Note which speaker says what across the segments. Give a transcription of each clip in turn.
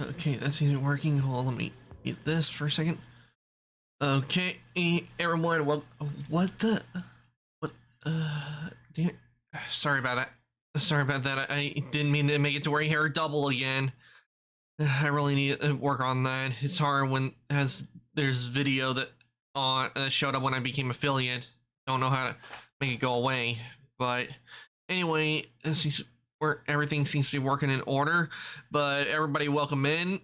Speaker 1: Okay, that seems to be working. Hold on, let me get this for a second. Okay, everyone, well, what the, what, damn, sorry about that. Sorry about that. I didn't mean to make it to where you hear double again. I really need to work on that. It's hard when there's video that showed up when I became affiliate. Don't know how to make it go away. But anyway, where everything seems to be working in order. But everybody, welcome in.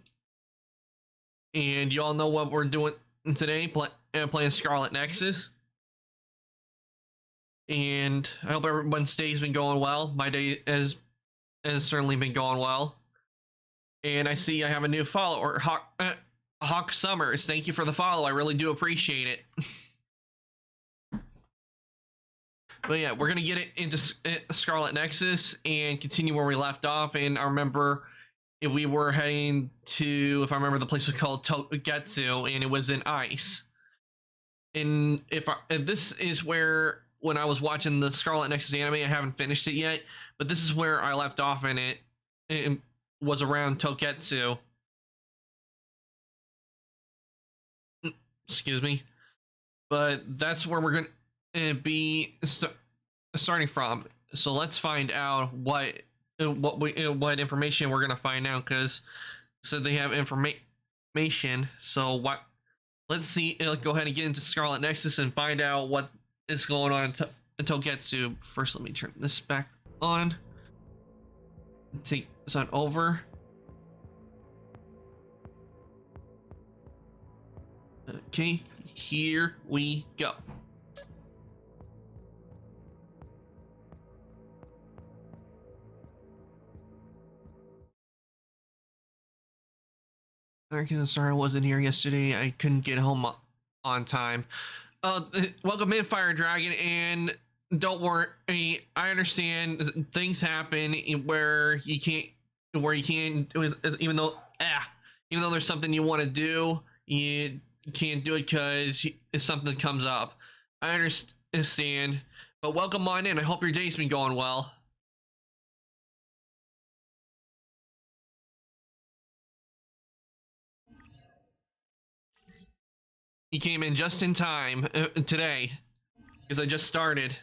Speaker 1: And you all know what we're doing today, playing Scarlet Nexus. And I hope everyone's day's been going well. My day has certainly been going well. And I see I have a new follower, Hawk Summers. Thank you for the follow. I really do appreciate it. But yeah, we're gonna get it into Scarlet Nexus and continue where we left off. And I remember we were heading to, if I remember, the place was called Togetsu, and it was in ice. And if this is where, when I was watching the Scarlet Nexus anime, I haven't finished it yet, but this is where I left off in it. It was around Togetsu. Excuse me. But that's where we're gonna be starting from. So let's find out what information we're gonna find out, because they have information. So what? Let's see. Go ahead and get into Scarlet Nexus and find out what is going on in Togetsu. First, let me turn this back on. Take this on over. Okay, here we go. Sorry I wasn't here yesterday. I couldn't get home on time. Welcome in, Fire Dragon, and don't worry. I understand things happen where you can't, even though there's something you want to do, you can't do it because if something comes up. I understand, but welcome on in. I hope your day's been going well. He came in just in time today, because I just started.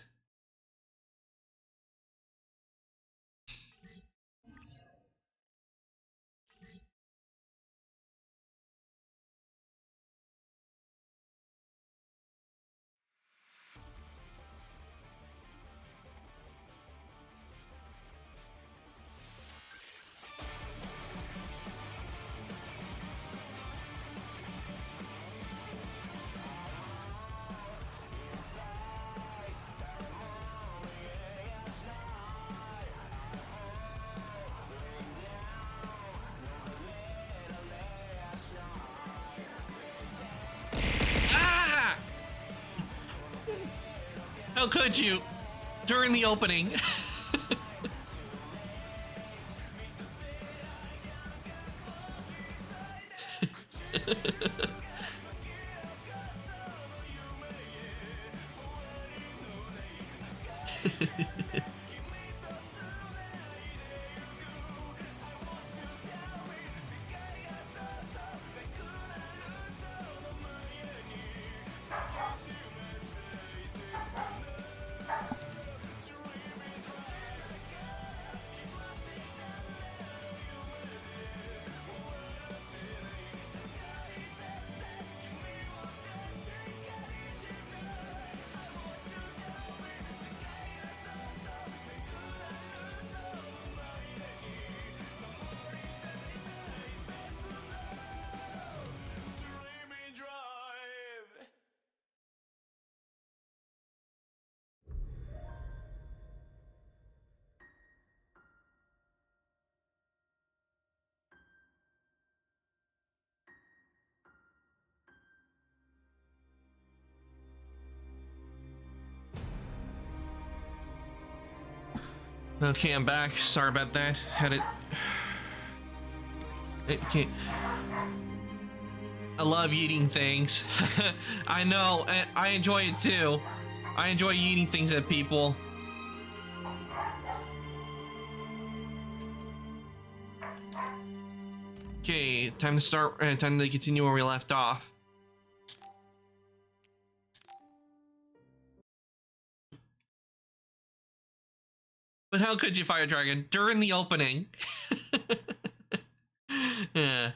Speaker 1: How could you? During the opening. Okay, I'm back. Sorry about that. Had it. Okay. I love eating things. I know. I enjoy it too. I enjoy eating things at people. Okay, time to start. Time to continue where we left off. But how could you, Fire Dragon, during the opening? Yeah.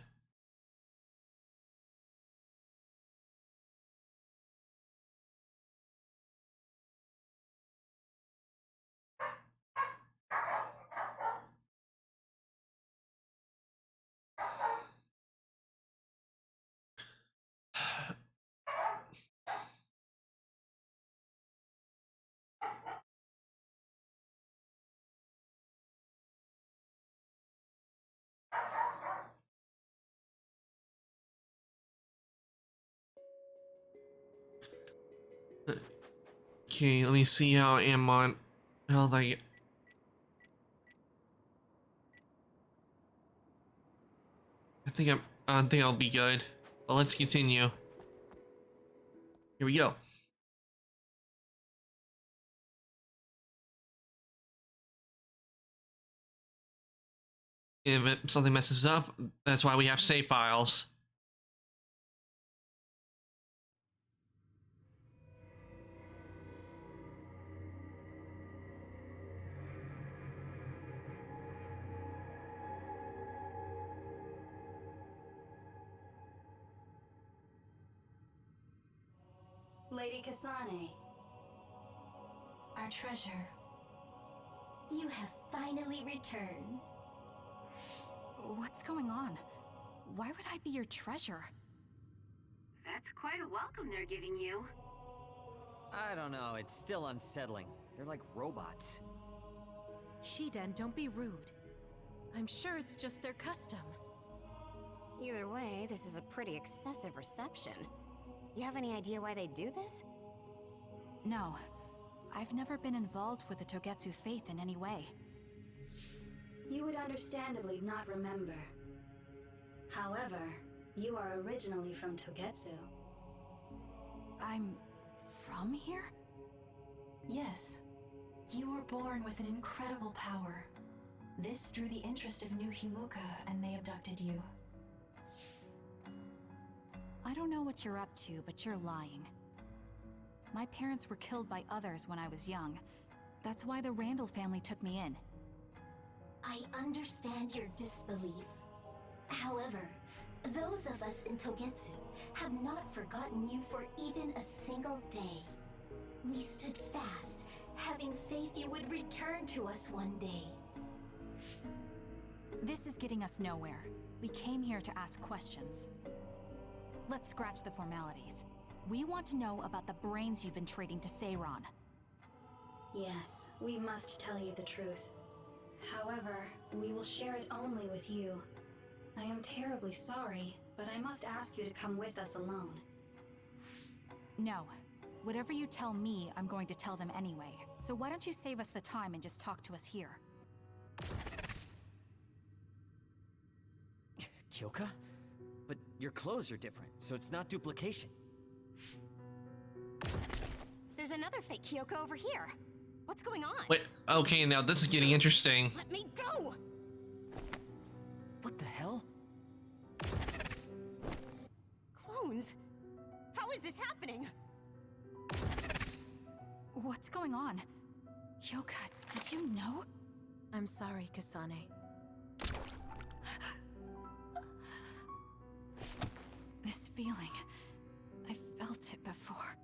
Speaker 1: Okay, let me see how I am on health. I I think I'll be good. But let's continue. Here we go. If something messes up, that's why we have save files.
Speaker 2: Lady Kasane, our treasure. You have finally returned.
Speaker 3: What's going on? Why would I be your treasure?
Speaker 2: That's quite a welcome they're giving you.
Speaker 4: I don't know, it's still unsettling. They're like robots.
Speaker 3: Shiden, don't be rude. I'm sure it's just their custom.
Speaker 5: Either way, this is a pretty excessive reception. You have any idea why they do this?
Speaker 3: No. I've never been involved with the Togetsu faith in any way.
Speaker 2: You would understandably not remember. However, you are originally from Togetsu.
Speaker 3: I'm from here?
Speaker 2: Yes. You were born with an incredible power. This drew the interest of New Himuka, and they abducted you.
Speaker 3: I don't know what you're up to, but you're lying. My parents were killed by others when I was young. That's why the Randall family took me in.
Speaker 2: I understand your disbelief. However, those of us in Togetsu have not forgotten you for even a single day. We stood fast, having faith you would return to us one day.
Speaker 3: This is getting us nowhere. We came here to ask questions. Let's scratch the formalities. We want to know about the brains you've been trading to Seiran.
Speaker 2: Yes, we must tell you the truth. However, we will share it only with you. I am terribly sorry, but I must ask you to come with us alone.
Speaker 3: No. Whatever you tell me, I'm going to tell them anyway. So why don't you save us the time and just talk to us here?
Speaker 4: Kyoka? But your clothes are different, so it's not duplication.
Speaker 5: There's another fake Kyoko over here. What's going on?
Speaker 1: Wait, okay, now this is getting interesting.
Speaker 5: Let me go!
Speaker 4: What the hell?
Speaker 5: Clones? How is this happening?
Speaker 3: What's going on? Kyoka, did you know?
Speaker 6: I'm sorry, Kasane.
Speaker 3: This feeling, I felt it before.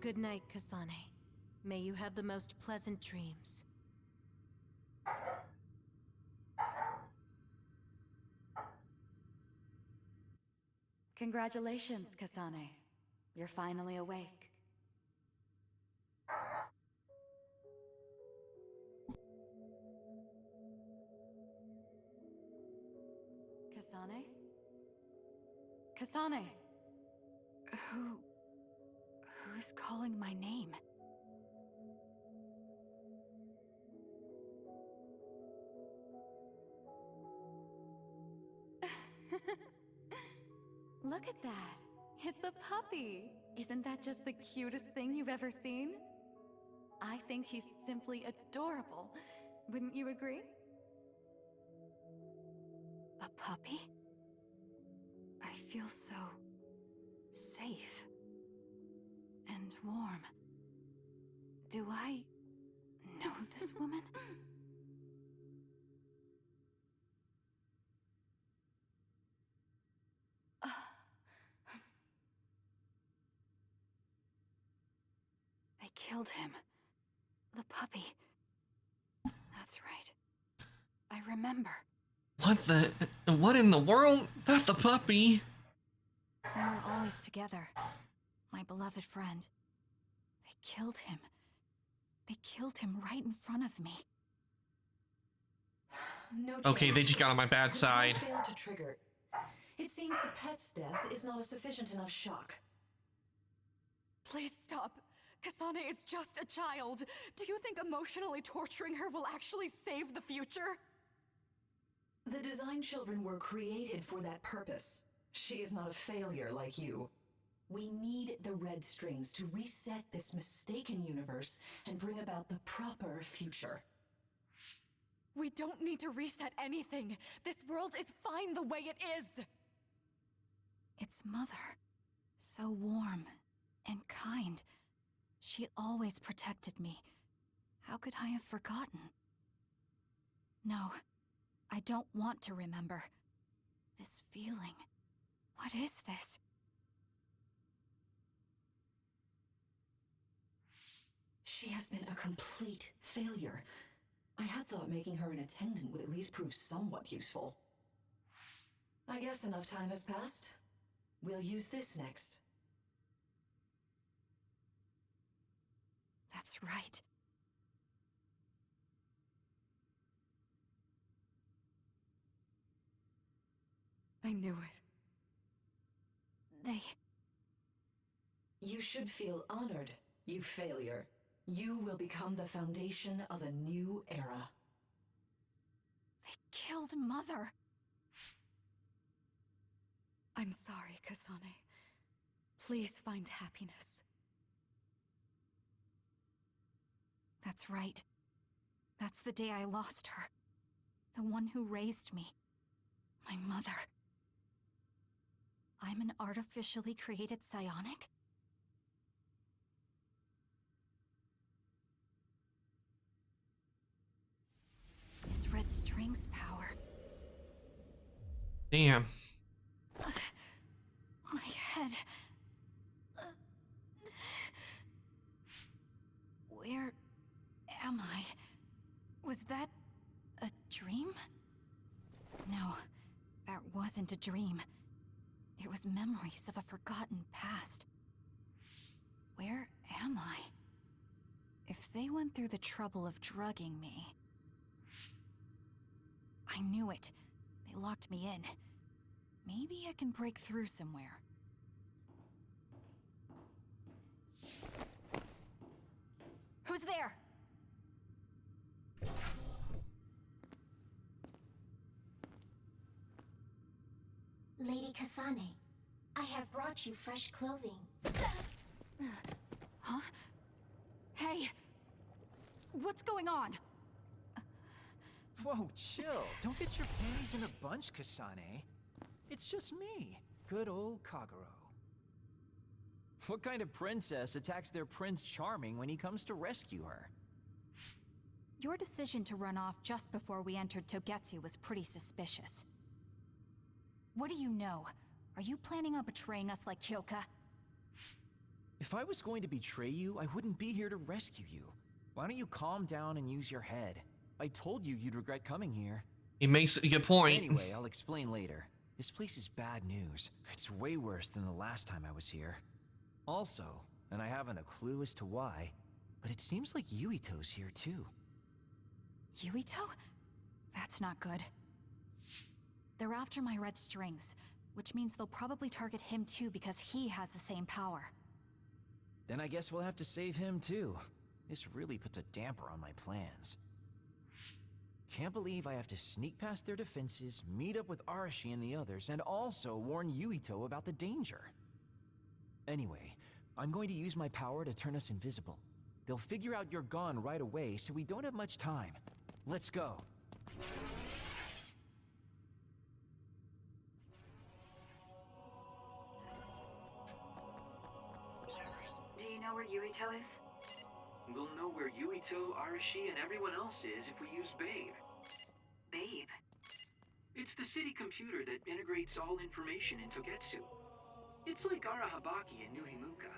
Speaker 6: Good night, Kasane. May you have the most pleasant dreams.
Speaker 7: Congratulations, Kasane. You're finally awake. Kasane? Kasane!
Speaker 3: Who's calling my name?
Speaker 7: Look at that! It's a puppy! Isn't that just the cutest thing you've ever seen? I think he's simply adorable. Wouldn't you agree?
Speaker 3: A puppy? I feel so safe and warm. Do I know this woman? They killed him. The puppy. That's right. I remember.
Speaker 1: What in the world? That's the puppy.
Speaker 3: We were always together. My beloved friend. They killed him. They killed him right in front of me.
Speaker 8: No
Speaker 1: Okay,
Speaker 8: change.
Speaker 1: they just got on my bad side.
Speaker 8: Failed to trigger. It seems the pet's death is not a sufficient enough shock.
Speaker 9: Please stop. Kasane is just a child. Do you think emotionally torturing her will actually save the future?
Speaker 8: The design children were created for that purpose. She is not a failure like you. We need the red strings to reset this mistaken universe and bring about the proper future.
Speaker 9: We don't need to reset anything. This world is fine the way it is.
Speaker 3: It's Mother. So warm and kind. She always protected me. How could I have forgotten? No, I don't want to remember. This feeling. What is this?
Speaker 8: She has been a complete failure. I had thought making her an attendant would at least prove somewhat useful. I guess enough time has passed. We'll use this next.
Speaker 3: That's right.
Speaker 9: I knew it.
Speaker 8: You should feel honored, you failure. You will become the foundation of a new era.
Speaker 3: They killed Mother.
Speaker 9: I'm sorry, Kasane. Please find happiness.
Speaker 3: That's right. That's the day I lost her. The one who raised me. My mother. I'm an artificially created psionic? This red string's power.
Speaker 1: Damn.
Speaker 3: My head. Where am I? Was that a dream? No, that wasn't a dream. It was memories of a forgotten past. Where am I? If they went through the trouble of drugging me... I knew it. They locked me in. Maybe I can break through somewhere. Who's there?
Speaker 2: Lady Kasane, I have brought you fresh clothing.
Speaker 3: Huh? Hey! What's going on?
Speaker 10: Whoa, chill. Don't get your panties in a bunch, Kasane. It's just me, good old Kagero.
Speaker 4: What kind of princess attacks their Prince Charming when he comes to rescue her?
Speaker 3: Your decision to run off just before we entered Togetsu was pretty suspicious. What do you know? Are you planning on betraying us like Kyoka?
Speaker 4: If I was going to betray you, I wouldn't be here to rescue you. Why don't you calm down and use your head? I told you you'd regret coming here.
Speaker 1: He makes a good point.
Speaker 4: Anyway, I'll explain later. This place is bad news. It's way worse than the last time I was here. Also, and I haven't a clue as to why, but it seems like Yuito's here too.
Speaker 3: Yuito? That's not good. They're after my red strings, which means they'll probably target him too because he has the same power.
Speaker 4: Then I guess we'll have to save him too. This really puts a damper on my plans. Can't believe I have to sneak past their defenses, meet up with Arashi and the others, and also warn Yuito about the danger. Anyway, I'm going to use my power to turn us invisible. They'll figure out you're gone right away, so we don't have much time. Let's go.
Speaker 9: Do you know where Yuito is?
Speaker 11: We'll know where Yuito, Arashi, and everyone else is if we use Babe.
Speaker 9: Babe.
Speaker 11: It's the city computer that integrates all information in Togetsu. It's like Arahabaki and Nuhimuka.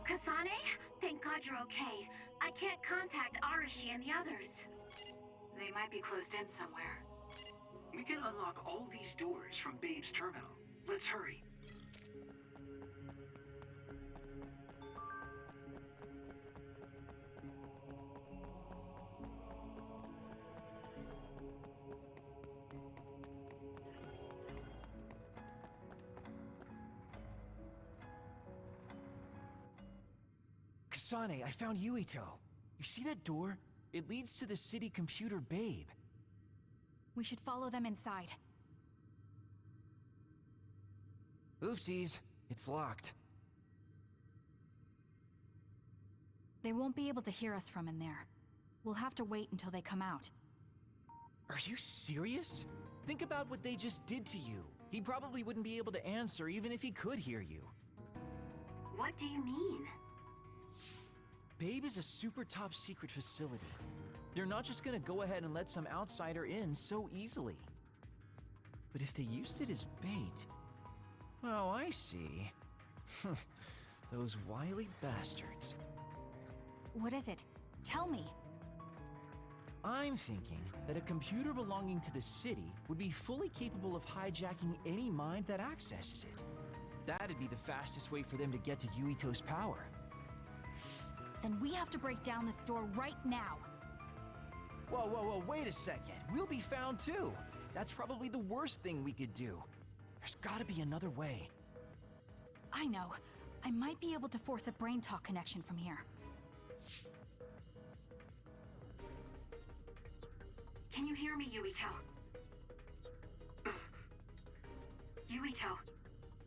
Speaker 2: Kasane? Thank God you're okay. I can't contact Arashi and the others.
Speaker 9: They might be closed in somewhere.
Speaker 11: We can unlock all these doors from Babe's terminal. Let's hurry.
Speaker 4: Kasane, I found Yuito. You see that door? It leads to the city computer Babe.
Speaker 3: We should follow them inside.
Speaker 4: Oopsies, it's locked.
Speaker 3: They won't be able to hear us from in there. We'll have to wait until they come out.
Speaker 4: Are you serious? Think about what they just did to you. He probably wouldn't be able to answer even if he could hear you.
Speaker 2: What do you mean?
Speaker 4: Babe is a super top secret facility. They're not just gonna go ahead and let some outsider in so easily. But if they used it as bait... Oh, I see. Those wily bastards.
Speaker 3: What is it? Tell me.
Speaker 4: I'm thinking that a computer belonging to the city would be fully capable of hijacking any mind that accesses it. That'd be the fastest way for them to get to Yuito's power.
Speaker 3: Then we have to break down this door right now.
Speaker 4: Whoa, wait a second. We'll be found too. That's probably the worst thing we could do. There's gotta be another way.
Speaker 3: I know. I might be able to force a brain talk connection from here.
Speaker 9: Can you hear me, Yuito? Yuito!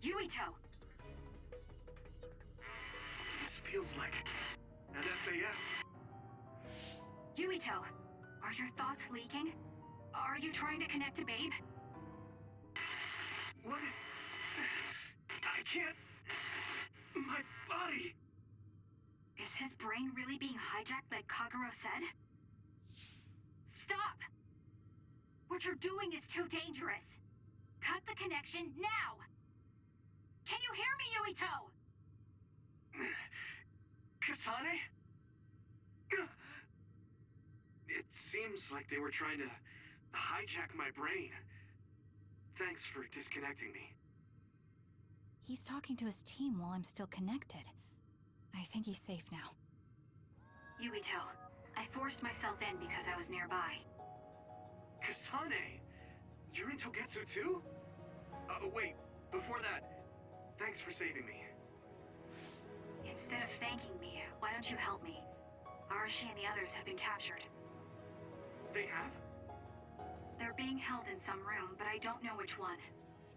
Speaker 9: Yuito!
Speaker 11: This feels like an SAS.
Speaker 9: Yuito! Are your thoughts leaking? Are you trying to connect to Babe?
Speaker 11: What is... I can't... My body...
Speaker 9: Is his brain really being hijacked like Kagero said? Stop! What you're doing is too dangerous. Cut the connection now! Can you hear me, Yuito?
Speaker 11: Kasane? It seems like they were trying to hijack my brain. Thanks for disconnecting me.
Speaker 3: He's talking to his team while I'm still connected. I think he's safe now.
Speaker 9: Yuito, I forced myself in because I was nearby.
Speaker 11: Kasane! You're in Togetsu too? Wait, before that, thanks for saving me.
Speaker 9: Instead of thanking me, why don't you help me? Arashi and the others have been captured.
Speaker 11: They have?
Speaker 9: They're being held in some room, but I don't know which one.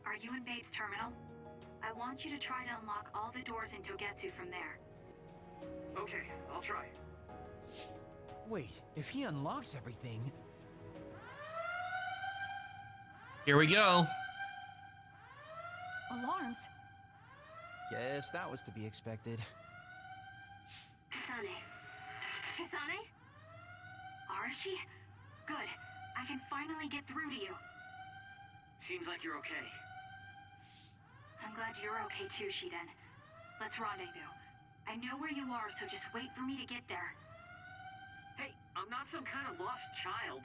Speaker 9: Are you in Babe's terminal? I want you to try to unlock all the doors in Togetsu from there.
Speaker 11: Okay, I'll try.
Speaker 4: Wait, if he unlocks everything...
Speaker 1: Here we go.
Speaker 3: Alarms?
Speaker 4: Guess that was to be expected.
Speaker 9: Kasane. Kasane? Arashi? Good. I can finally get through to you.
Speaker 11: Seems like you're okay.
Speaker 9: I'm glad you're okay too, Shiden. Let's rendezvous. I know where you are, so just wait for me to get there.
Speaker 11: Hey, I'm not some kind of lost child.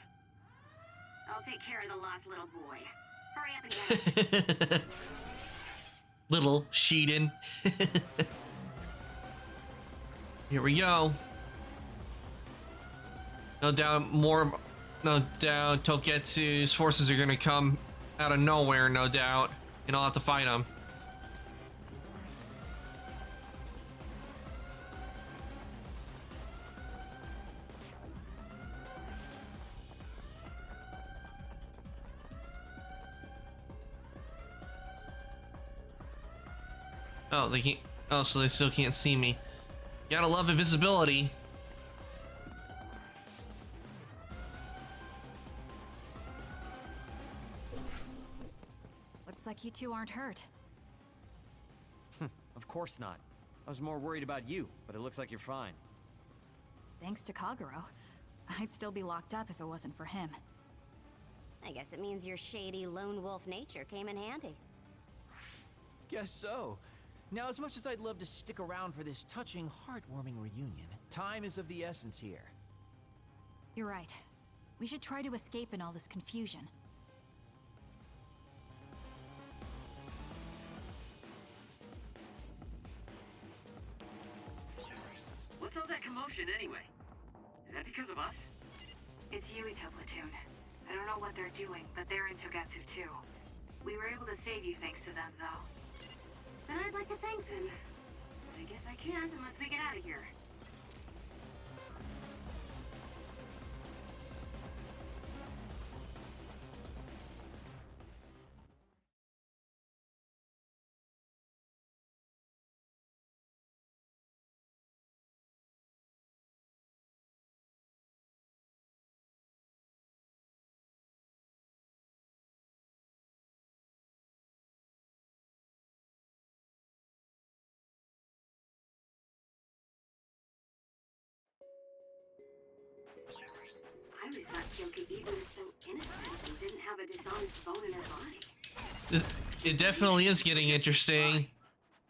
Speaker 2: I'll take care of the lost little boy. Hurry up and get it.
Speaker 1: Little Shiden. Here we go. No doubt Togetsu's forces are gonna come out of nowhere, no doubt. And I'll have to fight them. Oh, they can't. Oh, so they still can't see me. Gotta love invisibility.
Speaker 3: Looks like you two aren't hurt.
Speaker 12: Of course not. I was more worried about you, but it looks like you're fine.
Speaker 3: Thanks to Kagero. I'd still be locked up if it wasn't for him.
Speaker 5: I guess it means your shady lone wolf nature came in handy.
Speaker 4: Guess so. Now, as much as I'd love to stick around for this touching, heartwarming reunion, time is of the essence here.
Speaker 3: You're right. We should try to escape in all this confusion.
Speaker 9: What's all that commotion anyway? Is that because of us?
Speaker 7: It's Yuito Platoon. I don't know what they're doing, but they're in Togetsu too. We were able to save you thanks to them, though.
Speaker 9: Then I'd like to thank them. But I guess I can't unless we get out of here. I always thought Kyoka Eva was so innocent and didn't have a dishonest bone in her body.
Speaker 1: It definitely is getting interesting.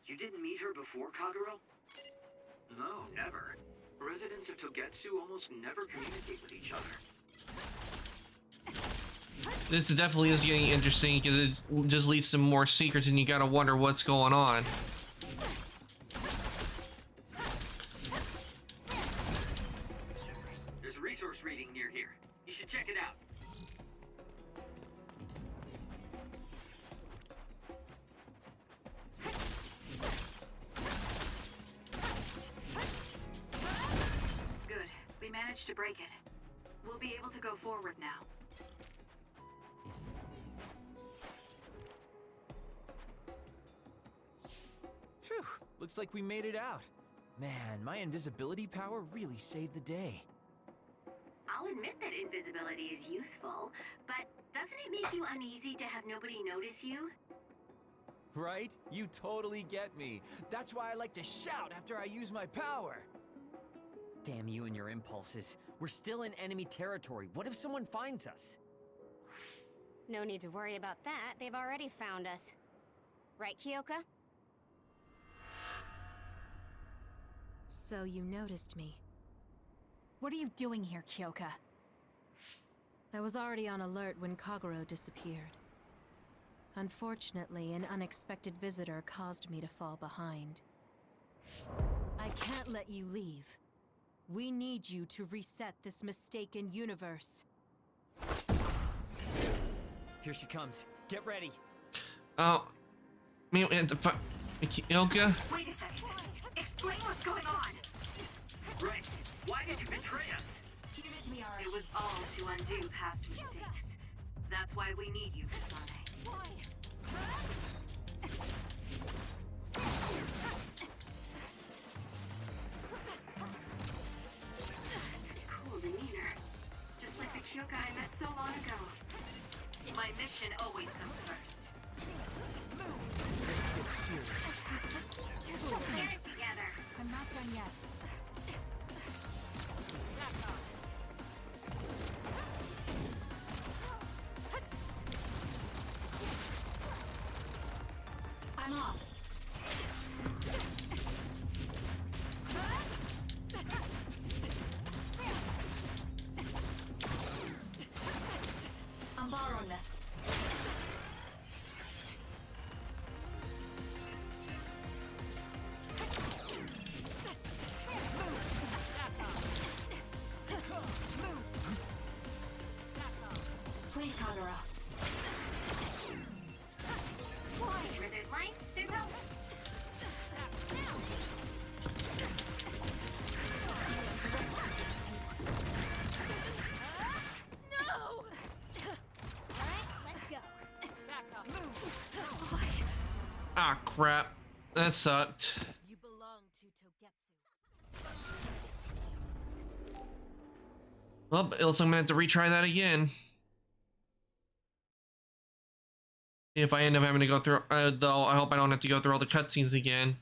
Speaker 11: You didn't meet her before, Kagero? No, never. Residents of Togetsu almost never communicate with each other.
Speaker 1: This definitely is getting interesting because it just leads to more secrets and you gotta wonder what's going on.
Speaker 11: There's a resource reading near here. You should check it out.
Speaker 7: Good. We managed to break it. We'll be able to go forward now.
Speaker 4: Phew, looks like we made it out. Man, my invisibility power really saved the day.
Speaker 9: I'll admit that invisibility is useful, but doesn't it make you uneasy to have nobody notice you?
Speaker 4: Right? You totally get me. That's why I like to shout after I use my power.
Speaker 12: Damn you and your impulses. We're still in enemy territory. What if someone finds us?
Speaker 5: No need to worry about that. They've already found us. Right, Kyoka?
Speaker 6: So you noticed me.
Speaker 3: What are you doing here, Kyoka?
Speaker 6: I was already on alert when Kagero disappeared. Unfortunately, an unexpected visitor caused me to fall behind. I can't let you leave. We need you to reset this mistaken universe.
Speaker 12: Here she comes. Get ready.
Speaker 1: Oh, man, we have to find Kyoka.
Speaker 9: Wait a second. Explain what's going on.
Speaker 11: Right. Why did you betray us?
Speaker 3: Give it to me, Arashi.
Speaker 7: It was all to undo past mistakes. That's why we need you, Kasane.
Speaker 9: Cool demeanor. Just like the Kyoka I met so long ago.
Speaker 7: My mission always comes first.
Speaker 4: Let's get serious.
Speaker 9: Get it together.
Speaker 3: I'm not done yet. I'm off. I'm borrowing this. Please, Kagero.
Speaker 9: Where there's life, there's hope.
Speaker 5: No! Alright, let's go.
Speaker 1: Ah, crap. That sucked.
Speaker 6: You
Speaker 1: Well, it looks like I'm gonna have to retry that again. If I end up having to go through, though, I hope I don't have to go through all the cutscenes again.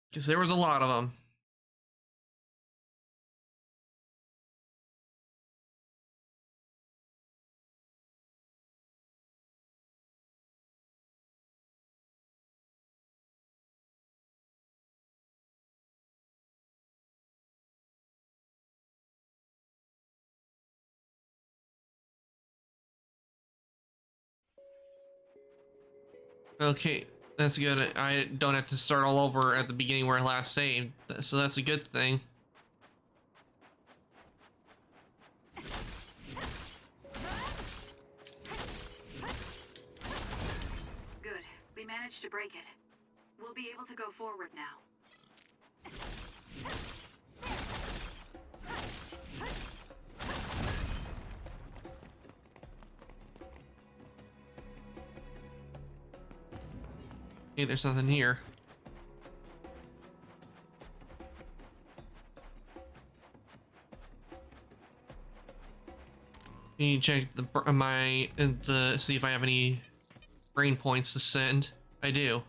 Speaker 1: Because there was a lot of them. Okay, that's good. I don't have to start all over at the beginning where I last saved, so that's a good thing.
Speaker 7: Good. We managed to break it. We'll be able to go forward now.
Speaker 1: Hey, there's nothing here. You check the see if I have any brain points to send. I do.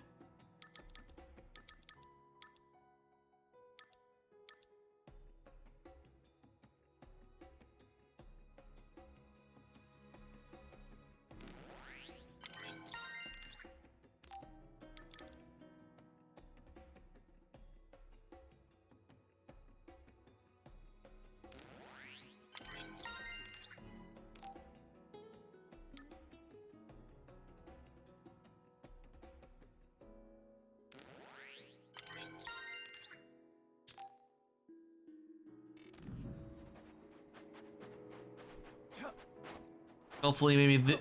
Speaker 1: Hopefully, maybe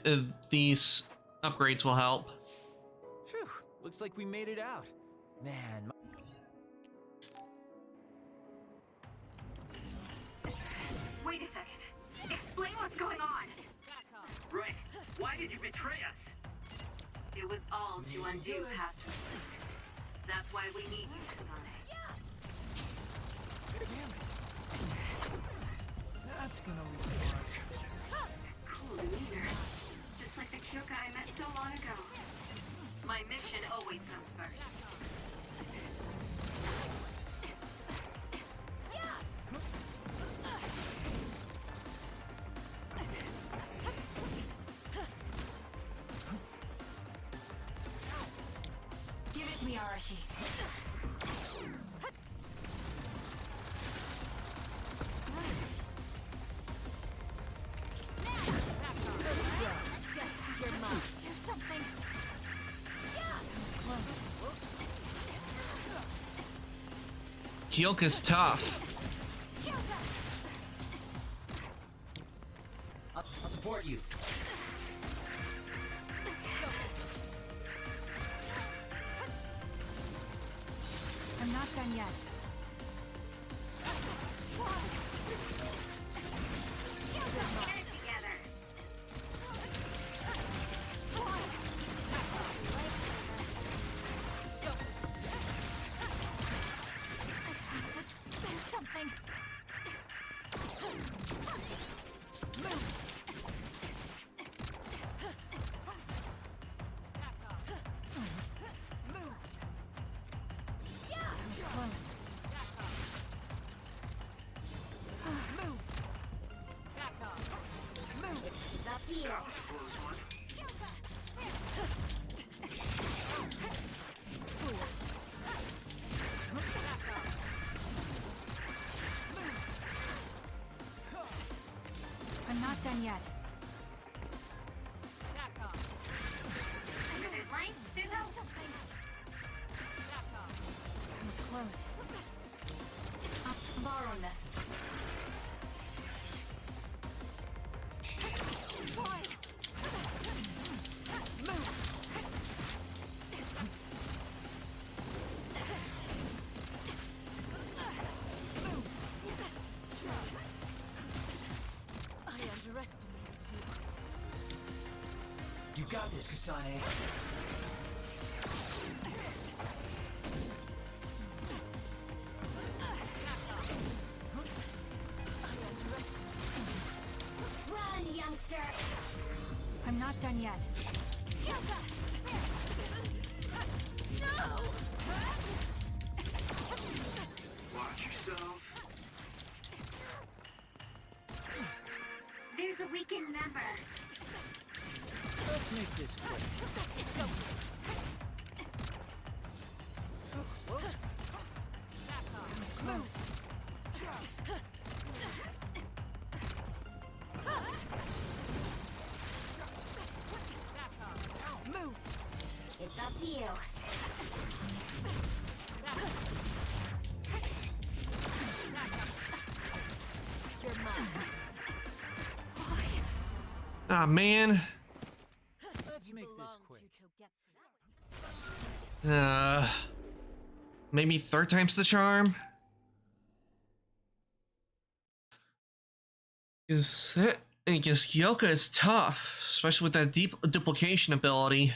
Speaker 1: these upgrades will help.
Speaker 4: Phew, looks like we made it out. Man.
Speaker 7: Wait a second. Explain what's going on.
Speaker 11: Right. Why did you betray us?
Speaker 7: It was all to undo past mistakes. That's why we need you, Kasane.
Speaker 10: Damn it. That's gonna leave a mark.
Speaker 7: Cool demeanor. Just like the Kyoka I met so long ago. My mission always comes first.
Speaker 3: Give it to me, Arashi. Do something. That was close.
Speaker 1: Kyoka's tough.
Speaker 12: I'll support you.
Speaker 3: I'm not done yet.
Speaker 7: Get it together.
Speaker 3: Do something. That was close.
Speaker 2: It's up to you.
Speaker 3: I'm not done yet.
Speaker 7: Under this line, there's no
Speaker 3: Something. That was close. I'm borrowing this. I
Speaker 10: You got this, Kasane.
Speaker 2: Run, youngster!
Speaker 3: I'm not done yet.
Speaker 11: Watch yourself.
Speaker 9: There's a weakened member.
Speaker 10: Let's make this quick.
Speaker 3: That was close. Move.
Speaker 2: It's up to you.
Speaker 6: You're mine.
Speaker 1: Ah, man.
Speaker 10: Let's make this
Speaker 6: Belong
Speaker 10: quick.
Speaker 6: to Togetsu.
Speaker 1: Maybe third time's the charm. Because Kyoka is tough, especially with that deep duplication ability.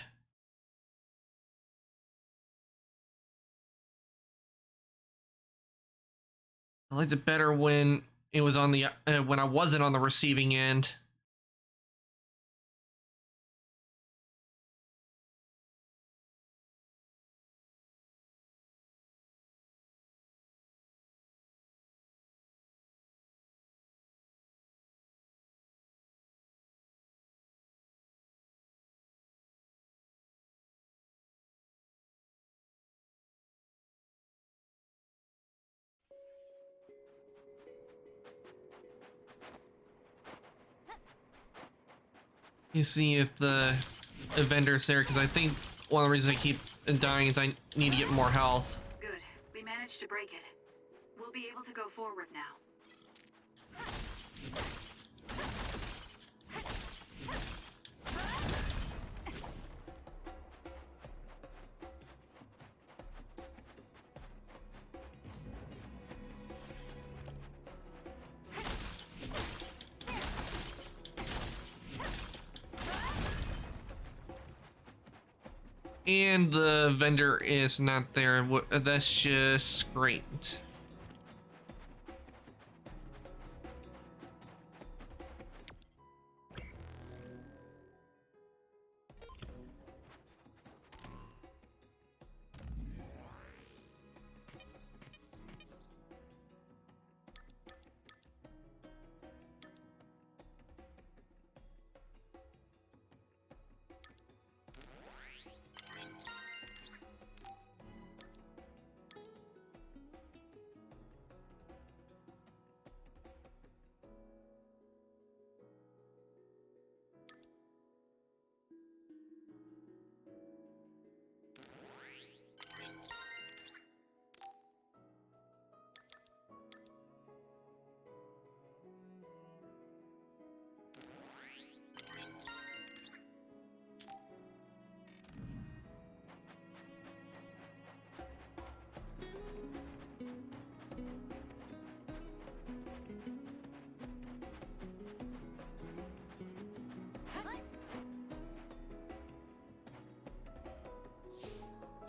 Speaker 1: I liked it better when it was on the when I wasn't on the receiving end. You see if the vendor's there, because I think one of the reasons I keep dying is I need to get more health.
Speaker 7: Good. We managed to break it. We'll be able to go forward now.
Speaker 1: And the vendor is not there. That's just great.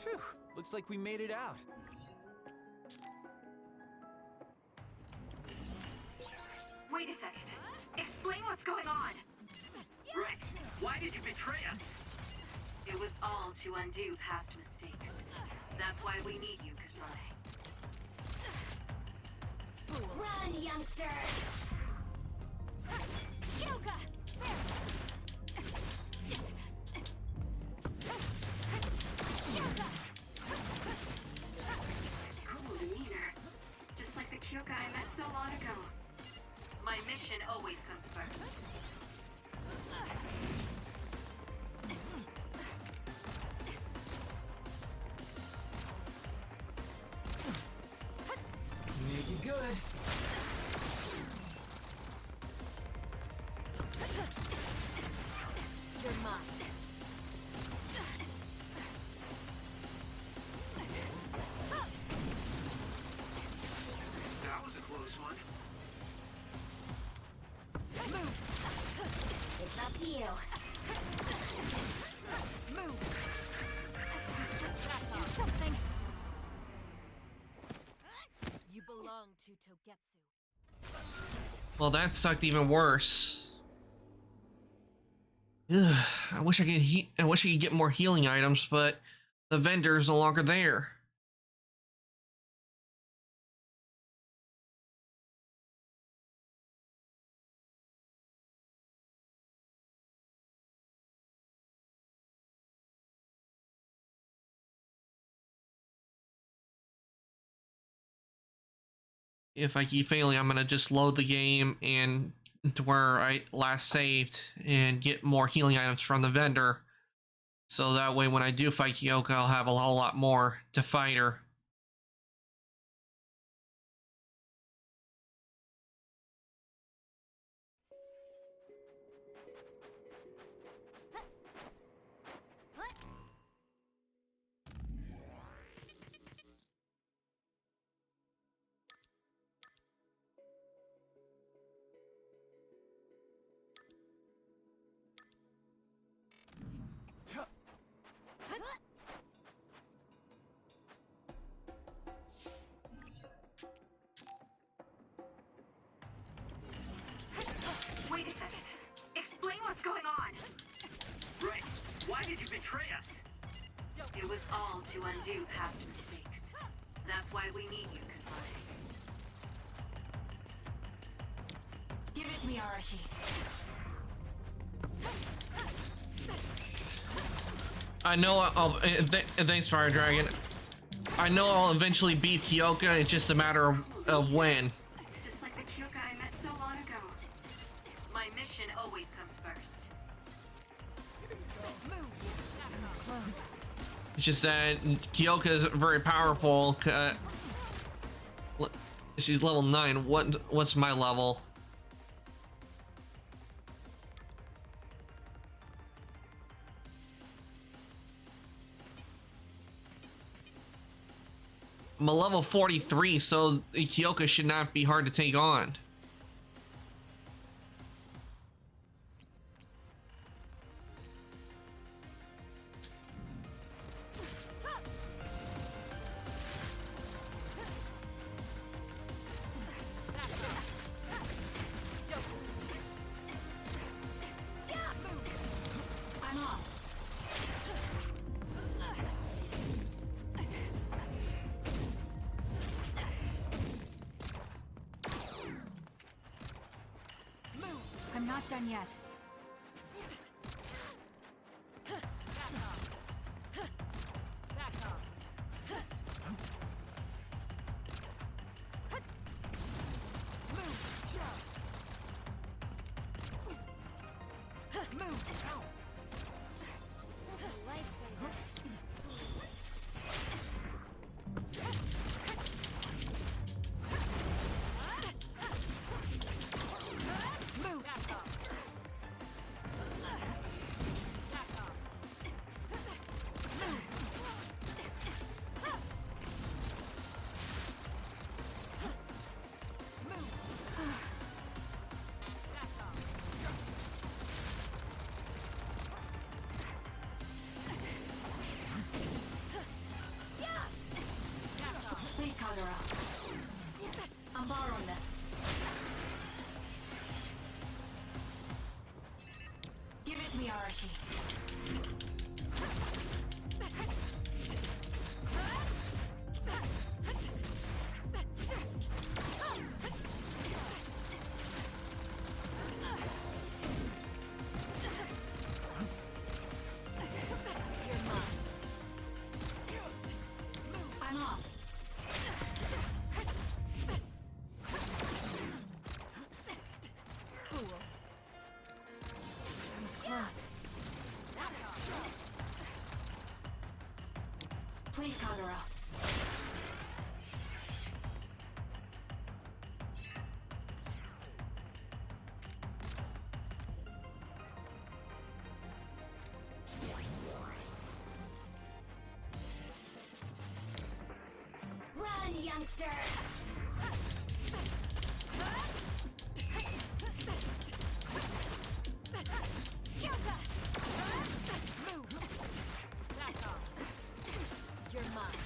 Speaker 10: Phew, looks like we made it out.
Speaker 7: Wait a second. Explain what's going on.
Speaker 11: Right. Why did you betray us?
Speaker 7: It was all to undo past mistakes. That's why we need you, Kasane.
Speaker 2: Run, youngster!
Speaker 3: Kyoka!
Speaker 7: Cool demeanor. Just like the Kyoka I met so long ago. My mission always comes first.
Speaker 10: Make it good.
Speaker 6: You're mine.
Speaker 11: That was a close one.
Speaker 2: It's up to you.
Speaker 6: to Togetsu.
Speaker 1: Well, that sucked even worse. Ugh, I wish I could get more healing items, but the vendor is no longer there. If I keep failing, I'm gonna just load the game and to where I last saved and get more healing items from the vendor. So that way when I do fight Kyoka, I'll have a whole lot more to fight her.
Speaker 9: Wait a second. Explain what's going on.
Speaker 11: Right. Why did you betray us?
Speaker 7: It was all to undo past mistakes. That's why we need you, Kasane.
Speaker 3: Give it to me, Arashi.
Speaker 1: I know thanks, Fire Dragon. I know I'll eventually beat Kyoka, it's just a matter of when.
Speaker 7: Just like the Kyoka I met so long ago. My mission always comes first.
Speaker 1: It's just that Kyoka is very powerful. She's level 9. What's my level? I'm a level 43, so Kyoka should not be hard to take on.
Speaker 3: I'm off. I'm not done yet. Please, Kagura. I'm borrowing this. Give it to me, Arashi. I'm off. Cool. That was close. Please, Kagura.
Speaker 2: Run, youngster!
Speaker 6: You're mine.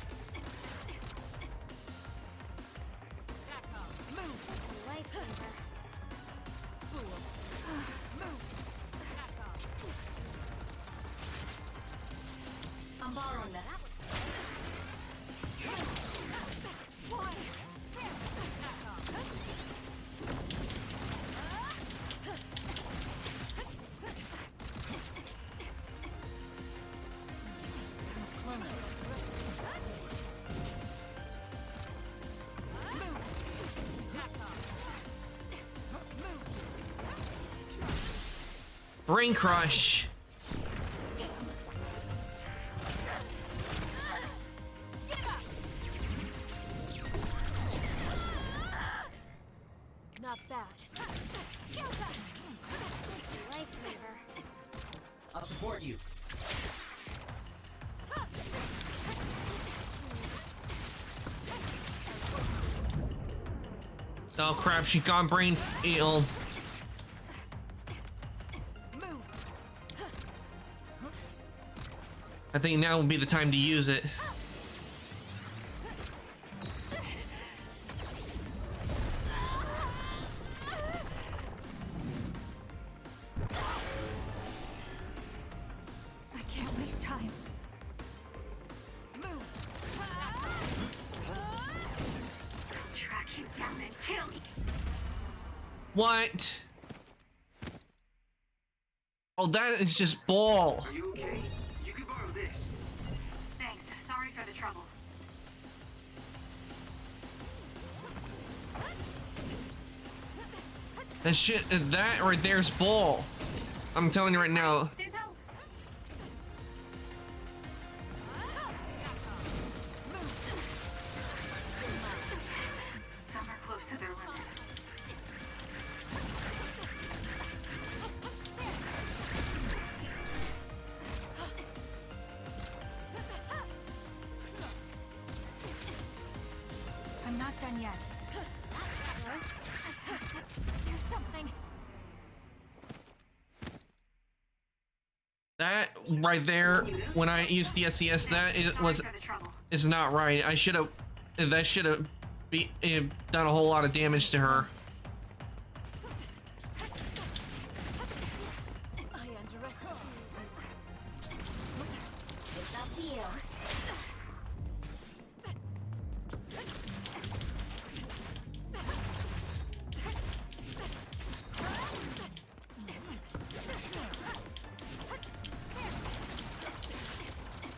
Speaker 6: I'm borrowing this.
Speaker 1: Brain crush.
Speaker 6: Not bad.
Speaker 5: Lifesaver.
Speaker 12: I'll support you.
Speaker 1: Oh crap, she got brain healed. I think now would be the time to use it.
Speaker 3: I can't waste time.
Speaker 9: Track you down and kill you.
Speaker 1: What? Oh, that is just ball.
Speaker 11: Are you okay? You could borrow this.
Speaker 7: Thanks. Sorry for the trouble.
Speaker 1: That shit, that right there's ball. I'm telling you right now.
Speaker 7: There's help. Some are close to their limit.
Speaker 3: I'm not done yet.
Speaker 5: Rose, I have to do something.
Speaker 1: That right there, when I used the SES, that it was
Speaker 7: Sorry for the trouble.
Speaker 1: is not right. I should have. That should have done a whole lot of damage to her.
Speaker 6: I underestimated.
Speaker 2: It's up to you.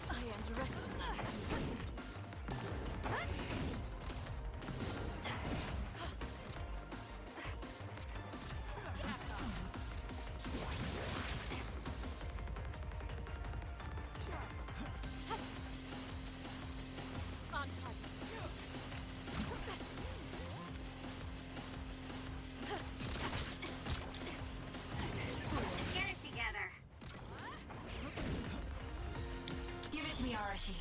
Speaker 6: I underestimated. On target.
Speaker 9: Get it together.
Speaker 3: Give it to me, Arashi.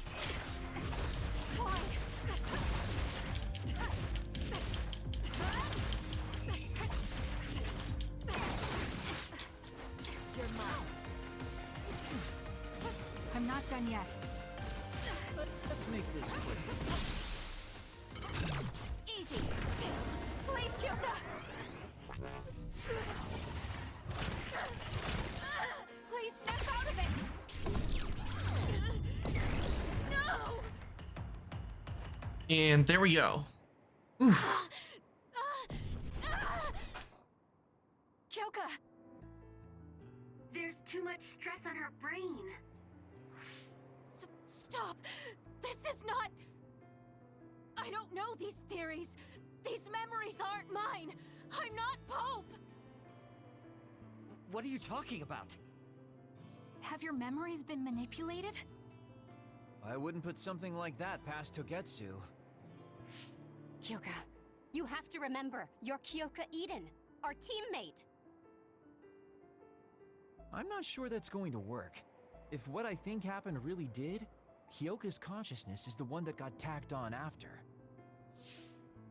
Speaker 6: You're mine.
Speaker 3: I'm not done yet.
Speaker 10: Let's make this quick.
Speaker 6: Easy. Please, Kyoka. Please snap out of it. No.
Speaker 1: And there we go. Oof.
Speaker 3: Kyoka!
Speaker 9: There's too much stress on her brain.
Speaker 6: Stop. This is not. I don't know these theories. These memories aren't mine. I'm not Pope.
Speaker 12: What are you talking about?
Speaker 3: Have your memories been manipulated?
Speaker 4: I wouldn't put something like that past Togetsu.
Speaker 5: Kyoka, you have to remember, you're Kyoka Eden, our teammate.
Speaker 4: I'm not sure that's going to work. If what I think happened really did, Kyoka's consciousness is the one that got tacked on after.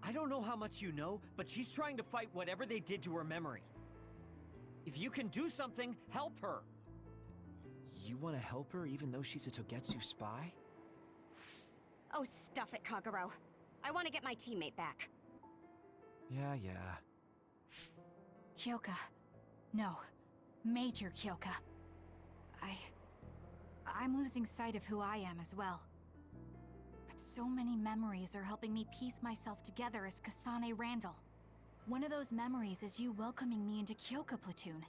Speaker 12: I don't know how much you know, but she's trying to fight whatever they did to her memory. If you can do something, help her!
Speaker 4: You want to help her even though she's a Togetsu spy?
Speaker 5: Oh, stuff it, Kagero. I want to get my teammate back.
Speaker 4: Yeah.
Speaker 3: Kyoka. No. Major Kyoka. I'm losing sight of who I am as well. But so many memories are helping me piece myself together as Kasane Randall. One of those memories is you welcoming me into Kyoka Platoon.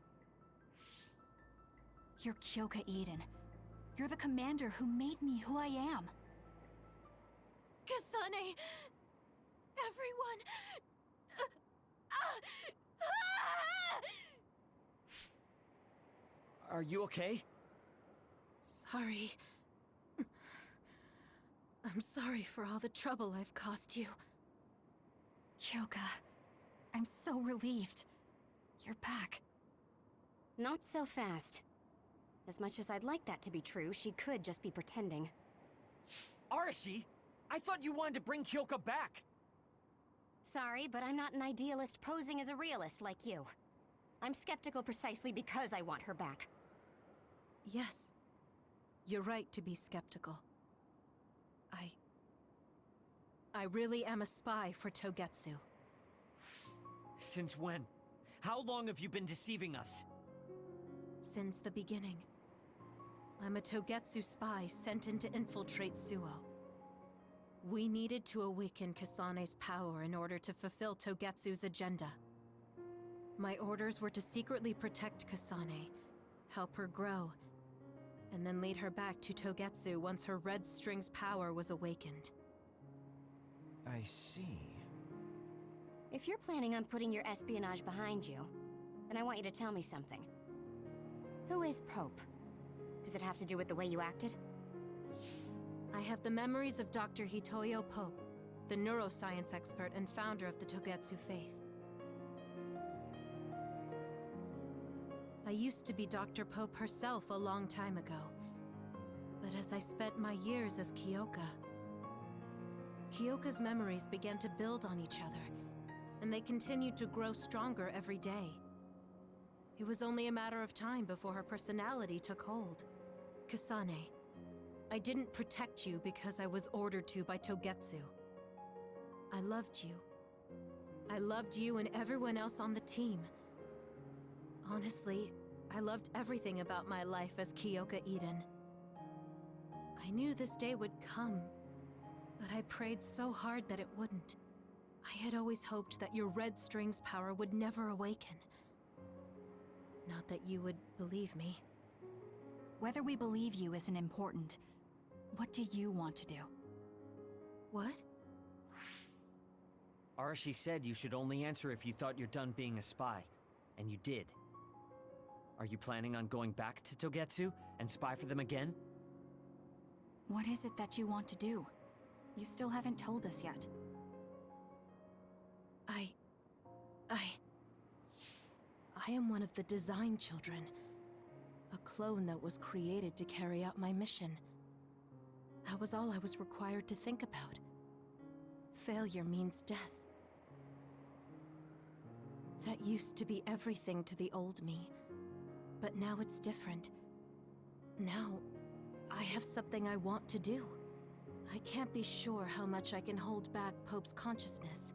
Speaker 3: You're Kyoka Eden. You're the commander who made me who I am.
Speaker 6: Kasane! Everyone!
Speaker 12: Are you okay?
Speaker 6: Sorry. I'm sorry for all the trouble I've caused you.
Speaker 3: Kyoka, I'm so relieved. You're back.
Speaker 5: Not so fast. As much as I'd like that to be true, she could just be pretending.
Speaker 12: Arashi! I thought you wanted to bring Kyoka back!
Speaker 5: Sorry, but I'm not an idealist posing as a realist like you. I'm skeptical precisely because I want her back.
Speaker 6: Yes. You're right to be skeptical. I really am a spy for Togetsu.
Speaker 12: Since when? How long have you been deceiving us?
Speaker 6: Since the beginning. I'm a Togetsu spy sent in to infiltrate Suo. We needed to awaken Kasane's power in order to fulfill Togetsu's agenda. My orders were to secretly protect Kasane, help her grow, and then lead her back to Togetsu once her Red String's power was awakened.
Speaker 4: I see.
Speaker 5: If you're planning on putting your espionage behind you, then I want you to tell me something. Who is Pope? Does it have to do with the way you acted?
Speaker 6: I have the memories of Dr. Hitoyo Pope, the neuroscience expert and founder of the Togetsu faith. I used to be Dr. Pope herself a long time ago. But as I spent my years as Kyoka's memories began to build on each other, and they continued to grow stronger every day. It was only a matter of time before her personality took hold. Kasane, I didn't protect you because I was ordered to by Togetsu. I loved you. I loved you and everyone else on the team. Honestly, I loved everything about my life as Kyoka Eden. I knew this day would come, but I prayed so hard that it wouldn't. I had always hoped that your Red String's power would never awaken. Not that you would believe me.
Speaker 3: Whether we believe you isn't important. What do you want to do?
Speaker 6: What?
Speaker 12: Arashi said you should only answer if you thought you're done being a spy. And you did. Are you planning on going back to Togetsu and spy for them again?
Speaker 3: What is it that you want to do? You still haven't told us yet.
Speaker 6: I am one of the design children. A clone that was created to carry out my mission. That was all I was required to think about. Failure means death. That used to be everything to the old me. But now it's different. Now, I have something I want to do. I can't be sure how much I can hold back Pope's consciousness.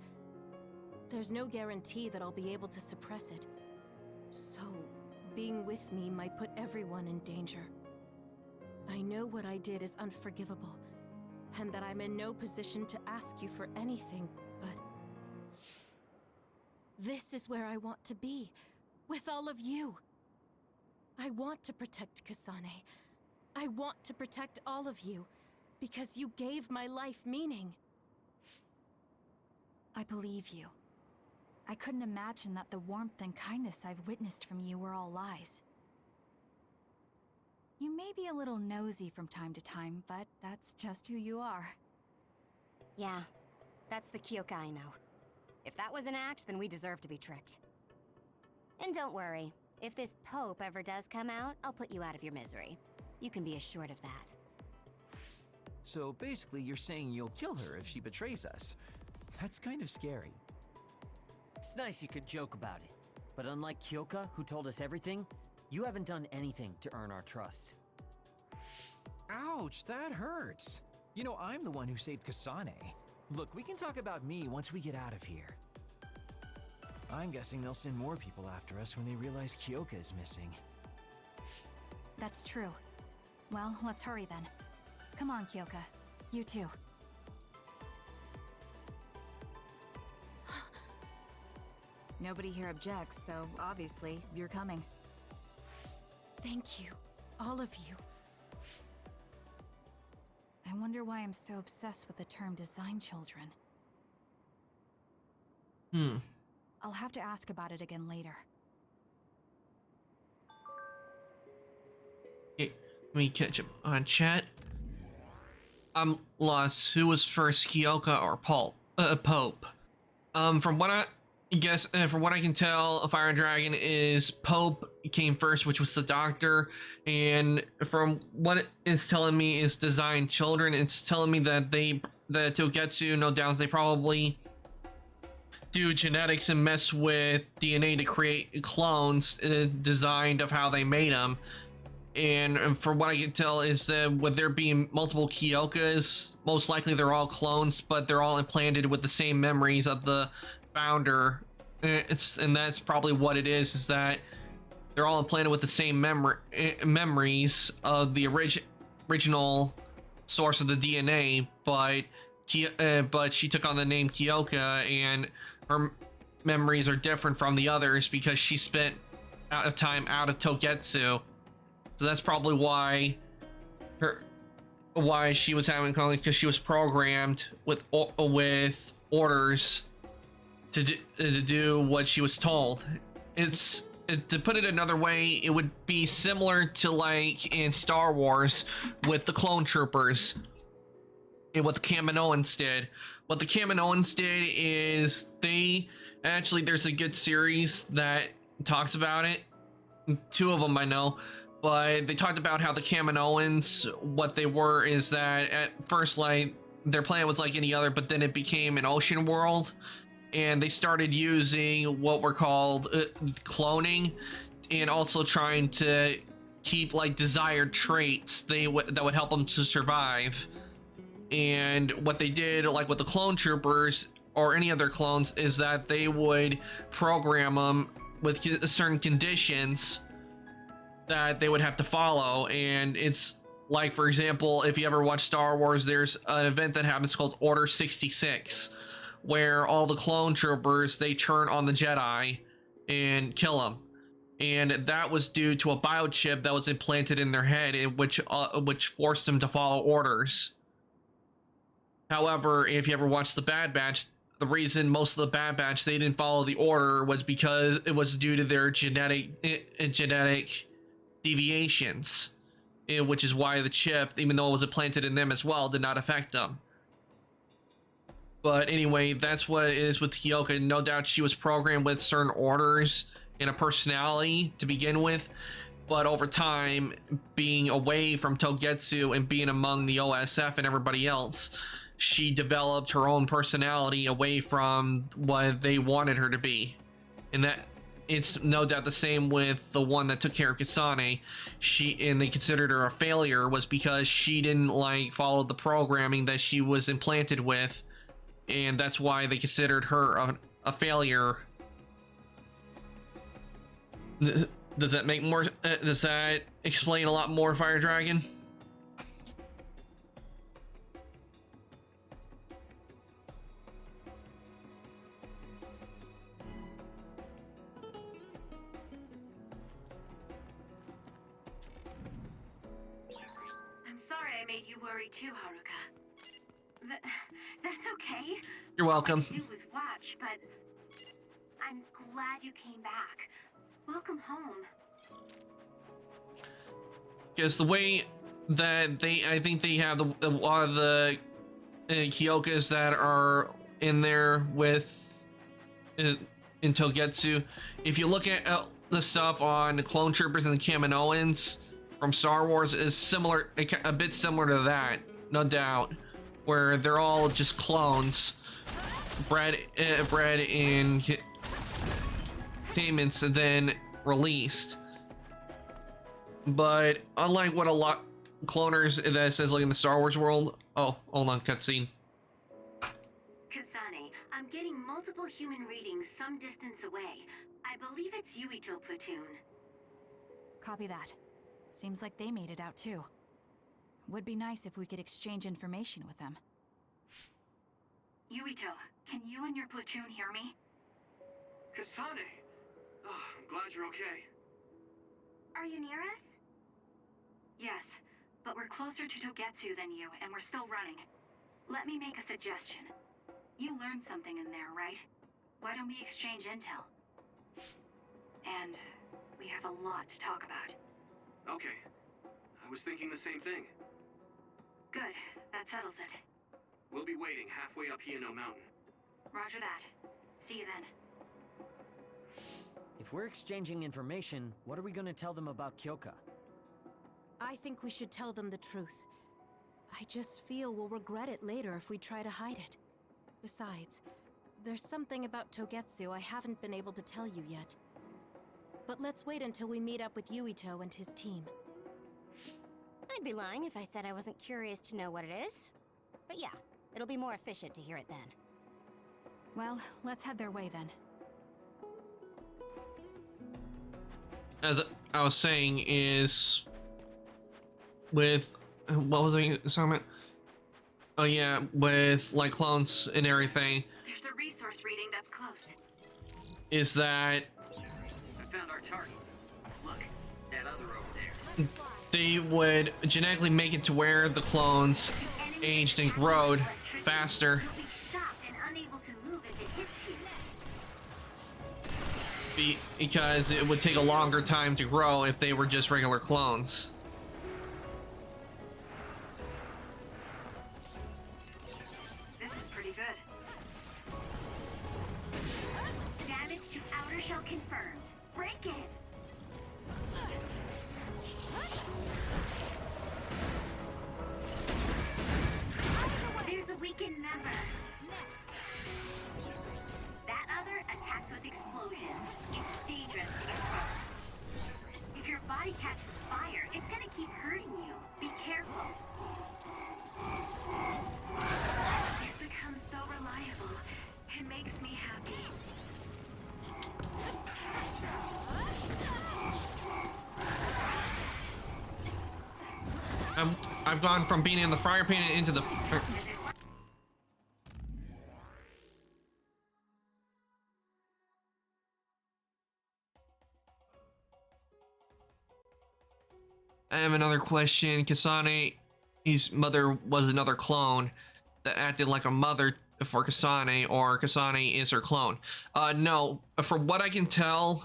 Speaker 6: There's no guarantee that I'll be able to suppress it. So, being with me might put everyone in danger. I know what I did is unforgivable, and that I'm in no position to ask you for anything, but... this is where I want to be, with all of you. I want to protect Kasane. I want to protect all of you, because you gave my life meaning.
Speaker 3: I believe you. I couldn't imagine that the warmth and kindness I've witnessed from you were all lies. You may be a little nosy from time to time, but that's just who you are.
Speaker 5: Yeah, that's the Kyoka I know. If that was an act, then we deserve to be tricked. And don't worry, if this Pope ever does come out, I'll put you out of your misery. You can be assured of that.
Speaker 4: So basically, you're saying you'll kill her if she betrays us. That's kind of scary.
Speaker 12: It's nice you could joke about it. But unlike Kyoka, who told us everything, you haven't done anything to earn our trust.
Speaker 4: Ouch, that hurts. You know, I'm the one who saved Kasane. Look, we can talk about me once we get out of here. I'm guessing they'll send more people after us when they realize Kyoka is missing.
Speaker 3: That's true. Well, let's hurry then. Come on, Kyoka. You too. Nobody here objects, so obviously you're coming.
Speaker 6: Thank you, all of you.
Speaker 3: I wonder why I'm so obsessed with the term design children. I'll have to ask about it again later.
Speaker 1: Okay, let me catch up on chat. I'm lost. Who was first, Kyoka or Pope? From what I guess, from what I can tell, Fire Dragon is Pope came first, which was the doctor, and from what it is telling me is design children. It's telling me that the Togetsu, no doubt, they probably do genetics and mess with DNA to create clones designed of how they made them. And from what I can tell is that with there being multiple Kyokas, most likely they're all clones, but they're all implanted with the same memories of the founder. And that's probably what it is that they're all implanted with the same memories of the original source of the DNA, but she took on the name Kyoka, and her memories are different from the others because she spent time out of Togetsu. So that's probably why she was having conflict, because she was programmed with orders to do what she was told. To put it another way, it would be similar to like in Star Wars with the clone troopers and what the Kaminoans did. What the Kaminoans did is there's a good series that talks about it. 2 of them I know. But they talked about how the Kaminoans, what they were is that at first, like, their planet was like any other, but then it became an ocean world, and they started using what were called cloning, and also trying to keep like desired traits that would help them to survive. And what they did, like with the clone troopers or any other clones, is that they would program them with certain conditions that they would have to follow. And it's like, for example, if you ever watch Star Wars, there's an event that happens called Order 66, where all the clone troopers, they turn on the Jedi and kill them. And that was due to a biochip that was implanted in their head, which forced them to follow orders. However, if you ever watched the Bad Batch, the reason most of the Bad Batch, they didn't follow the order was because it was due to their genetic deviations, which is why the chip, even though it was implanted in them as well, did not affect them. But anyway, that's what it is with Kyoka. No doubt she was programmed with certain orders and a personality to begin with, but over time, being away from Togetsu and being among the OSF and everybody else, she developed her own personality away from what they wanted her to be. And that it's no doubt the same with the one that took care of Kasane. They considered her a failure was because she didn't like follow the programming that she was implanted with, and that's why they considered her a failure. Does that make more? Does that explain a lot more, Fire Dragon?
Speaker 9: I'm sorry I made you worry too, Haruka. That's okay.
Speaker 1: You're welcome.
Speaker 9: All I do was watch, but I'm glad you came back. Welcome home.
Speaker 1: Because the way that I think they have a lot of the Kyokas that are in there with in Togetsu. If you look at the stuff on the clone troopers and the Kaminoans from Star Wars, is similar, a bit similar to that, no doubt, where they're all just clones, bred in containments and then released. But unlike what a lot cloners that says like in the Star Wars world, oh, hold on, cutscene.
Speaker 9: Kasane, I'm getting multiple human readings some distance away. I believe it's Yuito platoon.
Speaker 3: Copy that. Seems like they made it out too. Would be nice if we could exchange information with them.
Speaker 7: Yuito, can you and your platoon hear me?
Speaker 11: Kasane! Oh, I'm glad you're okay.
Speaker 9: Are you near us?
Speaker 7: Yes, but we're closer to Togetsu than you, and we're still running. Let me make a suggestion. You learned something in there, right? Why don't we exchange intel? And we have a lot to talk about.
Speaker 11: Okay. I was thinking the same thing.
Speaker 7: Good, that settles it.
Speaker 11: We'll be waiting halfway up Hino Mountain.
Speaker 7: Roger that. See you then.
Speaker 12: If we're exchanging information, what are we gonna tell them about Kyoka?
Speaker 6: I think we should tell them the truth. I just feel we'll regret it later if we try to hide it. Besides, there's something about Togetsu I haven't been able to tell you yet. But let's wait until we meet up with Yuito and his team.
Speaker 5: I'd be lying if I said I wasn't curious to know what it is. But yeah, it'll be more efficient to hear it then.
Speaker 3: Well, let's head their way then.
Speaker 1: As I was saying, is with what was I saying? Oh yeah, with like clones and everything.
Speaker 7: There's a resource reading that's close.
Speaker 1: Is that
Speaker 11: I found our target. Look, that other over there.
Speaker 1: they would genetically make it to where the clones aged and growed faster.
Speaker 9: You'll be shocked and unable to move if it hits you.
Speaker 1: Because it would take a longer time to grow if they were just regular clones.
Speaker 7: This is pretty good.
Speaker 9: Damage to outer shell confirmed. Break it. There's a weakened member. That other attacks with explosions. It's dangerous to explode. If your body catches fire, it's gonna keep hurting you. Be careful. You've become so reliable. It makes me happy.
Speaker 1: I've gone from being in the fire pan into the. I have another question. Kasane, his mother was another clone that acted like a mother for Kasane, or Kasane is her clone. No, from what I can tell,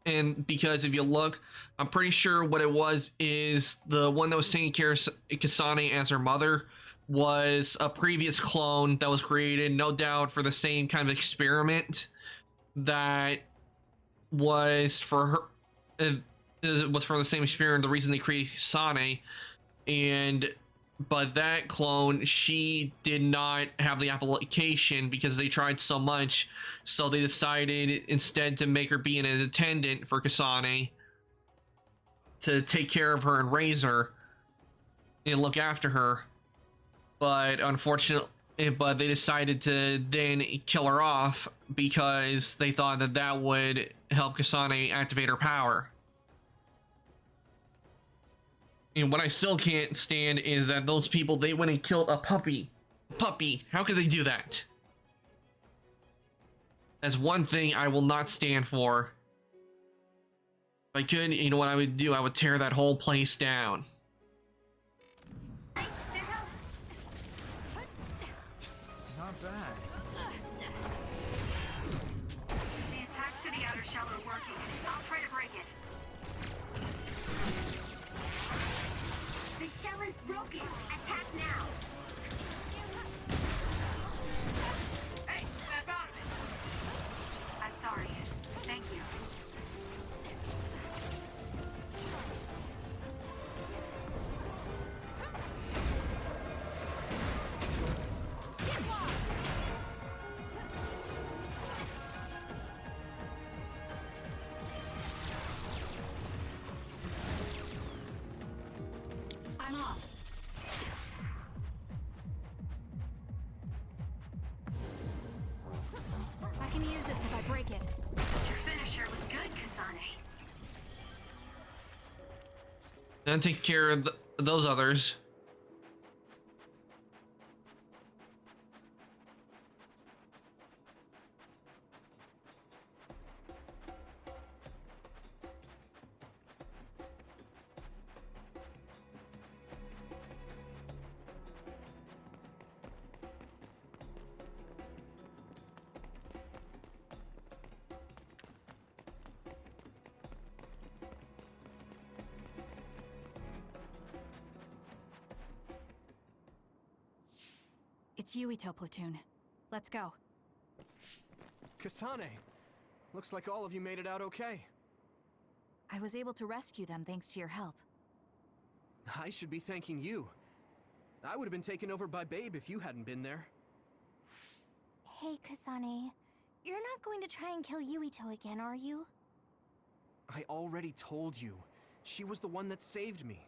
Speaker 1: and because if you look, I'm pretty sure what it was is the one that was taking care of Kasane as her mother was a previous clone that was created, no doubt, for the same kind of experiment that was for her. It was for the same experiment, the reason they created Kasane, but that clone, she did not have the application because they tried so much, so they decided instead to make her be an attendant for Kasane to take care of her and raise her and look after her. But unfortunately, they decided to then kill her off because they thought that that would help Kasane activate her power. And what I still can't stand is that those people, they went and killed a puppy. How could they do that? That's one thing I will not stand for. If I could, you know what I would do? I would tear that whole place down.
Speaker 10: Not bad.
Speaker 7: The attacks to the outer shell are working. I'll try to break it.
Speaker 9: The shell is broken. Attack now.
Speaker 7: Hey, snap out of it! I'm sorry. Thank you.
Speaker 3: I'm off. I can use this if I break it.
Speaker 7: Your finisher was good, Kasane.
Speaker 1: And take care of those others.
Speaker 3: It's Yuito platoon. Let's go.
Speaker 11: Kasane! Looks like all of you made it out okay.
Speaker 3: I was able to rescue them thanks to your help.
Speaker 11: I should be thanking you. I would have been taken over by Babe if you hadn't been there.
Speaker 2: Hey, Kasane. You're not going to try and kill Yuito again, are you?
Speaker 11: I already told you. She was the one that saved me.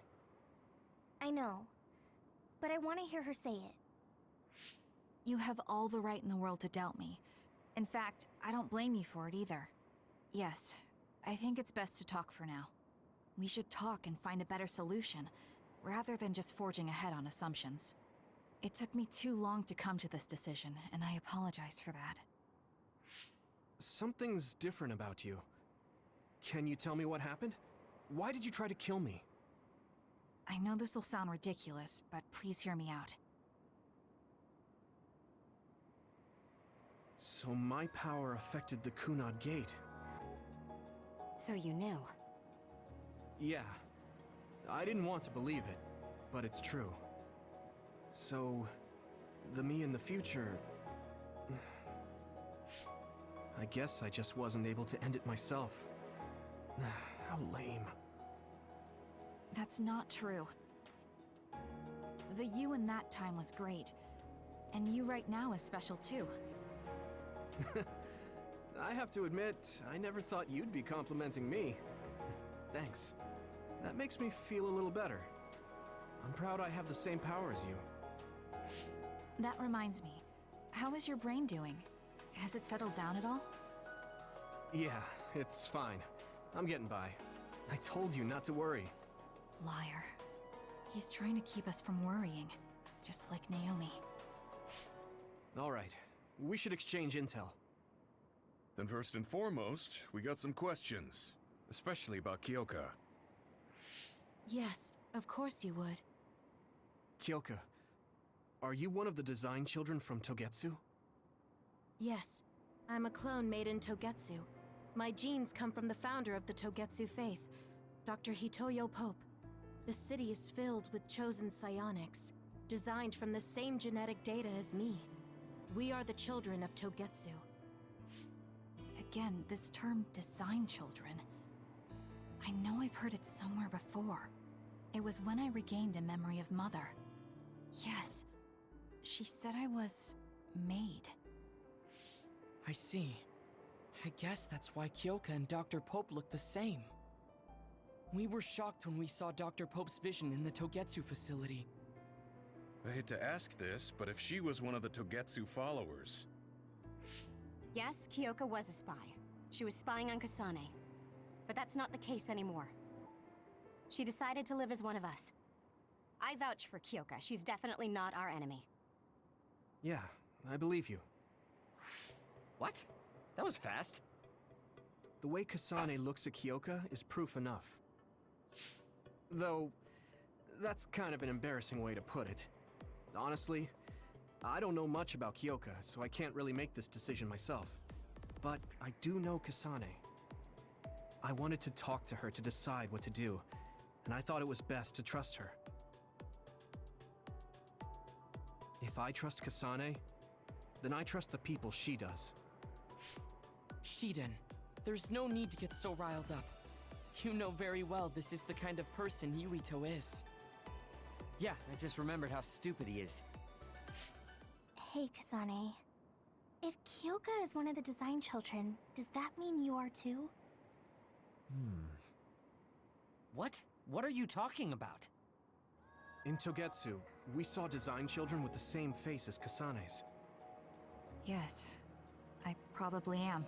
Speaker 2: I know. But I want to hear her say it.
Speaker 3: You have all the right in the world to doubt me. In fact, I don't blame you for it either. Yes, I think it's best to talk for now. We should talk and find a better solution, rather than just forging ahead on assumptions. It took me too long to come to this decision, and I apologize for that.
Speaker 11: Something's different about you. Can you tell me what happened? Why did you try to kill me?
Speaker 3: I know this will sound ridiculous, but please hear me out.
Speaker 11: So my power affected the Kunad Gate.
Speaker 5: So you knew.
Speaker 11: Yeah. I didn't want to believe it, but it's true. So, the me in the future... I guess I just wasn't able to end it myself. How lame.
Speaker 3: That's not true. The you in that time was great. And you right now is special too.
Speaker 11: I have to admit, I never thought you'd be complimenting me. Thanks. That makes me feel a little better. I'm proud I have the same power as you.
Speaker 3: That reminds me. How is your brain doing? Has it settled down at all?
Speaker 11: Yeah, it's fine. I'm getting by. I told you not to worry.
Speaker 3: Liar. He's trying to keep us from worrying, just like Naomi.
Speaker 11: All right. We should exchange intel.
Speaker 13: Then first and foremost, we got some questions. Especially about Kyoka.
Speaker 6: Yes, of course you would.
Speaker 11: Kyoka, are you one of the design children from Togetsu?
Speaker 6: Yes, I'm a clone made in Togetsu. My genes come from the founder of the Togetsu faith, Dr. Hitoyo Pope. The city is filled with chosen psionics, designed from the same genetic data as me. We are the children of Togetsu.
Speaker 3: Again, this term design children. I know I've heard it somewhere before. It was when I regained a memory of Mother. Yes, she said I was made.
Speaker 14: I see. I guess that's why Kyoka and Dr. Pope look the same. We were shocked when we saw Dr. Pope's vision in the Togetsu facility.
Speaker 13: I hate to ask this, but if she was one of the Togetsu followers...
Speaker 5: Yes, Kyoka was a spy. She was spying on Kasane. But that's not the case anymore. She decided to live as one of us. I vouch for Kyoka. She's definitely not our enemy.
Speaker 11: Yeah, I believe you.
Speaker 12: What? That was fast.
Speaker 11: The way Kasane looks at Kyoka is proof enough. Though, that's kind of an embarrassing way to put it. Honestly, I don't know much about Kyoka, so I can't really make this decision myself. But I do know Kasane. I wanted to talk to her to decide what to do, and I thought it was best to trust her. If I trust Kasane, then I trust the people she does.
Speaker 14: Shiden, there's no need to get so riled up. You know very well this is the kind of person Yuito is.
Speaker 12: Yeah, I just remembered how stupid he is.
Speaker 2: Hey, Kasane. If Kyoka is one of the design children, does that mean you are too?
Speaker 12: What? What are you talking about?
Speaker 11: In Togetsu, we saw design children with the same face as Kasane's.
Speaker 3: Yes, I probably am.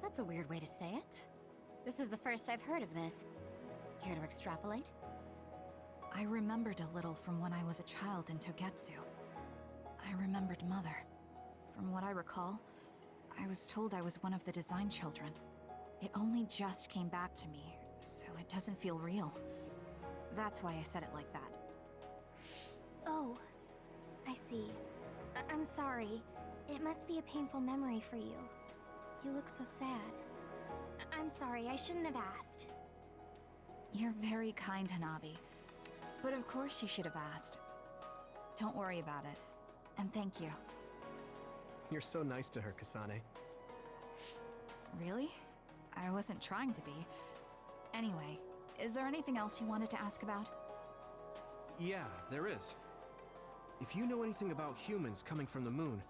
Speaker 5: That's a weird way to say it. This is the first I've heard of this. Care to extrapolate?
Speaker 3: I remembered a little from when I was a child in Togetsu. I remembered Mother. From what I recall, I was told I was one of the design children. It only just came back to me, so it doesn't feel real. That's why I said it like that.
Speaker 2: Oh, I see. I'm sorry. It must be a painful memory for you. You look so sad. I'm sorry, I shouldn't have asked.
Speaker 3: You're very kind, Hanabi. But of course you should have asked. Don't worry about it. And thank you.
Speaker 11: You're so nice to her, Kasane.
Speaker 3: Really? I wasn't trying to be. Anyway, is there anything else you wanted to ask about?
Speaker 11: Yeah, there is. If you know anything about humans coming from the moon,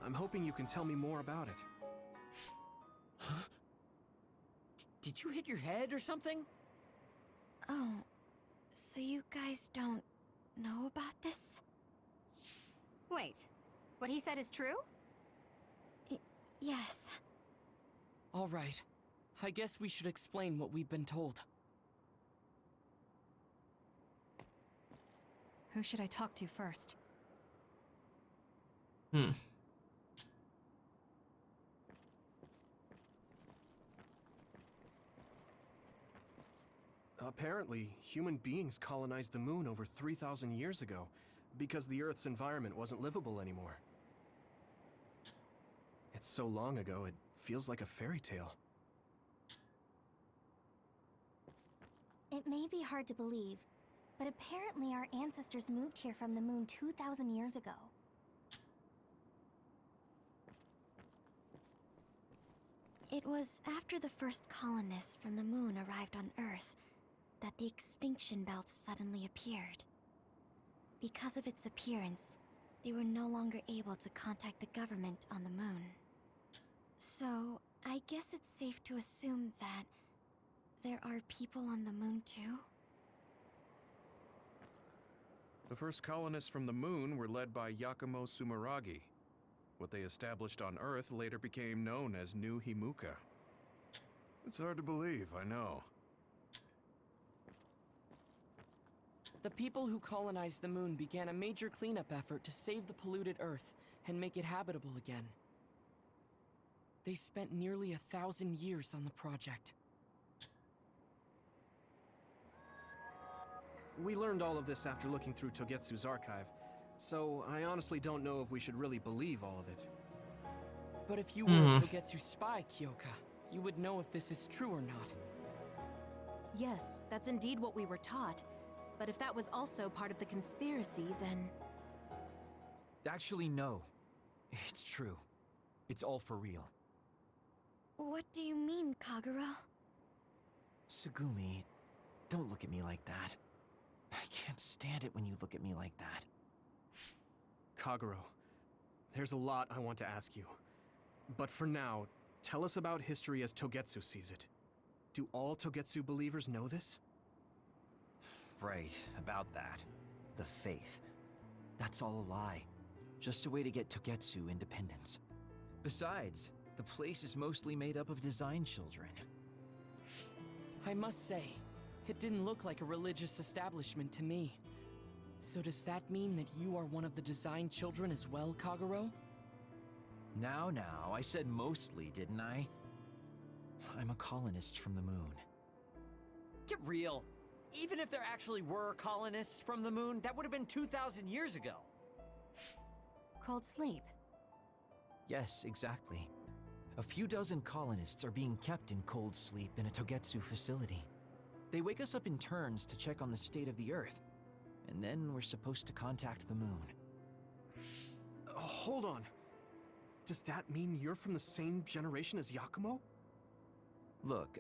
Speaker 11: I'm hoping you can tell me more about it.
Speaker 12: Huh? Did you hit your head or something?
Speaker 5: Oh, so you guys don't know about this? Wait, what he said is true? Yes.
Speaker 14: All right. I guess we should explain what we've been told.
Speaker 3: Who should I talk to first?
Speaker 11: Apparently, human beings colonized the moon over 3,000 years ago, because the Earth's environment wasn't livable anymore. It's so long ago, it feels like a fairy tale.
Speaker 2: It may be hard to believe, but apparently our ancestors moved here from the moon 2,000 years ago. It was after the first colonists from the moon arrived on Earth that the extinction belt suddenly appeared. Because of its appearance, they were no longer able to contact the government on the moon. So, I guess it's safe to assume that there are people on the moon too?
Speaker 13: The first colonists from the moon were led by Yakumo Sumeragi. What they established on Earth later became known as New Himuka. It's hard to believe, I know.
Speaker 14: The people who colonized the moon began a major cleanup effort to save the polluted Earth and make it habitable again. They spent nearly 1,000 years on the project.
Speaker 11: We learned all of this after looking through Togetsu's archive, so I honestly don't know if we should really believe all of it.
Speaker 14: But if you were a Togetsu spy, Kyoka, you would know if this is true or not.
Speaker 6: Yes, that's indeed what we were taught. But if that was also part of the conspiracy, then...
Speaker 4: Actually, no. It's true. It's all for real.
Speaker 2: What do you mean, Kagero?
Speaker 4: Tsugumi, don't look at me like that. I can't stand it when you look at me like that.
Speaker 11: Kagero, there's a lot I want to ask you. But for now, tell us about history as Togetsu sees it. Do all Togetsu believers know this?
Speaker 4: Right, about that. The faith. That's all a lie. Just a way to get Togetsu independence. Besides, the place is mostly made up of design children.
Speaker 14: I must say, it didn't look like a religious establishment to me. So does that mean that you are one of the design children as well, Kagero?
Speaker 4: Now, I said mostly, didn't I? I'm a colonist from the moon.
Speaker 12: Get real. Even if there actually were colonists from the moon, that would have been 2,000 years ago.
Speaker 5: Cold sleep.
Speaker 4: Yes, exactly. A few dozen colonists are being kept in cold sleep in a Togetsu facility. They wake us up in turns to check on the state of the Earth, and then we're supposed to contact the moon.
Speaker 11: Hold on. Does that mean you're from the same generation as Yakumo?
Speaker 4: Look,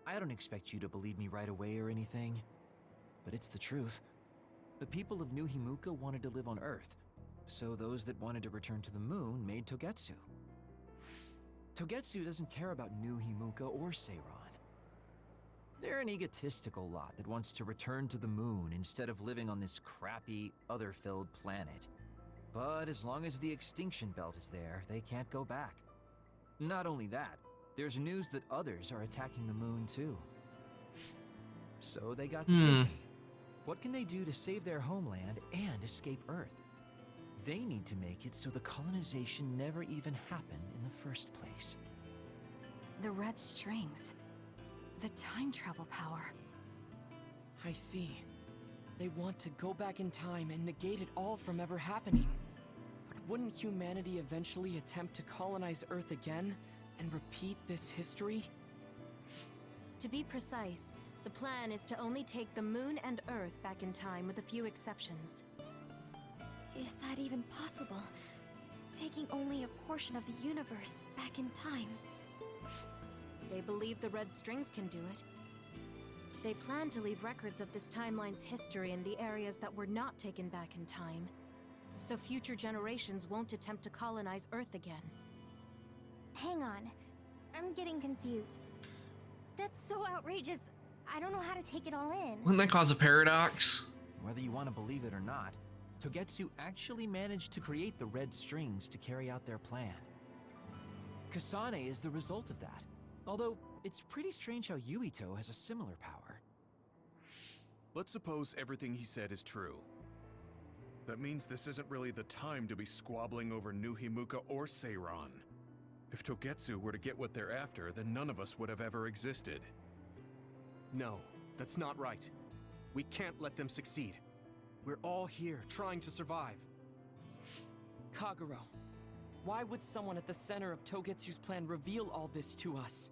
Speaker 4: I don't expect you to believe me right away or anything, but it's the truth. The people of New Himuka wanted to live on Earth, so those that wanted to return to the moon made Togetsu. Togetsu doesn't care about New Himuka or Seiran. They're an egotistical lot that wants to return to the moon instead of living on this crappy, other-filled planet. But as long as the extinction belt is there, they can't go back. Not only that, there's news that others are attacking the moon too. So they got to thinking, what can they do to save their homeland and escape Earth? They need to make it so the colonization never even happened in the first place.
Speaker 3: The red strings. The time travel power.
Speaker 14: I see. They want to go back in time and negate it all from ever happening. But wouldn't humanity eventually attempt to colonize Earth again and repeat this history?
Speaker 6: To be precise, the plan is to only take the moon and Earth back in time with a few exceptions.
Speaker 3: Is that even possible? Taking only a portion of the universe back in time.
Speaker 6: They believe the Red Strings can do it. They plan to leave records of this timeline's history in the areas that were not taken back in time, so future generations won't attempt to colonize Earth again.
Speaker 5: Hang on. I'm getting confused. That's so outrageous. I don't know how to take it all in.
Speaker 1: Wouldn't that cause a paradox?
Speaker 4: Whether you want to believe it or not, Togetsu actually managed to create the Red Strings to carry out their plan. Kasane is the result of that, although it's pretty strange how Yuito has a similar power.
Speaker 13: Let's suppose everything he said is true. That means this isn't really the time to be squabbling over New Himuka or Seiran. If Togetsu were to get what they're after, then none of us would have ever existed.
Speaker 11: No, that's not right. We can't let them succeed. We're all here, trying to survive.
Speaker 14: Kagero, why would someone at the center of Togetsu's plan reveal all this to us?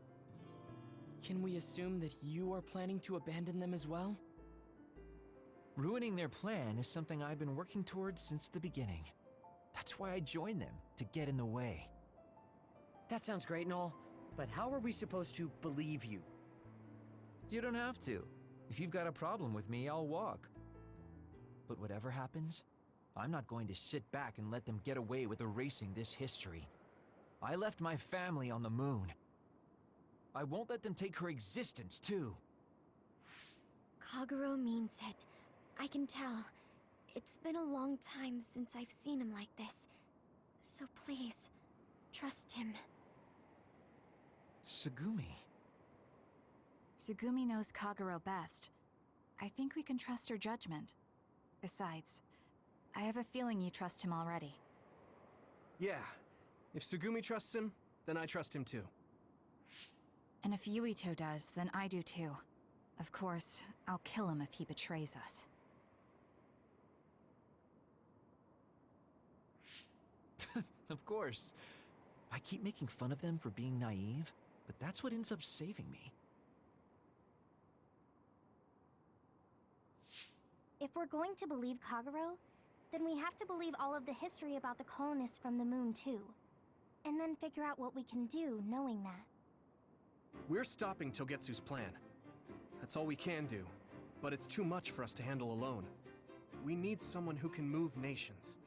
Speaker 14: Can we assume that you are planning to abandon them as well?
Speaker 4: Ruining their plan is something I've been working towards since the beginning. That's why I joined them, to get in the way.
Speaker 12: That sounds great and all, but how are we supposed to believe you?
Speaker 4: You don't have to. If you've got a problem with me, I'll walk. But whatever happens, I'm not going to sit back and let them get away with erasing this history. I left my family on the moon. I won't let them take her existence, too.
Speaker 3: Kagero means it. I can tell. It's been a long time since I've seen him like this. So please, trust him.
Speaker 4: Tsugumi.
Speaker 3: Tsugumi knows Kagero best. I think we can trust her judgment. Besides, I have a feeling you trust him already.
Speaker 11: Yeah. If Tsugumi trusts him, then I trust him too.
Speaker 3: And if Yuito does, then I do too. Of course, I'll kill him if he betrays us.
Speaker 4: Of course. I keep making fun of them for being naive, but that's what ends up saving me.
Speaker 5: If we're going to believe Kagero, then we have to believe all of the history about the colonists from the moon too. And then figure out what we can do knowing that.
Speaker 11: We're stopping Togetsu's plan. That's all we can do, but it's too much for us to handle alone. We need someone who can move nations.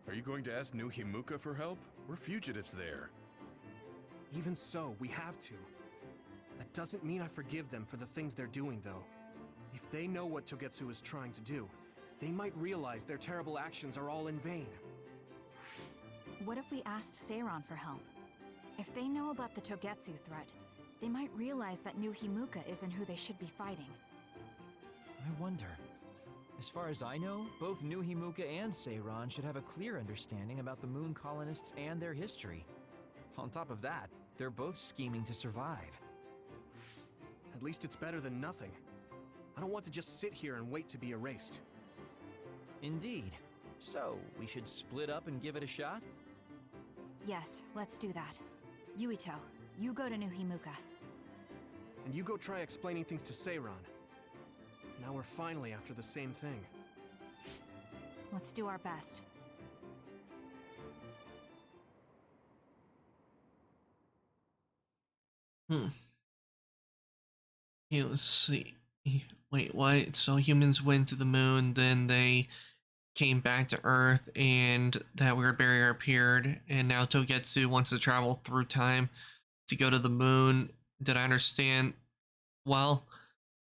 Speaker 13: Are you going to ask New Himuka for help? We're fugitives there.
Speaker 11: Even so, we have to. That doesn't mean I forgive them for the things they're doing, though. If they know what Togetsu is trying to do, they might realize their terrible actions are all in vain.
Speaker 3: What if we asked Seiran for help? If they know about the Togetsu threat, they might realize that New Himuka isn't who they should be fighting.
Speaker 4: I wonder. As far as I know, both New Himuka and Seiran should have a clear understanding about the moon colonists and their history. On top of that, they're both scheming to survive.
Speaker 11: At least it's better than nothing. I don't want to just sit here and wait to be erased.
Speaker 4: Indeed. So, we should split up and give it a shot?
Speaker 3: Yes, let's do that. Yuito, you go to New Himuka.
Speaker 11: And you go try explaining things to Seiran. Now we're finally after the same thing.
Speaker 3: Let's do our best.
Speaker 1: Yeah, let's see. Wait, what? So humans went to the moon, then they came back to Earth, and that weird barrier appeared, and now Togetsu wants to travel through time to go to the moon. Did I understand well?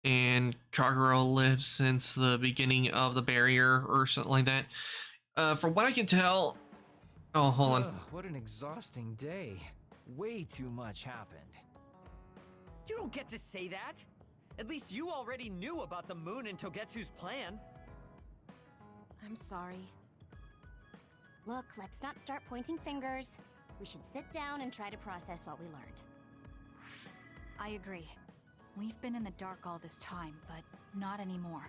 Speaker 1: And Kagero lives since the beginning of the barrier or something like that. From what I can tell... Oh, hold on.
Speaker 4: Ugh, what an exhausting day. Way too much happened.
Speaker 12: You don't get to say that! At least you already knew about the moon and Togetsu's plan.
Speaker 6: I'm sorry.
Speaker 5: Look, let's not start pointing fingers. We should sit down and try to process what we learned.
Speaker 3: I agree. We've been in the dark all this time, but not anymore.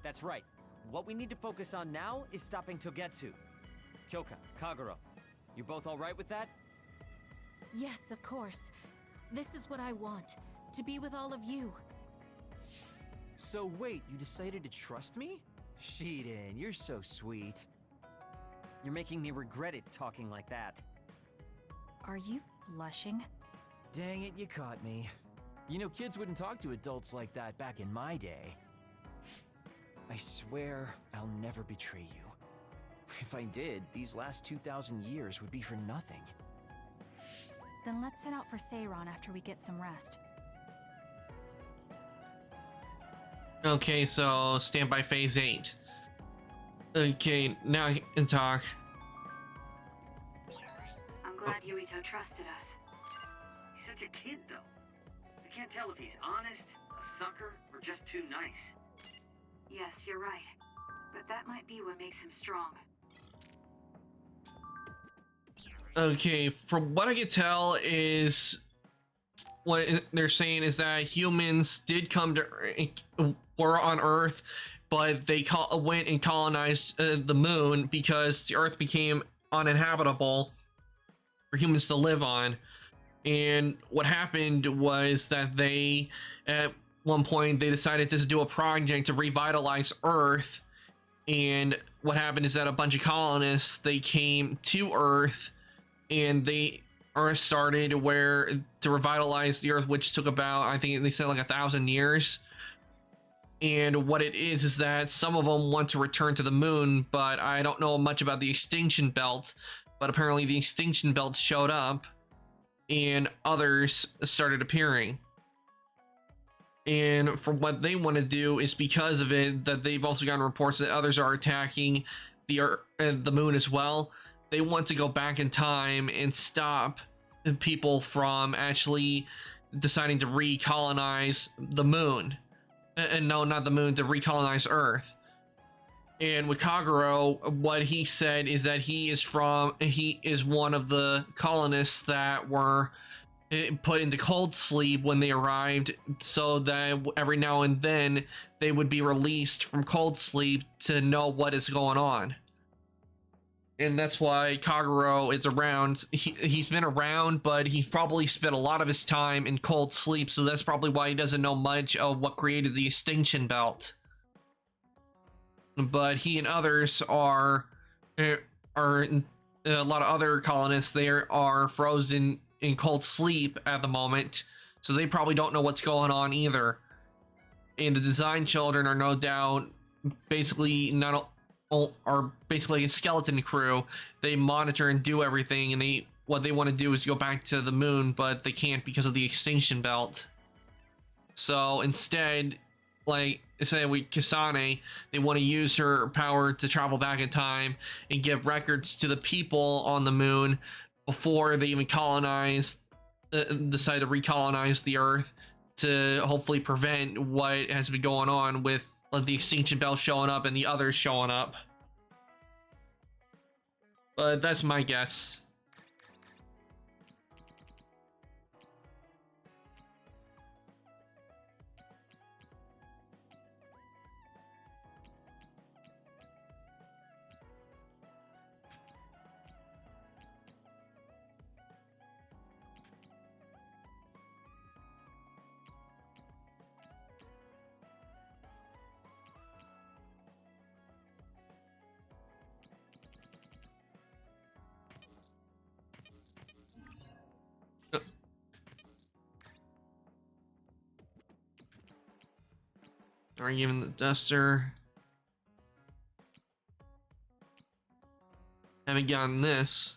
Speaker 12: That's right. What we need to focus on now is stopping Togetsu. Kyoka, Kagero, you both alright with that?
Speaker 6: Yes, of course. This is what I want. To be with all of you.
Speaker 4: So wait, you decided to trust me?
Speaker 12: Shiden, you're so sweet. You're making me regret it talking like that.
Speaker 3: Are you blushing?
Speaker 4: Dang it, you caught me. You know, kids wouldn't talk to adults like that back in my day. I swear I'll never betray you. If I did, these last 2,000 years would be for nothing.
Speaker 3: Then let's set out for Seiron after we get some rest.
Speaker 1: Okay, so standby phase 8. Okay, now I can talk.
Speaker 7: I'm glad Yuito trusted us.
Speaker 15: He's such a kid, though. I can't tell if he's honest, a sucker, or just too nice.
Speaker 7: Yes, you're right. But that might be what makes him strong.
Speaker 1: Okay, from what I can tell is what they're saying is that humans did come to were on Earth, but they went and colonized the moon because the Earth became uninhabitable for humans to live on. And what happened was that they, at one point, they decided to do a project to revitalize Earth. And what happened is that a bunch of colonists, they came to Earth and they started to revitalize the Earth, which took about, I think they said, like 1,000 years. And what it is that some of them want to return to the moon, but I don't know much about the extinction belt. But apparently the extinction belt showed up and others started appearing. And for what they want to do is because of it, that they've also gotten reports that others are attacking the Earth, the moon as well. They want to go back in time and stop people from actually deciding to recolonize the moon. And no, not the moon, to recolonize Earth. And with Kagero, what he said is that he is one of the colonists that were put into cold sleep when they arrived, so that every now and then they would be released from cold sleep to know what is going on. And that's why Kagero is around. He's been around, but he probably spent a lot of his time in cold sleep, so that's probably why he doesn't know much of what created the extinction belt. But he and others are a lot of other colonists. They are frozen in cold sleep at the moment, so they probably don't know what's going on either. And the design children are no doubt basically basically a skeleton crew. They monitor and do everything, and what they want to do is go back to the moon, but they can't because of the extinction belt. So instead, like I said with Kasane, they want to use her power to travel back in time and give records to the people on the moon before they even decide to recolonize the Earth, to hopefully prevent what has been going on with the extinction belt showing up and the others showing up. But that's my guess. Are giving the duster. Haven't gotten this.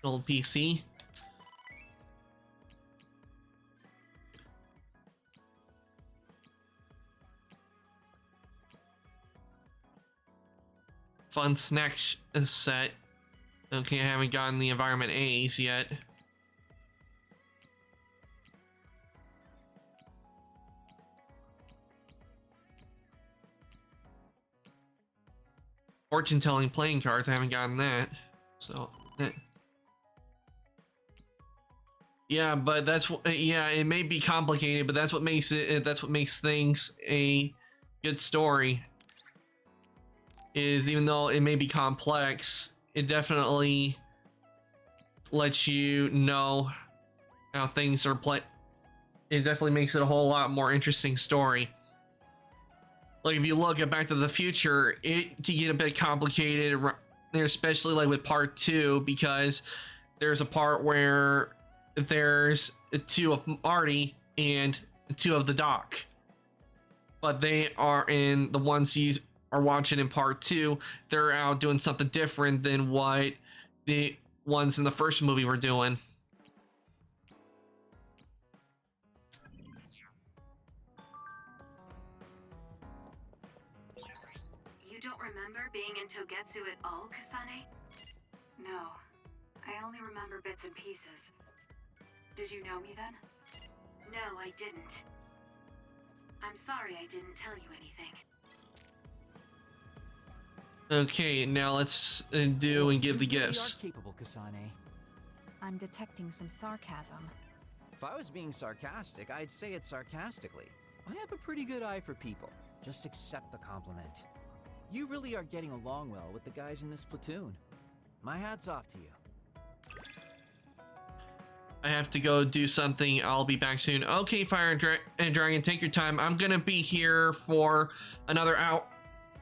Speaker 1: Old PC. Fun snack set. Okay, I haven't gotten the environment A's yet. Fortune telling playing cards, I haven't gotten that. So, yeah, but it may be complicated, but that's what makes things a good story. Is even though it may be complex, it definitely lets you know how things are played. It definitely makes it a whole lot more interesting story. Like if you look at Back to the Future, it can get a bit complicated, especially like with part 2, because there's a part where there's 2 of Marty and 2 of the Doc, but they are in the ones you are watching in part 2. They're out doing something different than what the ones in the first movie were doing.
Speaker 7: You don't remember being in Togetsu at all, Kasane? No. I only remember bits and pieces. Did you know me then? No, I didn't. I'm sorry I didn't tell you anything.
Speaker 1: Okay, now let's do and give the
Speaker 4: You really
Speaker 1: gifts.
Speaker 4: are capable, Kasane.
Speaker 3: I'm detecting some sarcasm.
Speaker 4: If I was being sarcastic, I'd say it sarcastically. I have a pretty good eye for people. Just accept the compliment. You really are getting along well with the guys in this platoon. My hat's off to you.
Speaker 1: I have to go do something. I'll be back soon. Okay, Fire and Dragon, take your time. I'm gonna be here for another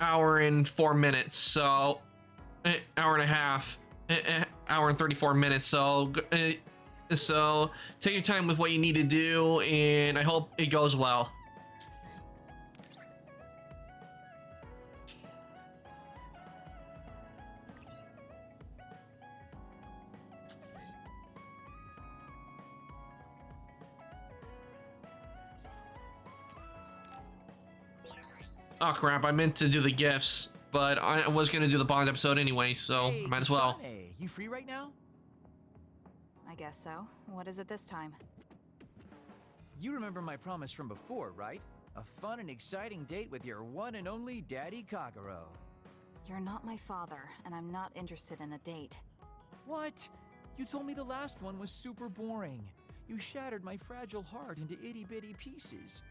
Speaker 1: hour and 4 minutes. So, hour and a half, hour and 34 minutes. So take your time with what you need to do, and I hope it goes well. Oh crap, I meant to do the gifts, but I was gonna do the Bond episode anyway, so
Speaker 4: Hey,
Speaker 1: might as well.
Speaker 4: Kasane, you free right now?
Speaker 3: I guess so. What is it this time?
Speaker 4: You remember my promise from before, right? A fun and exciting date with your one and only Daddy Kagero.
Speaker 3: You're not my father, and I'm not interested in a date.
Speaker 4: What? You told me the last one was super boring. You shattered my fragile heart into itty-bitty pieces.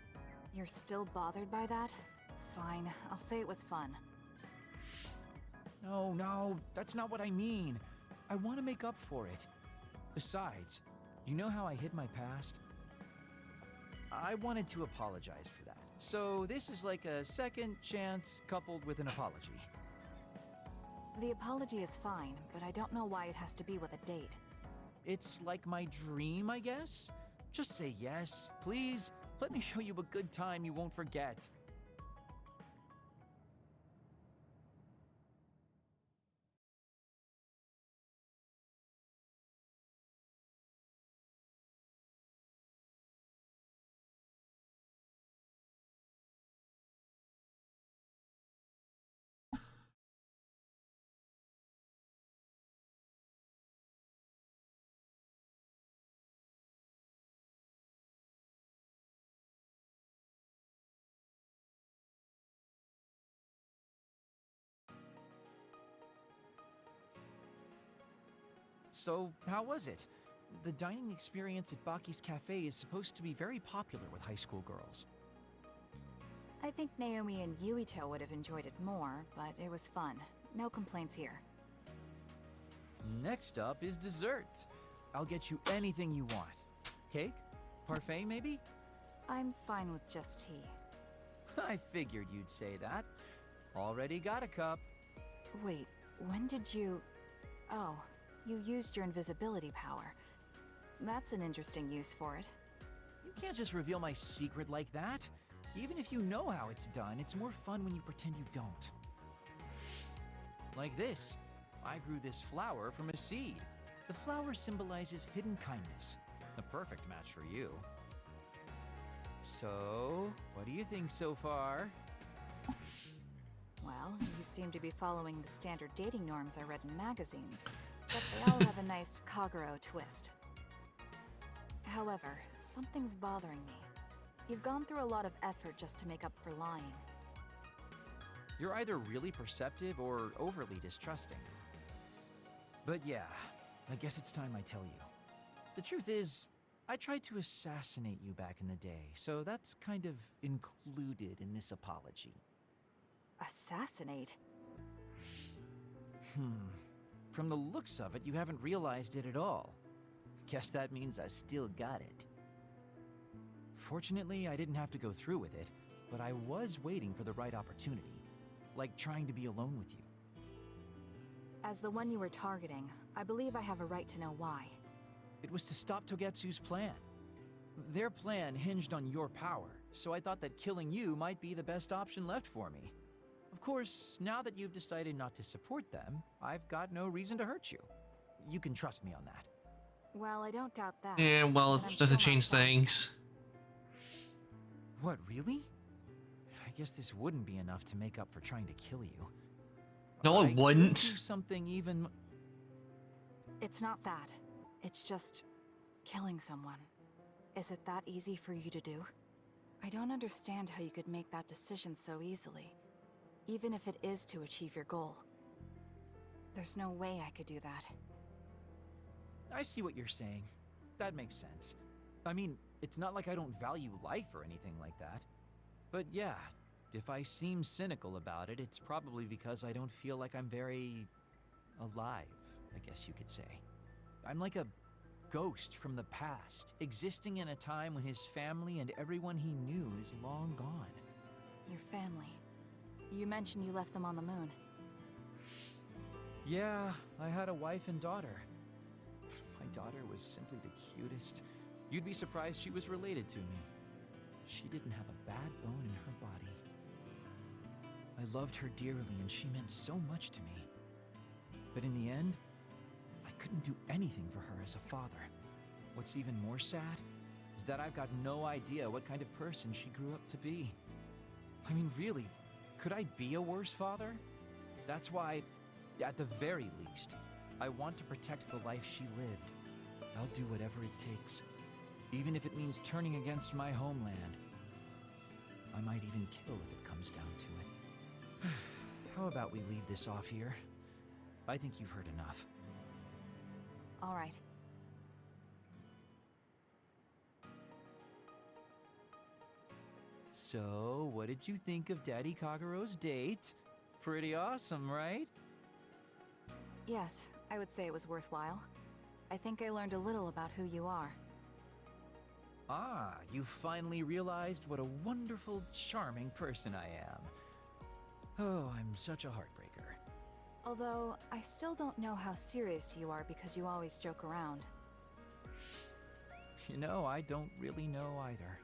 Speaker 3: You're still bothered by that? Fine, I'll say it was fun.
Speaker 4: No, that's not what I mean. I want to make up for it. Besides, you know how I hid my past? I wanted to apologize for that. So this is like a second chance coupled with an apology.
Speaker 3: The apology is fine, but I don't know why it has to be with a date.
Speaker 4: It's like my dream, I guess? Just say yes, please. Let me show you a good time you won't forget. So, how was it? The dining experience at Baki's Cafe is supposed to be very popular with high school girls.
Speaker 3: I think Naomi and Yuito would have enjoyed it more, but it was fun. No complaints here.
Speaker 4: Next up is dessert. I'll get you anything you want. Cake? Parfait, maybe?
Speaker 3: I'm fine with just tea.
Speaker 4: I figured you'd say that. Already got a cup.
Speaker 3: Wait, when did you... Oh, you used your invisibility power. That's an interesting use for it.
Speaker 4: You can't just reveal my secret like that. Even if you know how it's done, it's more fun when you pretend you don't. Like this. I grew this flower from a seed. The flower symbolizes hidden kindness. A perfect match for you. So, what do you think so far?
Speaker 3: Well, you seem to be following the standard dating norms I read in magazines, but they all have a nice Kagero twist. However, something's bothering me. You've gone through a lot of effort just to make up for lying.
Speaker 4: You're either really perceptive or overly distrusting. But yeah, I guess it's time I tell you. The truth is, I tried to assassinate you back in the day, so that's kind of included in this apology.
Speaker 3: Assassinate?
Speaker 4: from the looks of it, you haven't realized it at all. Guess that means I still got it. Fortunately, I didn't have to go through with it, but I was waiting for the right opportunity. Like trying to be alone with you.
Speaker 3: As the one you were targeting, I believe I have a right to know why.
Speaker 4: It was to stop Togetsu's plan. Their plan hinged on your power, so I thought that killing you might be the best option left for me. Of course, now that you've decided not to support them, I've got no reason to hurt you. You can trust me on that.
Speaker 3: Well, I don't doubt that.
Speaker 1: Yeah, well,
Speaker 3: but
Speaker 1: it
Speaker 3: I'm
Speaker 1: doesn't
Speaker 3: still not
Speaker 1: change things.
Speaker 4: What, really? I guess this wouldn't be enough to make up for trying to kill you.
Speaker 1: No, it
Speaker 4: I
Speaker 1: wouldn't.
Speaker 4: could do something even...
Speaker 3: It's not that. It's just killing someone. Is it that easy for you to do? I don't understand how you could make that decision so easily, even if it is to achieve your goal. There's no way I could do that.
Speaker 4: I see what you're saying. That makes sense. I mean, it's not like I don't value life or anything like that. But yeah, if I seem cynical about it, it's probably because I don't feel like I'm very... alive, I guess you could say. I'm like a ghost from the past, existing in a time when his family and everyone he knew is long gone.
Speaker 3: Your family. You mentioned you left them on the moon.
Speaker 4: Yeah, I had a wife and daughter. My daughter was simply the cutest. You'd be surprised she was related to me. She didn't have a bad bone in her body. I loved her dearly and she meant so much to me. But in the end, I couldn't do anything for her as a father. What's even more sad is that I've got no idea what kind of person she grew up to be. I mean, really, could I be a worse father? That's why, at the very least, I want to protect the life she lived. I'll do whatever it takes, even if it means turning against my homeland. I might even kill if it comes down to it. How about we leave this off here? I think you've heard enough.
Speaker 3: All right.
Speaker 4: So, what did you think of Daddy Kagero's date? Pretty awesome, right?
Speaker 3: Yes, I would say it was worthwhile. I think I learned a little about who you are.
Speaker 4: Ah, you finally realized what a wonderful, charming person I am. Oh, I'm such a heartbreaker.
Speaker 3: Although, I still don't know how serious you are because you always joke around.
Speaker 4: You know, I don't really know either.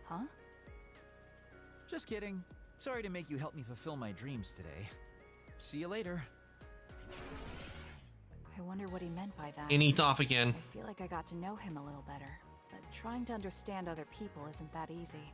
Speaker 3: Huh?
Speaker 4: Just kidding. Sorry to make you help me fulfill my dreams today. See you later.
Speaker 3: I wonder what he meant by that.
Speaker 1: And eats off again.
Speaker 3: I feel like I got to know him a little better, but trying to understand other people isn't that easy.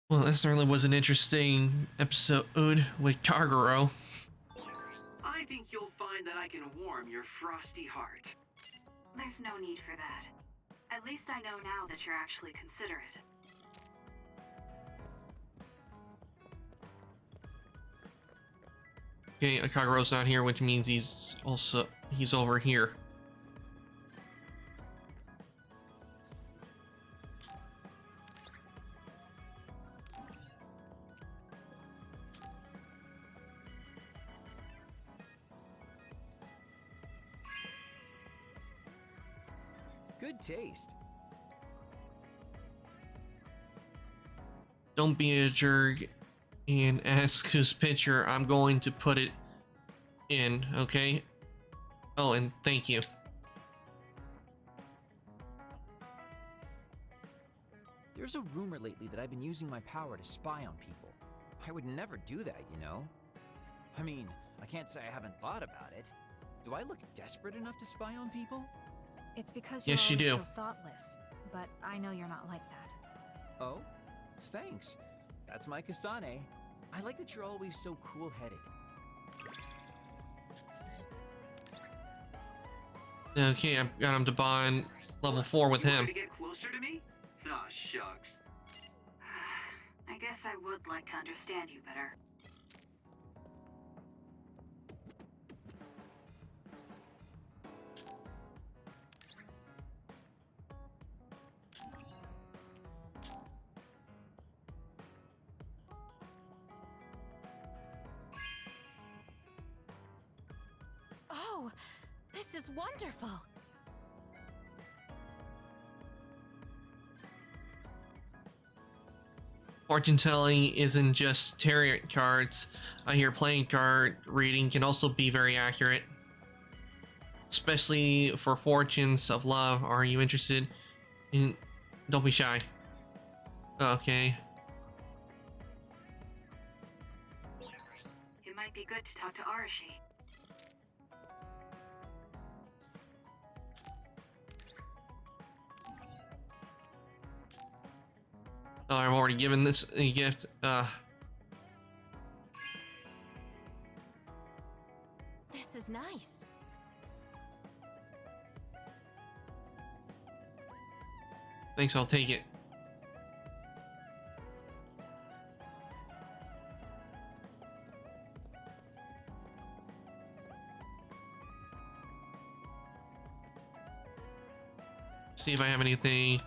Speaker 1: Well, that certainly was an interesting episode with Kagero.
Speaker 15: I think you'll find that I can warm your frosty heart.
Speaker 7: There's no need for that. At least I know now that you're actually considerate.
Speaker 1: Okay, Kagero's not here, which means he's over here.
Speaker 4: Good taste.
Speaker 1: Don't be a jerk and ask whose picture I'm going to put it in, okay? Oh, and thank you.
Speaker 4: There's a rumor lately that I've been using my power to spy on people. I would never do that, you know? I mean, I can't say I haven't thought about it. Do I look desperate enough to spy on people?
Speaker 3: It's because you're
Speaker 1: Yes, you
Speaker 3: always
Speaker 1: do.
Speaker 3: so thoughtless, but I know you're not like that.
Speaker 4: Oh? Thanks. That's my Kasane. I like that you're always so cool-headed.
Speaker 1: Okay, I've got him to bond level 4 with him.
Speaker 15: To get close closer to me? Aw, shucks.
Speaker 7: I guess I would like to understand you better.
Speaker 6: Oh, this is wonderful.
Speaker 1: Fortune telling isn't just tarot cards. I hear playing card reading can also be very accurate, especially for fortunes of love. Are you interested in? Don't be shy. Okay.
Speaker 7: It might be good to talk to Arashi.
Speaker 1: Oh, I've already given this a gift.
Speaker 6: This is nice.
Speaker 1: Thanks, I'll take it. See if I have anything.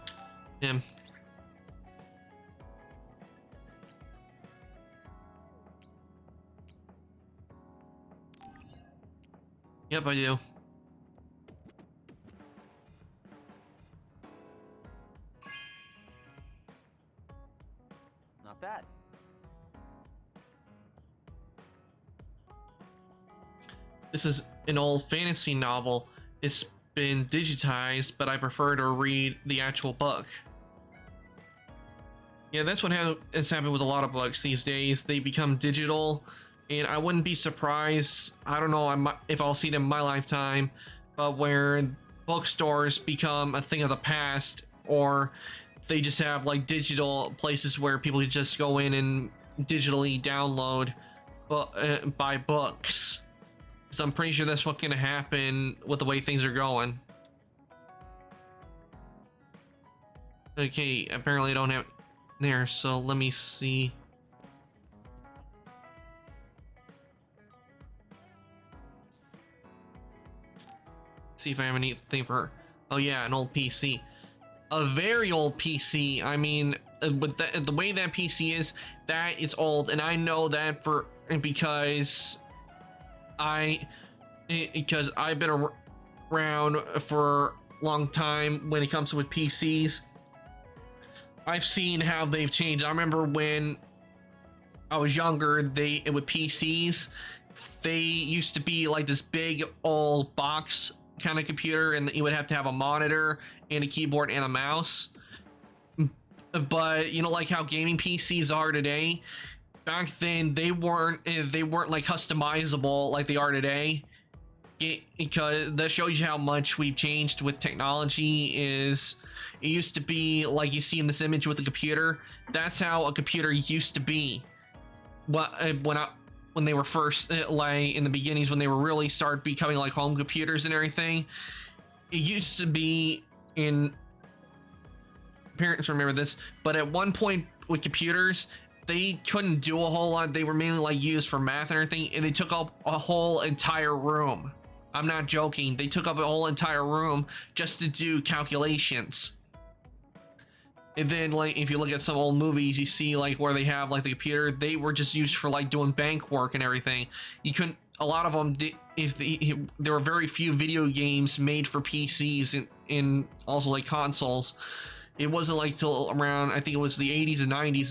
Speaker 1: Yep, I do.
Speaker 12: Not bad.
Speaker 1: This is an old fantasy novel. It's been digitized, but I prefer to read the actual book. Yeah, that's what has happened with a lot of books these days. They become digital, and I wouldn't be surprised, I don't know if I'll see it in my lifetime, but where bookstores become a thing of the past, or they just have like digital places where people can just go in and digitally download buy books. So I'm pretty sure that's what's gonna happen with the way things are going. Okay, apparently I don't have there, so let me see. See if I have anything for her. Oh yeah, an old PC. A very old PC. I mean, but the way that PC is, that is old, and I know that because I've been around for a long time when it comes to with PCs. I've seen how they've changed. I remember when I was younger, with PCs, they used to be like this big old box kind of computer, and you would have to have a monitor and a keyboard and a mouse. But you know, like how gaming PCs are today, back then they weren't like customizable like they are today. Because that shows you how much we've changed with technology. It used to be like you see in this image with the computer. That's how a computer used to be. When they were first, like in the beginnings, when they were really started becoming like home computers and everything. It used to be parents remember this, but at one point with computers, they couldn't do a whole lot. They were mainly like used for math and everything, and they took up a whole entire room. I'm not joking. They took up a whole entire room just to do calculations. And then, like, if you look at some old movies, you see like where they have like the computer, they were just used for like doing bank work and everything. You couldn't. A lot of them, there were very few video games made for PCs and also like consoles. It wasn't like till around, I think it was the 80s and 90s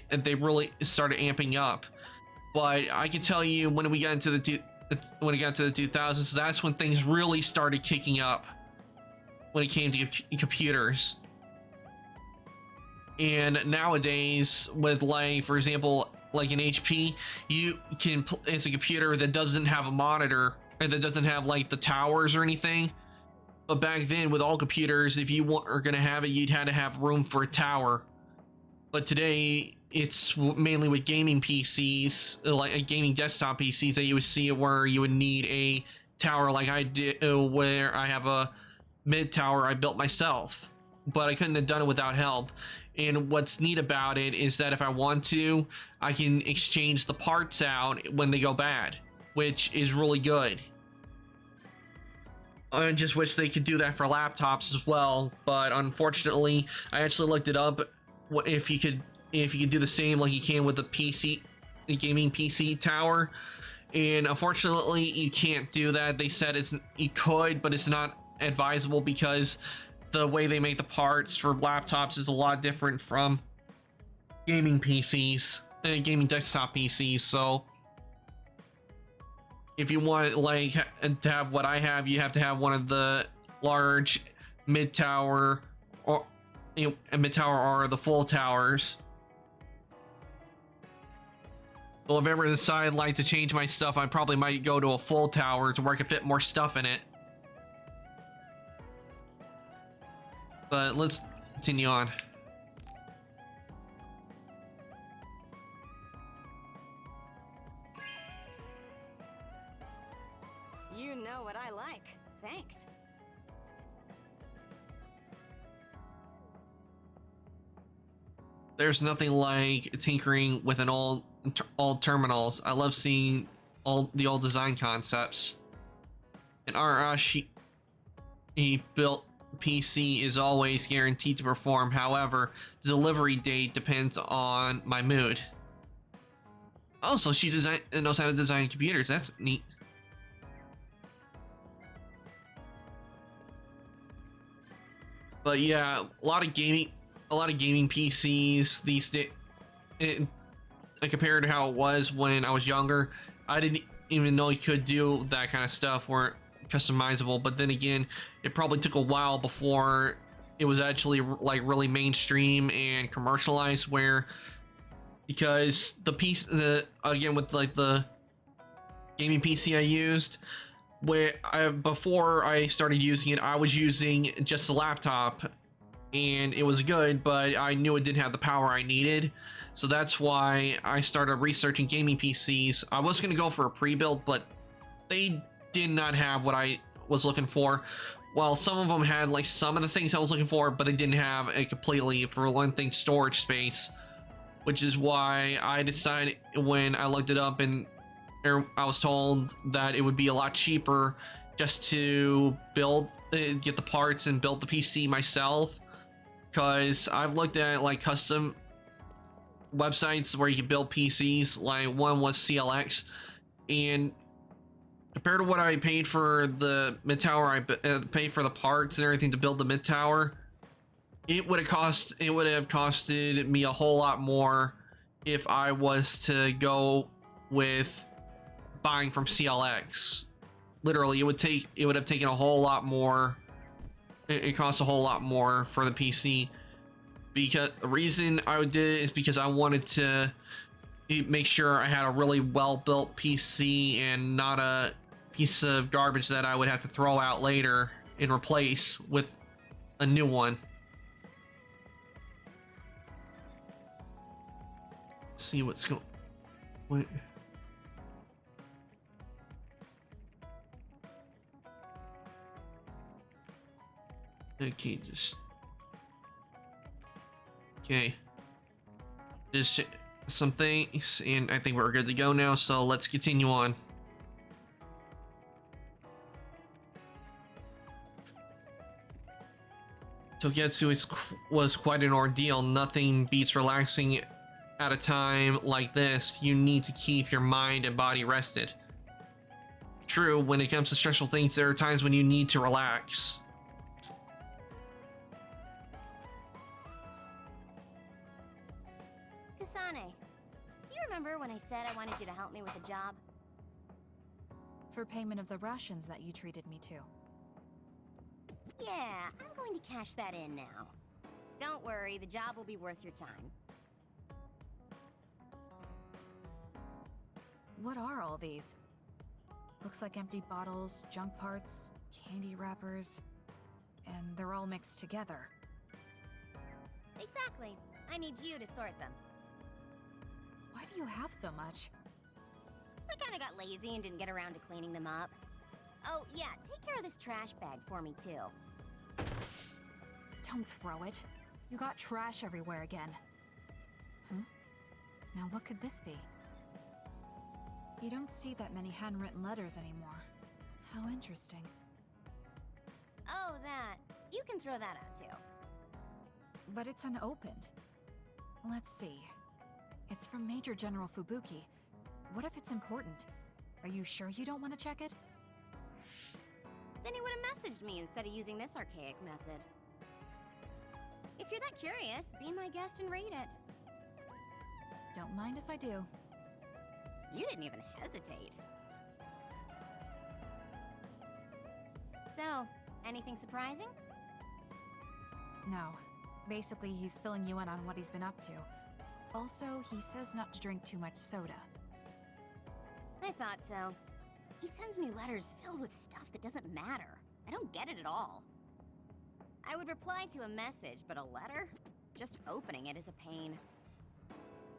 Speaker 1: that they really started amping up. But I can tell you when we got into the 2000s, that's when things really started kicking up when it came to computers. And nowadays, with like, for example, like an HP, you can, it's a computer that doesn't have a monitor and that doesn't have like the towers or anything. But back then, with all computers, if you are going to have it, you'd had to have room for a tower. But today, it's mainly with gaming PCs, like a gaming desktop PCs, that you would see where you would need a tower like I did, where I have a mid tower I built myself. but I couldn't have done it without help. And what's neat about it is that if I want to, I can exchange the parts out when they go bad, which is really good. I just wish they could do that for laptops as well, but unfortunately, I actually looked it up. If you could do the same like you can with the gaming PC tower, and unfortunately, you can't do that. They said you could, but it's not advisable because the way they make the parts for laptops is a lot different from gaming PCs, gaming desktop PCs. So if you want like to have what I have, you have to have one of the large mid-tower or mid-tower or the full towers. Well, if ever decide I'd like to change my stuff, I probably might go to a full tower to where I can fit more stuff in it. But let's continue on.
Speaker 5: You know what I like. Thanks.
Speaker 1: There's nothing like tinkering with an old terminals. I love seeing the old design concepts. And Arashi built PC is always guaranteed to perform. However, the delivery date depends on my mood. Also, she knows how to design computers. That's neat. But yeah, a lot of gaming PCs these days. Compared to how it was when I was younger, I didn't even know you could do that kind of stuff where customizable. But then again, it probably took a while before it was actually like really mainstream and commercialized. Because again with like the gaming PC I used, before I started using it, I was using just a laptop, and it was good, but I knew it didn't have the power I needed. So that's why I started researching gaming PCs. I was going to go for a pre-built, but they did not have what I was looking for. Well, some of them had like some of the things I was looking for, but they didn't have it completely. For one thing, storage space, which is why I decided when I looked it up and I was told that it would be a lot cheaper just to get the parts and build the PC myself. Because I've looked at like custom websites where you can build PCs, like one was CLX, and compared to what I paid for the mid tower, I paid for the parts and everything to build the mid tower, it would have costed me a whole lot more if I was to go with buying from CLX. Literally, it would have taken a whole lot more. It costs a whole lot more for the PC. Because the reason I did it is because I wanted to make sure I had a really well-built PC and not a piece of garbage that I would have to throw out later and replace with a new one. Let's see what's going. Wait. Okay, just some things, and I think we're good to go now, so let's continue on. Togetsu was quite an ordeal. Nothing beats relaxing at a time like this. You need to keep your mind and body rested. True, when it comes to stressful things, there are times when you need to relax.
Speaker 5: Kasane, do you remember when I said I wanted you to help me with a job?
Speaker 3: For payment of the rations that you treated me to.
Speaker 5: Yeah, I'm going to cash that in now. Don't worry, the job will be worth your time.
Speaker 3: What are all these? Looks like empty bottles, junk parts, candy wrappers, and they're all mixed together.
Speaker 5: Exactly. I need you to sort them.
Speaker 3: Why do you have so much?
Speaker 5: I kinda got lazy and didn't get around to cleaning them up. Oh, yeah, take care of this trash bag for me, too.
Speaker 3: Don't throw it. You got trash everywhere again. Now what could this be? You don't see that many handwritten letters anymore. How interesting.
Speaker 5: Oh, that. You can throw that out too.
Speaker 3: But it's unopened. Let's see. It's from Major General Fubuki. What if it's important? Are you sure you don't want to check it?
Speaker 5: Then he would have messaged me instead of using this archaic method. If you're that curious, be my guest and read it.
Speaker 3: Don't mind if I do.
Speaker 5: You didn't even hesitate. So, anything surprising?
Speaker 3: No. Basically, he's filling you in on what he's been up to. Also, he says not to drink too much soda.
Speaker 5: I thought so. He sends me letters filled with stuff that doesn't matter. I don't get it at all. I would reply to a message, but a letter? Just opening it is a pain.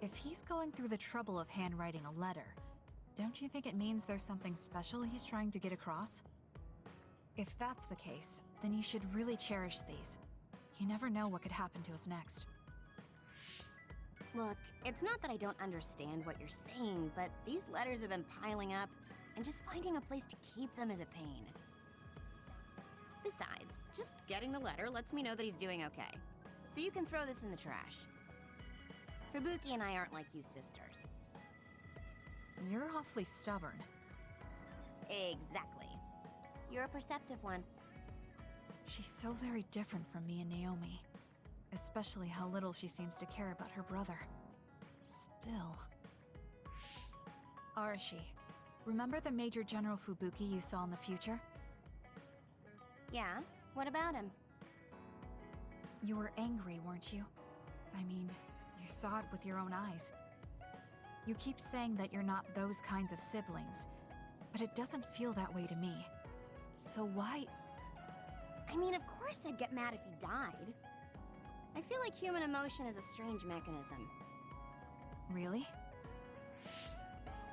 Speaker 3: If he's going through the trouble of handwriting a letter, don't you think it means there's something special he's trying to get across? If that's the case, then you should really cherish these. You never know what could happen to us next.
Speaker 5: Look, it's not that I don't understand what you're saying, but these letters have been piling up, and just finding a place to keep them is a pain. Besides, just getting the letter lets me know that he's doing okay. So you can throw this in the trash. Fubuki and I aren't like you sisters.
Speaker 3: You're awfully stubborn.
Speaker 5: Exactly. You're a perceptive one.
Speaker 3: She's so very different from me and Naomi. Especially how little she seems to care about her brother. Still... Arashi, remember the Major General Fubuki you saw in the future?
Speaker 5: Yeah? What about him?
Speaker 3: You were angry, weren't you? I mean, you saw it with your own eyes. You keep saying that you're not those kinds of siblings, but it doesn't feel that way to me. So why...
Speaker 5: I mean, of course I'd get mad if he died. I feel like human emotion is a strange mechanism.
Speaker 3: Really?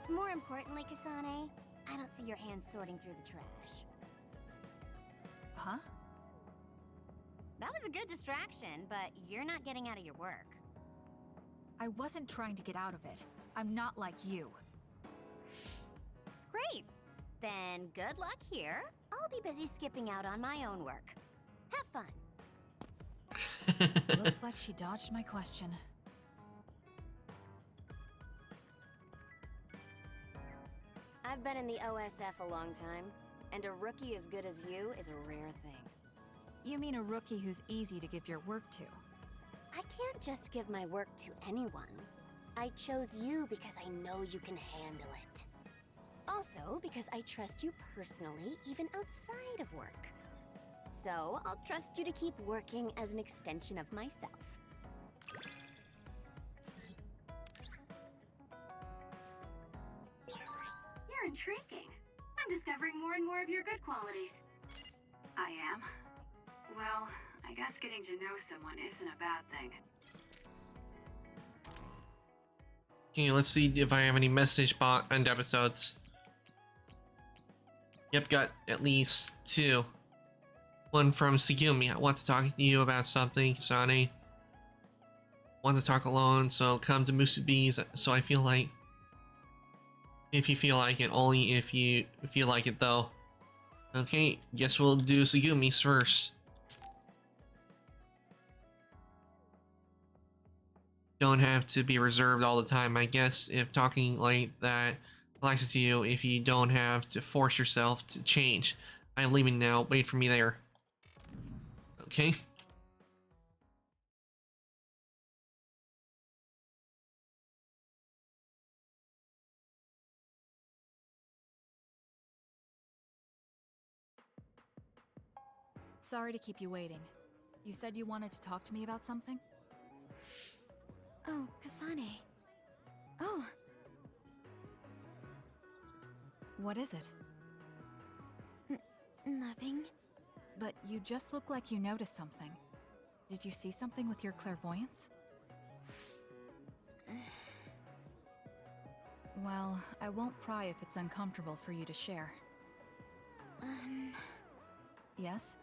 Speaker 5: More importantly, Kasane, I don't see your hands sorting through the trash.
Speaker 3: Huh?
Speaker 5: That was a good distraction, but you're not getting out of your work.
Speaker 3: I wasn't trying to get out of it. I'm not like you.
Speaker 5: Great! Then good luck here. I'll be busy skipping out on my own work. Have fun.
Speaker 3: Looks like she dodged my question.
Speaker 5: I've been in the OSF a long time, and a rookie as good as you is a rare thing.
Speaker 3: You mean a rookie who's easy to give your work to?
Speaker 5: I can't just give my work to anyone. I chose you because I know you can handle it. Also, because I trust you personally, even outside of work. So, I'll trust you to keep working as an extension of myself.
Speaker 7: You're intriguing. I'm discovering more and more of your good qualities. I am. Well, I guess getting to know someone isn't a bad thing.
Speaker 1: Okay, let's see if I have any message bot end episodes. Yep, got at least 2. One from Tsugumi. I want to talk to you about something, Kasane. Want to talk alone, so come to Musubi's. So I feel like... If you feel like it, only if you feel like it though. Okay, guess we'll do Tsugumi's first. Don't have to be reserved all the time, I guess, if talking like that relaxes you, if you don't have to force yourself to change. I'm leaving now, wait for me there. Okay.
Speaker 3: Sorry to keep you waiting. You said you wanted to talk to me about something?
Speaker 5: Oh, Kasane. Oh.
Speaker 3: What is it?
Speaker 5: Nothing.
Speaker 3: But you just look like you noticed something. Did you see something with your clairvoyance? Well, I won't pry if it's uncomfortable for you to share.
Speaker 5: Um...
Speaker 3: Yes?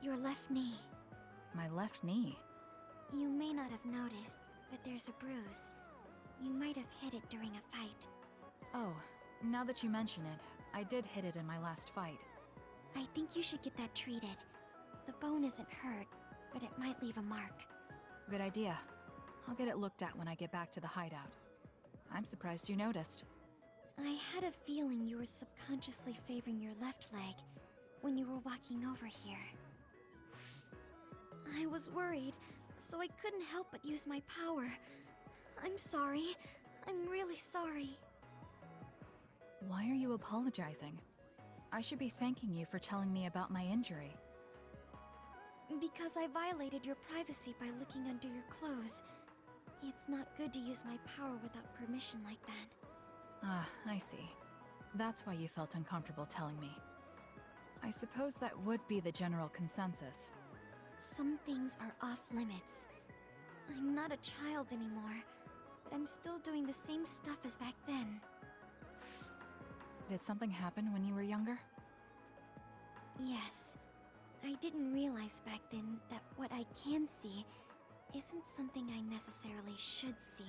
Speaker 5: Your left knee.
Speaker 3: My left knee.
Speaker 2: You may not have noticed, but there's a bruise. You might have hit it during a fight.
Speaker 3: Oh, now that you mention it, I did hit it in my last fight.
Speaker 2: I think you should get that treated. The bone isn't hurt, but it might leave a mark.
Speaker 3: Good idea. I'll get it looked at when I get back to the hideout. I'm surprised you noticed.
Speaker 2: I had a feeling you were subconsciously favoring your left leg when you were walking over here. I was worried, so I couldn't help but use my power. I'm sorry. I'm really sorry.
Speaker 3: Why are you apologizing? I should be thanking you for telling me about my injury.
Speaker 2: Because I violated your privacy by looking under your clothes. It's not good to use my power without permission like that.
Speaker 3: Ah, I see. That's why you felt uncomfortable telling me. I suppose that would be the general consensus.
Speaker 2: Some things are off limits. I'm not a child anymore, but I'm still doing the same stuff as back then.
Speaker 3: Did something happen when you were younger?
Speaker 2: Yes. I didn't realize back then that what I can see isn't something I necessarily should see.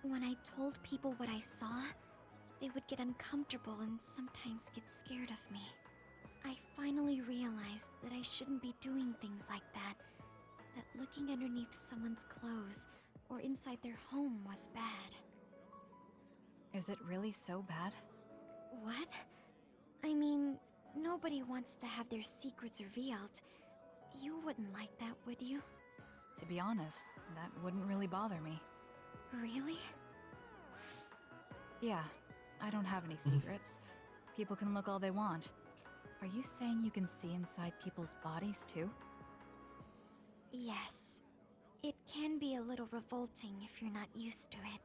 Speaker 2: When I told people what I saw, they would get uncomfortable and sometimes get scared of me. I finally realized that I shouldn't be doing things like that, that looking underneath someone's clothes or inside their home was bad.
Speaker 3: Is it really so bad?
Speaker 2: What? I mean, nobody wants to have their secrets revealed. You wouldn't like that, would you?
Speaker 3: To be honest, that wouldn't really bother me.
Speaker 2: Really?
Speaker 3: Yeah, I don't have any secrets. People can look all they want. Are you saying you can see inside people's bodies too?
Speaker 2: Yes. It can be a little revolting if you're not used to it.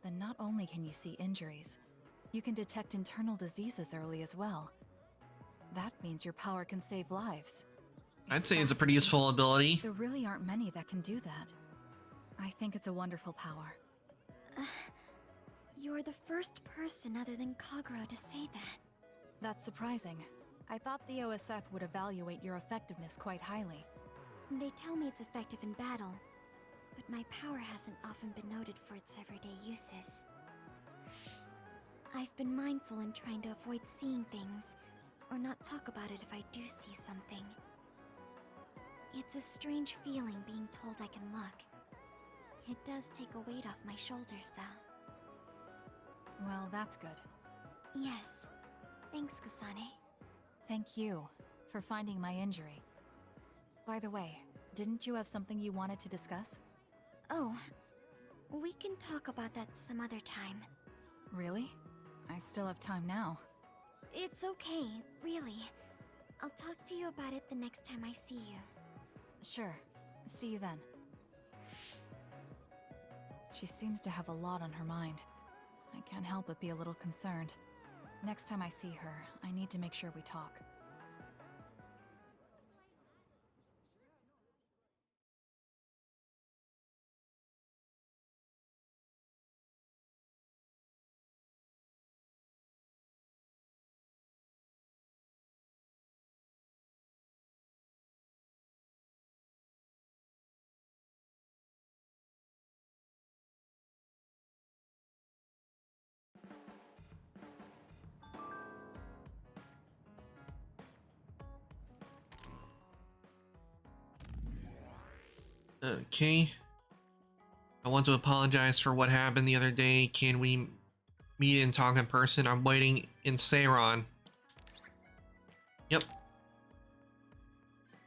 Speaker 3: Then not only can you see injuries, you can detect internal diseases early as well. That means your power can save lives.
Speaker 1: I'd say it's a pretty useful ability.
Speaker 3: There really aren't many that can do that. I think it's a wonderful power.
Speaker 2: You're the first person other than Kagero to say that.
Speaker 3: That's surprising. I thought the OSF would evaluate your effectiveness quite highly.
Speaker 2: They tell me it's effective in battle, but my power hasn't often been noted for its everyday uses. I've been mindful in trying to avoid seeing things, or not talk about it if I do see something. It's a strange feeling being told I can look. It does take a weight off my shoulders, though.
Speaker 3: Well, that's good.
Speaker 2: Yes. Thanks, Kasane.
Speaker 3: Thank you for finding my injury. By the way, didn't you have something you wanted to discuss?
Speaker 2: Oh, we can talk about that some other time.
Speaker 3: Really? I still have time now.
Speaker 2: It's okay, really. I'll talk to you about it the next time I see you.
Speaker 3: Sure. See you then. She seems to have a lot on her mind. I can't help but be a little concerned. Next time I see her, I need to make sure we talk.
Speaker 1: Okay. I want to apologize for what happened the other day. Can we meet and talk in person? I'm waiting in Seiron. Yep.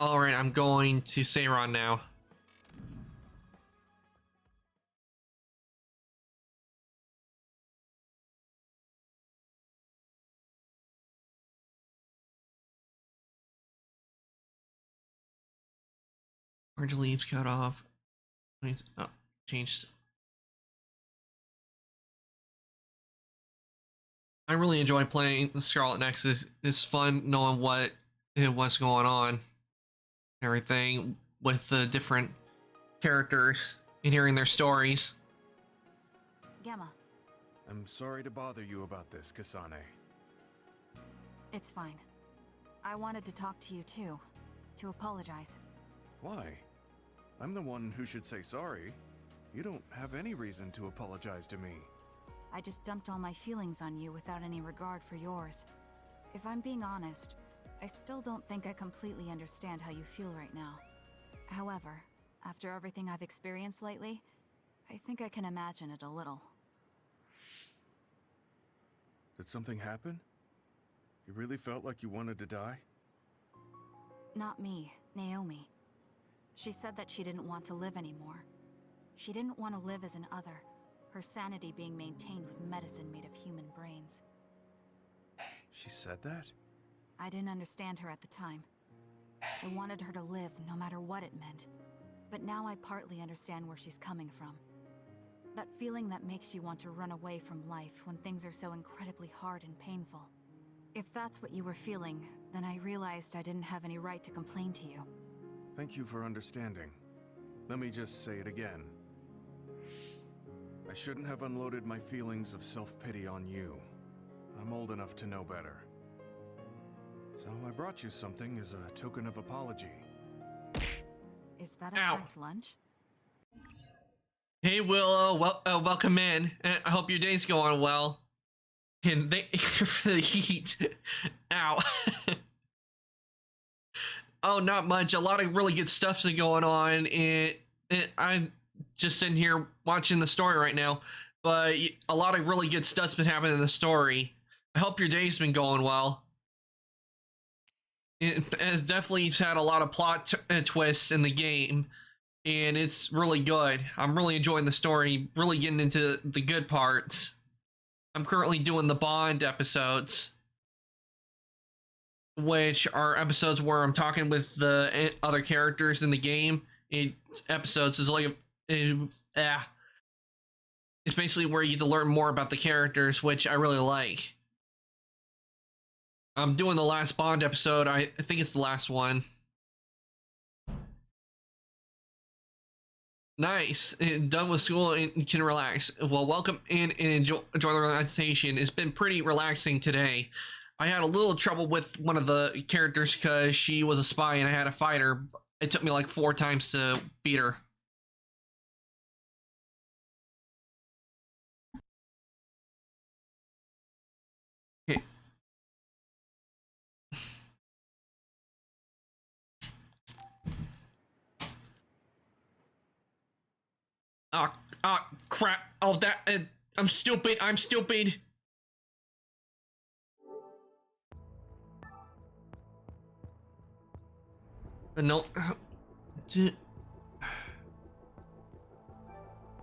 Speaker 1: Alright, I'm going to Seiron now. Orange leaves cut off. Oh, changed. I really enjoy playing the Scarlet Nexus. It's fun knowing what's going on. Everything with the different characters and hearing their stories.
Speaker 3: Gamma.
Speaker 13: I'm sorry to bother you about this, Kasane.
Speaker 3: It's fine. I wanted to talk to you too. to apologize.
Speaker 13: Why? I'm the one who should say sorry. You don't have any reason to apologize to me.
Speaker 3: I just dumped all my feelings on you without any regard for yours. If I'm being honest, I still don't think I completely understand how you feel right now. However, after everything I've experienced lately, I think I can imagine it a little.
Speaker 13: Did something happen? You really felt like you wanted to die?
Speaker 3: Not me, Naomi. She said that she didn't want to live anymore. She didn't want to live as an other, her sanity being maintained with medicine made of human brains.
Speaker 13: She said that?
Speaker 3: I didn't understand her at the time. I wanted her to live no matter what it meant. But now I partly understand where she's coming from. That feeling that makes you want to run away from life when things are so incredibly hard and painful. If that's what you were feeling, then I realized I didn't have any right to complain to you.
Speaker 13: Thank you for understanding. Let me just say it again. I shouldn't have unloaded my feelings of self-pity on you. I'm old enough to know better. So I brought you something as a token of apology.
Speaker 3: Is that a packed lunch?
Speaker 1: Hey Willow, welcome in. I hope your day's going well. And they for the heat. Ow. Oh, not much. A lot of really good stuff's going on, and I'm just sitting here watching the story right now. But a lot of really good stuff's been happening in the story. I hope your day's been going well. It has definitely had a lot of plot twists in the game, and it's really good. I'm really enjoying the story, really getting into the good parts. I'm currently doing the Bond episodes, which are episodes where I'm talking with the other characters in the game. Episodes is like it's basically where you get to learn more about the characters, which I really like. I'm doing the last Bond episode. I think it's the last one. Nice. Done with school and can relax. Well, welcome in and enjoy the relaxation. It's been pretty relaxing today. I had a little trouble with one of the characters because she was a spy and I had to fight her. It took me like 4 times to beat her. Okay. Crap. Oh, that, I'm stupid. I'm stupid. No.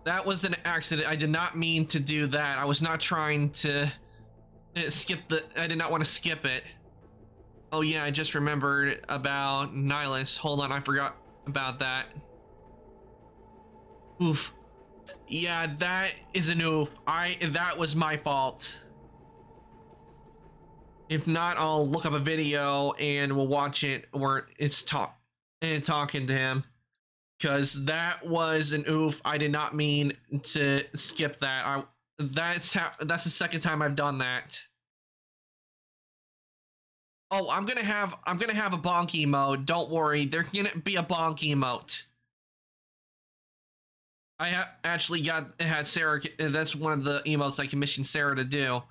Speaker 1: That was an accident. I did not mean to do that. I was not trying to skip I did not want to skip it. Oh yeah, I just remembered about Nihilus. Hold on, I forgot about that. Oof. Yeah, that is an oof. That was my fault. If not, I'll look up a video and we'll watch it where it's talking to him. Because that was an oof. I did not mean to skip that. That's the second time I've done that. Oh, I'm gonna have a bonk emote. Don't worry, there's gonna be a bonk emote. I actually had Sarah. That's one of the emotes I commissioned Sarah to do.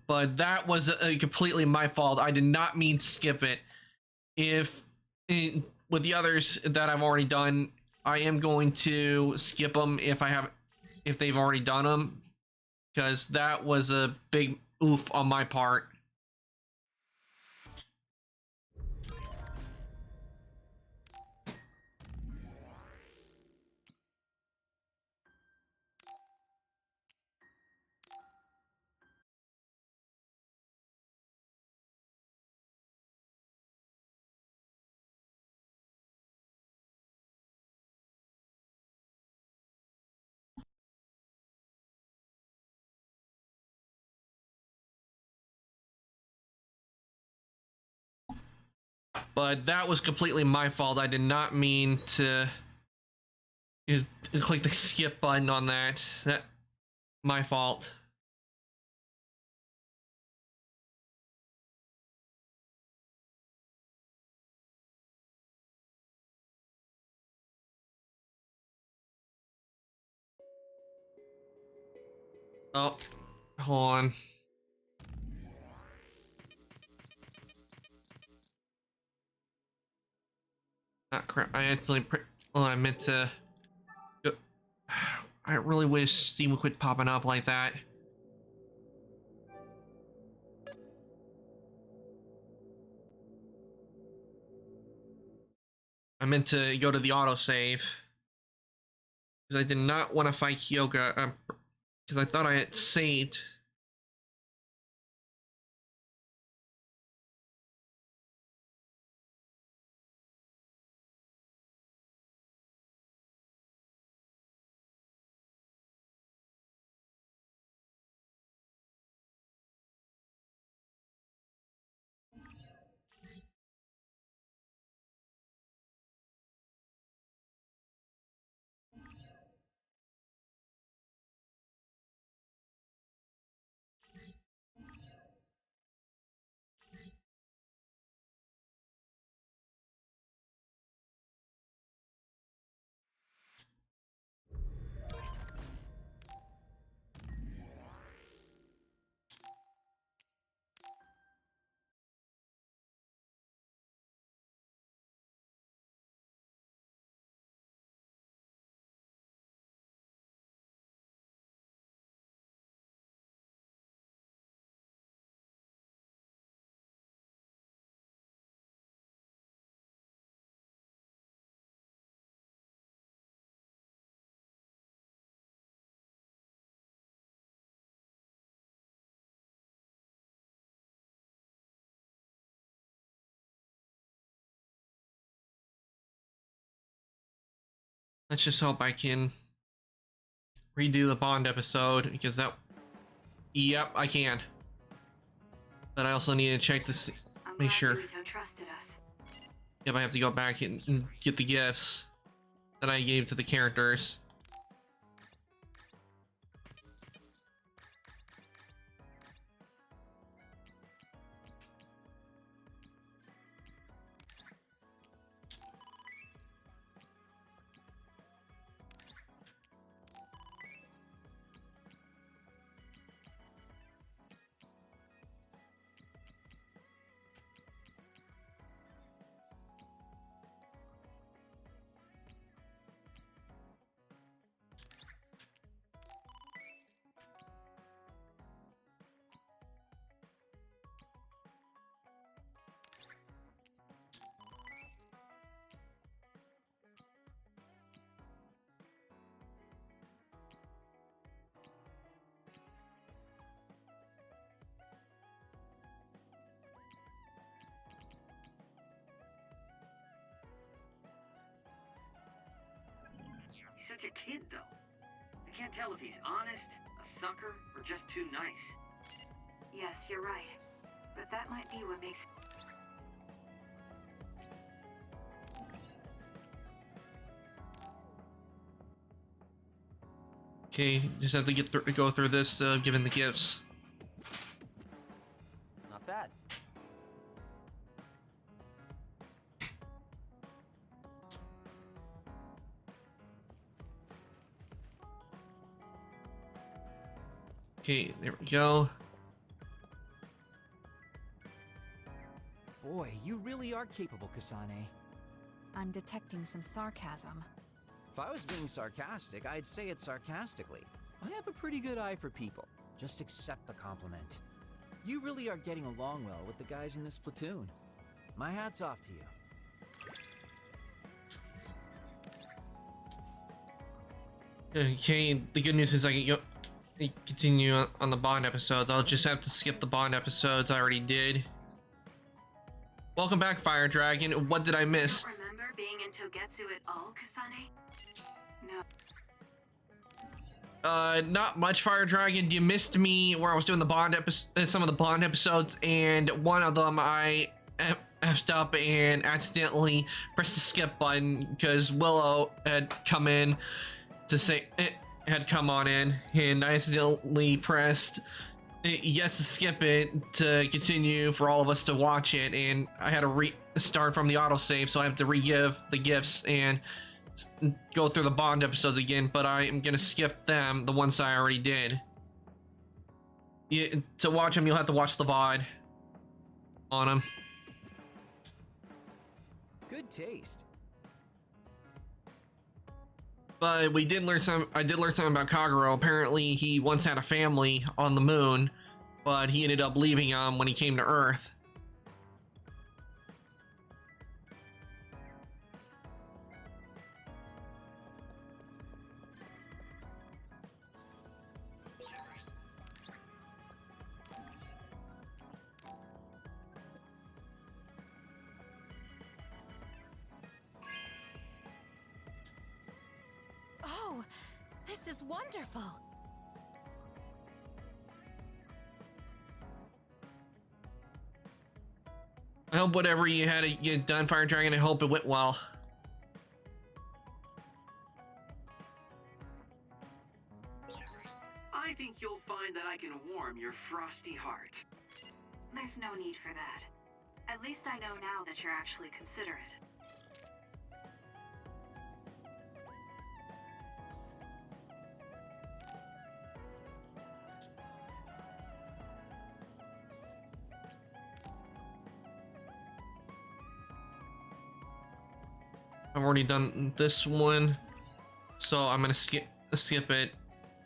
Speaker 1: But that was completely my fault. I did not mean to skip it. With the others that I've already done, I am going to skip them if they've already done them, because that was a big oof on my part. But that was completely my fault. I did not mean to click the skip button on that. My fault. Oh, hold on. Ah, crap. I accidentally well, I meant to... I really wish Steam would quit popping up like that. I meant to go to the autosave. Because I did not want to fight Kyoka. Because I thought I had saved. Let's just hope I can redo the Bond episode, because that... Yep, I can. But I also need to check to see, make sure.
Speaker 7: Trusted us.
Speaker 1: Yep, I have to go back and get the gifts that I gave to the characters.
Speaker 15: He's such a kid, though. I can't tell if he's honest, a sucker, or just too nice.
Speaker 7: Yes, you're right. But that might be what makes...
Speaker 1: Okay, just have to go through this, given the gifts.
Speaker 12: Not bad.
Speaker 1: Okay, there we go.
Speaker 4: Boy, you really are capable, Kasane.
Speaker 3: I'm detecting some sarcasm.
Speaker 4: If I was being sarcastic, I'd say it sarcastically. I have a pretty good eye for people. Just accept the compliment. You really are getting along well with the guys in this platoon. My hat's off to you.
Speaker 1: Okay, the good news is I can continue on the Bond episodes. I'll just have to skip the Bond episodes I already did. Welcome back, Fire Dragon. What did I miss?
Speaker 7: Don't remember being in Togetsu at all, Kasane? No.
Speaker 1: Not much, Fire Dragon. You missed me where I was doing the Bond some of the Bond episodes, and one of them I effed up and accidentally pressed the skip button because Willow had come in to say it had come on in, and I accidentally pressed yes to skip it to continue for all of us to watch it, and I had to restart from the autosave, so I have to re-give the gifts and go through the Bond episodes again, but I am gonna skip them, the ones I already did. to watch him, you'll have to watch the VOD on him.
Speaker 4: Good taste.
Speaker 1: But we did learn some. I did learn something about Kagero. Apparently, he once had a family on the moon, but he ended up leaving them when he came to Earth.
Speaker 6: Oh, this is wonderful.
Speaker 1: I hope whatever you had to get done, Fire Dragon, I hope it went well.
Speaker 15: I think you'll find that I can warm your frosty heart.
Speaker 7: There's no need for that. At least I know now that you're actually considerate.
Speaker 1: I've already done this one, so I'm gonna skip it.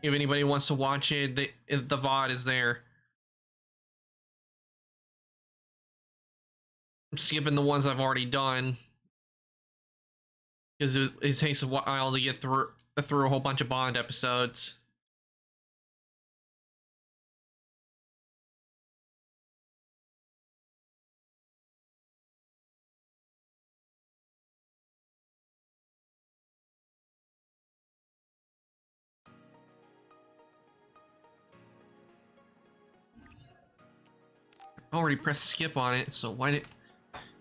Speaker 1: If anybody wants to watch it, the VOD is there. I'm skipping the ones I've already done because it takes a while to get through a whole bunch of Bond episodes. I already pressed skip on it, so why did...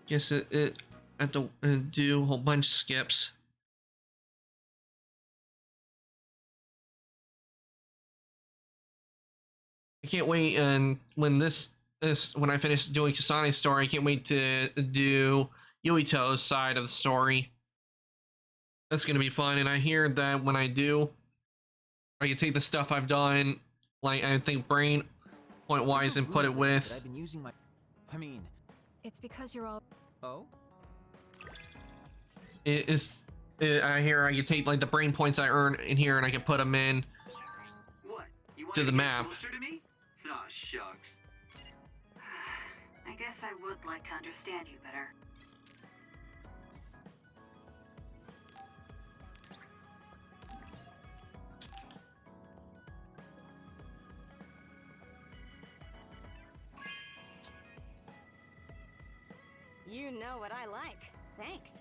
Speaker 1: Guess it had to do a whole bunch of skips. I can't wait, and when when I finish doing Kasane's story, I can't wait to do Yuito's side of the story. That's gonna be fun, and I hear that when I do, I can take the stuff I've done, like I think brain point wise, and put it with.
Speaker 4: I've been using my. I mean,
Speaker 3: it's because you're all.
Speaker 4: Oh.
Speaker 1: I hear I can take like the brain points I earn in here, and I can put them in.
Speaker 15: What? You want
Speaker 1: to the
Speaker 15: get
Speaker 1: map.
Speaker 15: Closer to me? Aw, shucks.
Speaker 7: I guess I would like to understand you better.
Speaker 5: You know what I like. Thanks.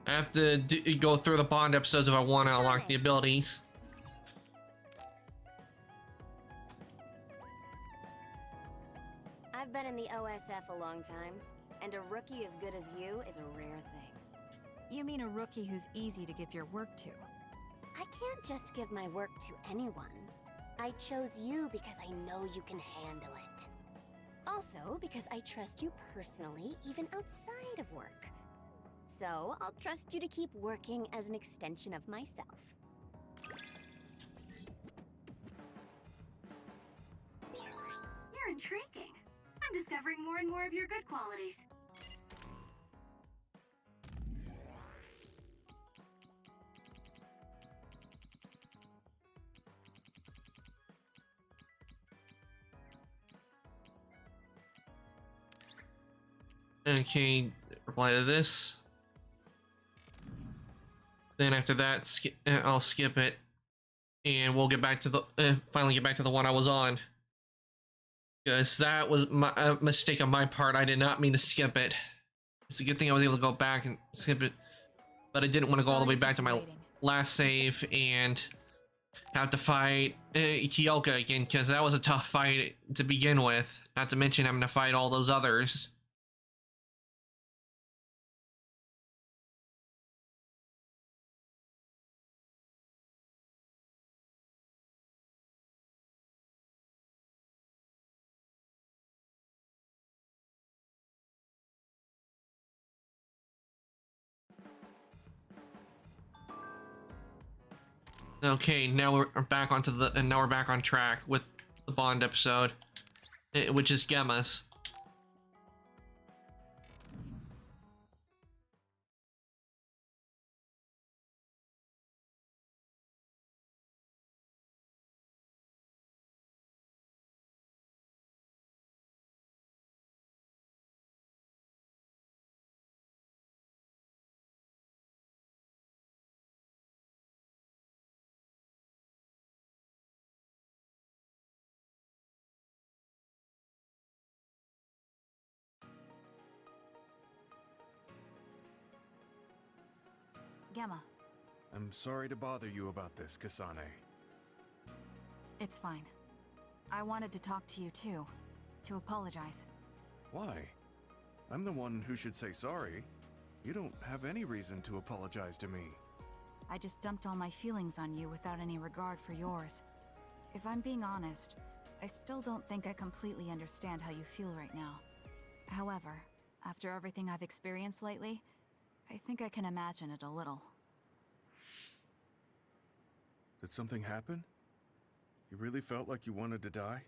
Speaker 1: I have to go through the Bond episodes if I want to unlock the abilities.
Speaker 5: I've been in the OSF a long time, and a rookie as good as you is a rare thing.
Speaker 3: You mean a rookie who's easy to give your work to?
Speaker 5: I can't just give my work to anyone. I chose you because I know you can handle it. Also, because I trust you personally, even outside of work. So, I'll trust you to keep working as an extension of myself.
Speaker 9: You're intriguing. I'm discovering more and more of your good qualities.
Speaker 1: Okay, reply to this. Then after that, I'll skip it, and we'll get back to the finally get back to the one I was on. Because that was a mistake on my part. I did not mean to skip it. It's a good thing I was able to go back and skip it, but I didn't want to go all the way back to my last save and have to fight Kyoka again, because that was a tough fight to begin with. Not to mention having to fight all those others. Okay, now we're back onto the, and now we're back on track with the Bond episode, which is Gemma's.
Speaker 3: Gemma,
Speaker 13: I'm sorry to bother you about this, Kasane.
Speaker 3: it's fine. I wanted to talk to you too, to apologize.
Speaker 13: Why? I'm the one who should say sorry. You don't have any reason to apologize to me.
Speaker 3: I just dumped all my feelings on you without any regard for yours. If I'm being honest, I still don't think I completely understand how you feel right now. However, after everything I've experienced lately, I think I can imagine it a little.
Speaker 13: Did something happen? You really felt like you wanted to die?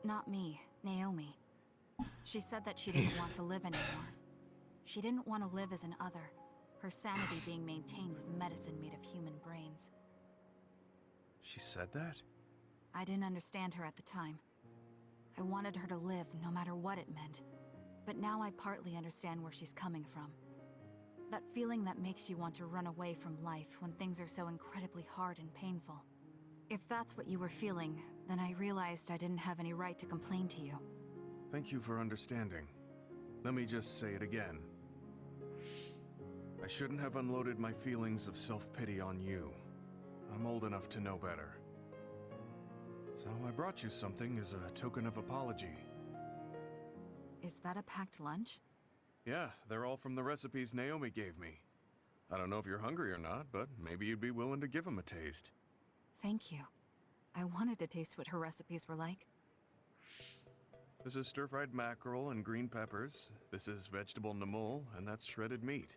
Speaker 3: Not me, Naomi. She said that she didn't want to live anymore. She didn't want to live as an other, her sanity being maintained with medicine made of human brains.
Speaker 13: She said that?
Speaker 3: I didn't understand her at the time. I wanted her to live no matter what it meant. But now I partly understand where she's coming from. That feeling that makes you want to run away from life when things are so incredibly hard and painful. If that's what you were feeling, then I realized I didn't have any right to complain to you.
Speaker 13: Thank you for understanding. Let me just say it again. I shouldn't have unloaded my feelings of self-pity on you. I'm old enough to know better. So I brought you something as a token of apology.
Speaker 3: Is that a packed lunch?
Speaker 13: Yeah, they're all from the recipes Naomi gave me. I don't know if you're hungry or not, but maybe you'd be willing to give them a taste.
Speaker 3: Thank you. I wanted to taste what her recipes were like.
Speaker 13: This is stir-fried mackerel and green peppers. This is vegetable namul, and that's shredded meat.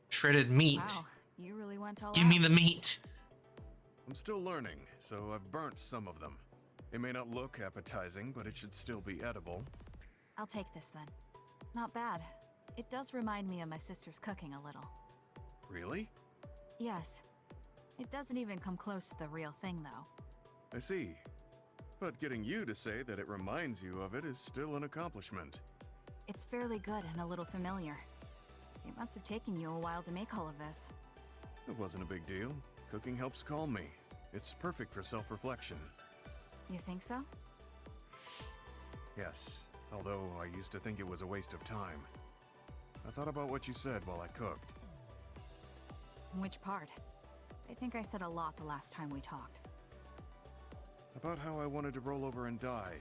Speaker 1: Shredded meat.
Speaker 3: Wow, you really went all
Speaker 1: Give
Speaker 3: out.
Speaker 1: me the meat.
Speaker 13: I'm still learning, so I've burnt some of them. It may not look appetizing, but it should still be edible.
Speaker 3: I'll take this then. Not bad. It does remind me of my sister's cooking a little.
Speaker 13: Really?
Speaker 3: Yes. It doesn't even come close to the real thing, though.
Speaker 13: I see. But getting you to say that it reminds you of it is still an accomplishment.
Speaker 3: It's fairly good and a little familiar. It must have taken you a while to make all of this.
Speaker 13: It wasn't a big deal. Cooking helps calm me. It's perfect for self-reflection.
Speaker 3: You think so?
Speaker 13: Yes, although I used to think it was a waste of time. I thought about what you said while I cooked.
Speaker 3: Which part? I think I said a lot the last time we talked.
Speaker 13: About how I wanted to roll over and die,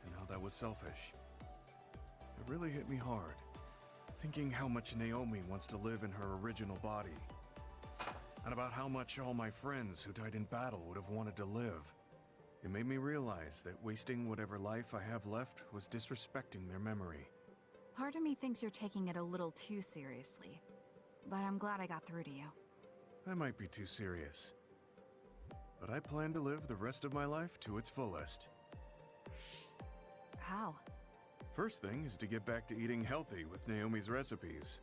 Speaker 13: and how that was selfish. It really hit me hard, thinking how much Naomi wants to live in her original body. And about how much all my friends who died in battle would have wanted to live. It made me realize that wasting whatever life I have left was disrespecting their memory.
Speaker 3: Part of me thinks you're taking it a little too seriously. But I'm glad I got through to you.
Speaker 13: I might be too serious. But I plan to live the rest of my life to its fullest.
Speaker 3: How?
Speaker 13: First thing is to get back to eating healthy with Naomi's recipes.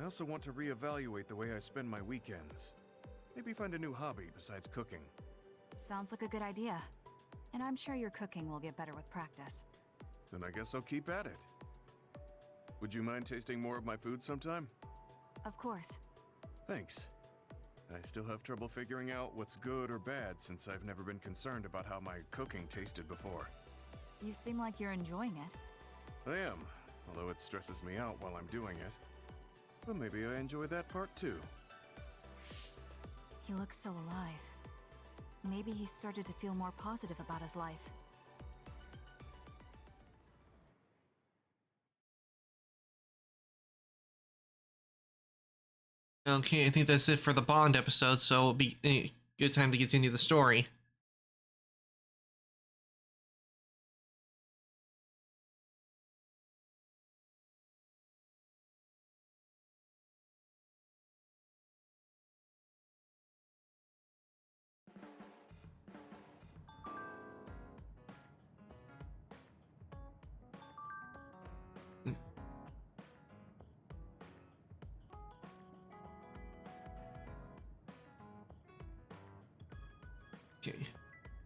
Speaker 13: I also want to reevaluate the way I spend my weekends. Maybe find a new hobby besides cooking.
Speaker 3: Sounds like a good idea. And I'm sure your cooking will get better with practice.
Speaker 13: Then I guess I'll keep at it. Would you mind tasting more of my food sometime?
Speaker 3: Of course.
Speaker 13: Thanks. I still have trouble figuring out what's good or bad since I've never been concerned about how my cooking tasted before.
Speaker 3: You seem like you're enjoying it.
Speaker 13: I am, although it stresses me out while I'm doing it. But maybe I enjoy that part too.
Speaker 3: He looks so alive. Maybe he started to feel more positive about his life.
Speaker 1: Okay, I think that's it for the Bond episode, so it'll be a good time to continue the story. Okay.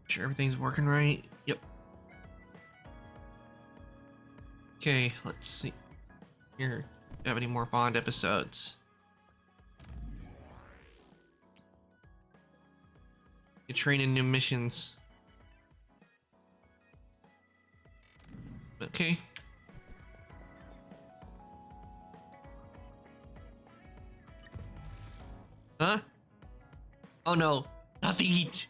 Speaker 1: Sure everything's working right. Yep. Okay, let's see. Here, do you have any more Bond episodes? You're training new missions. Okay. Huh? Oh no, not the heat.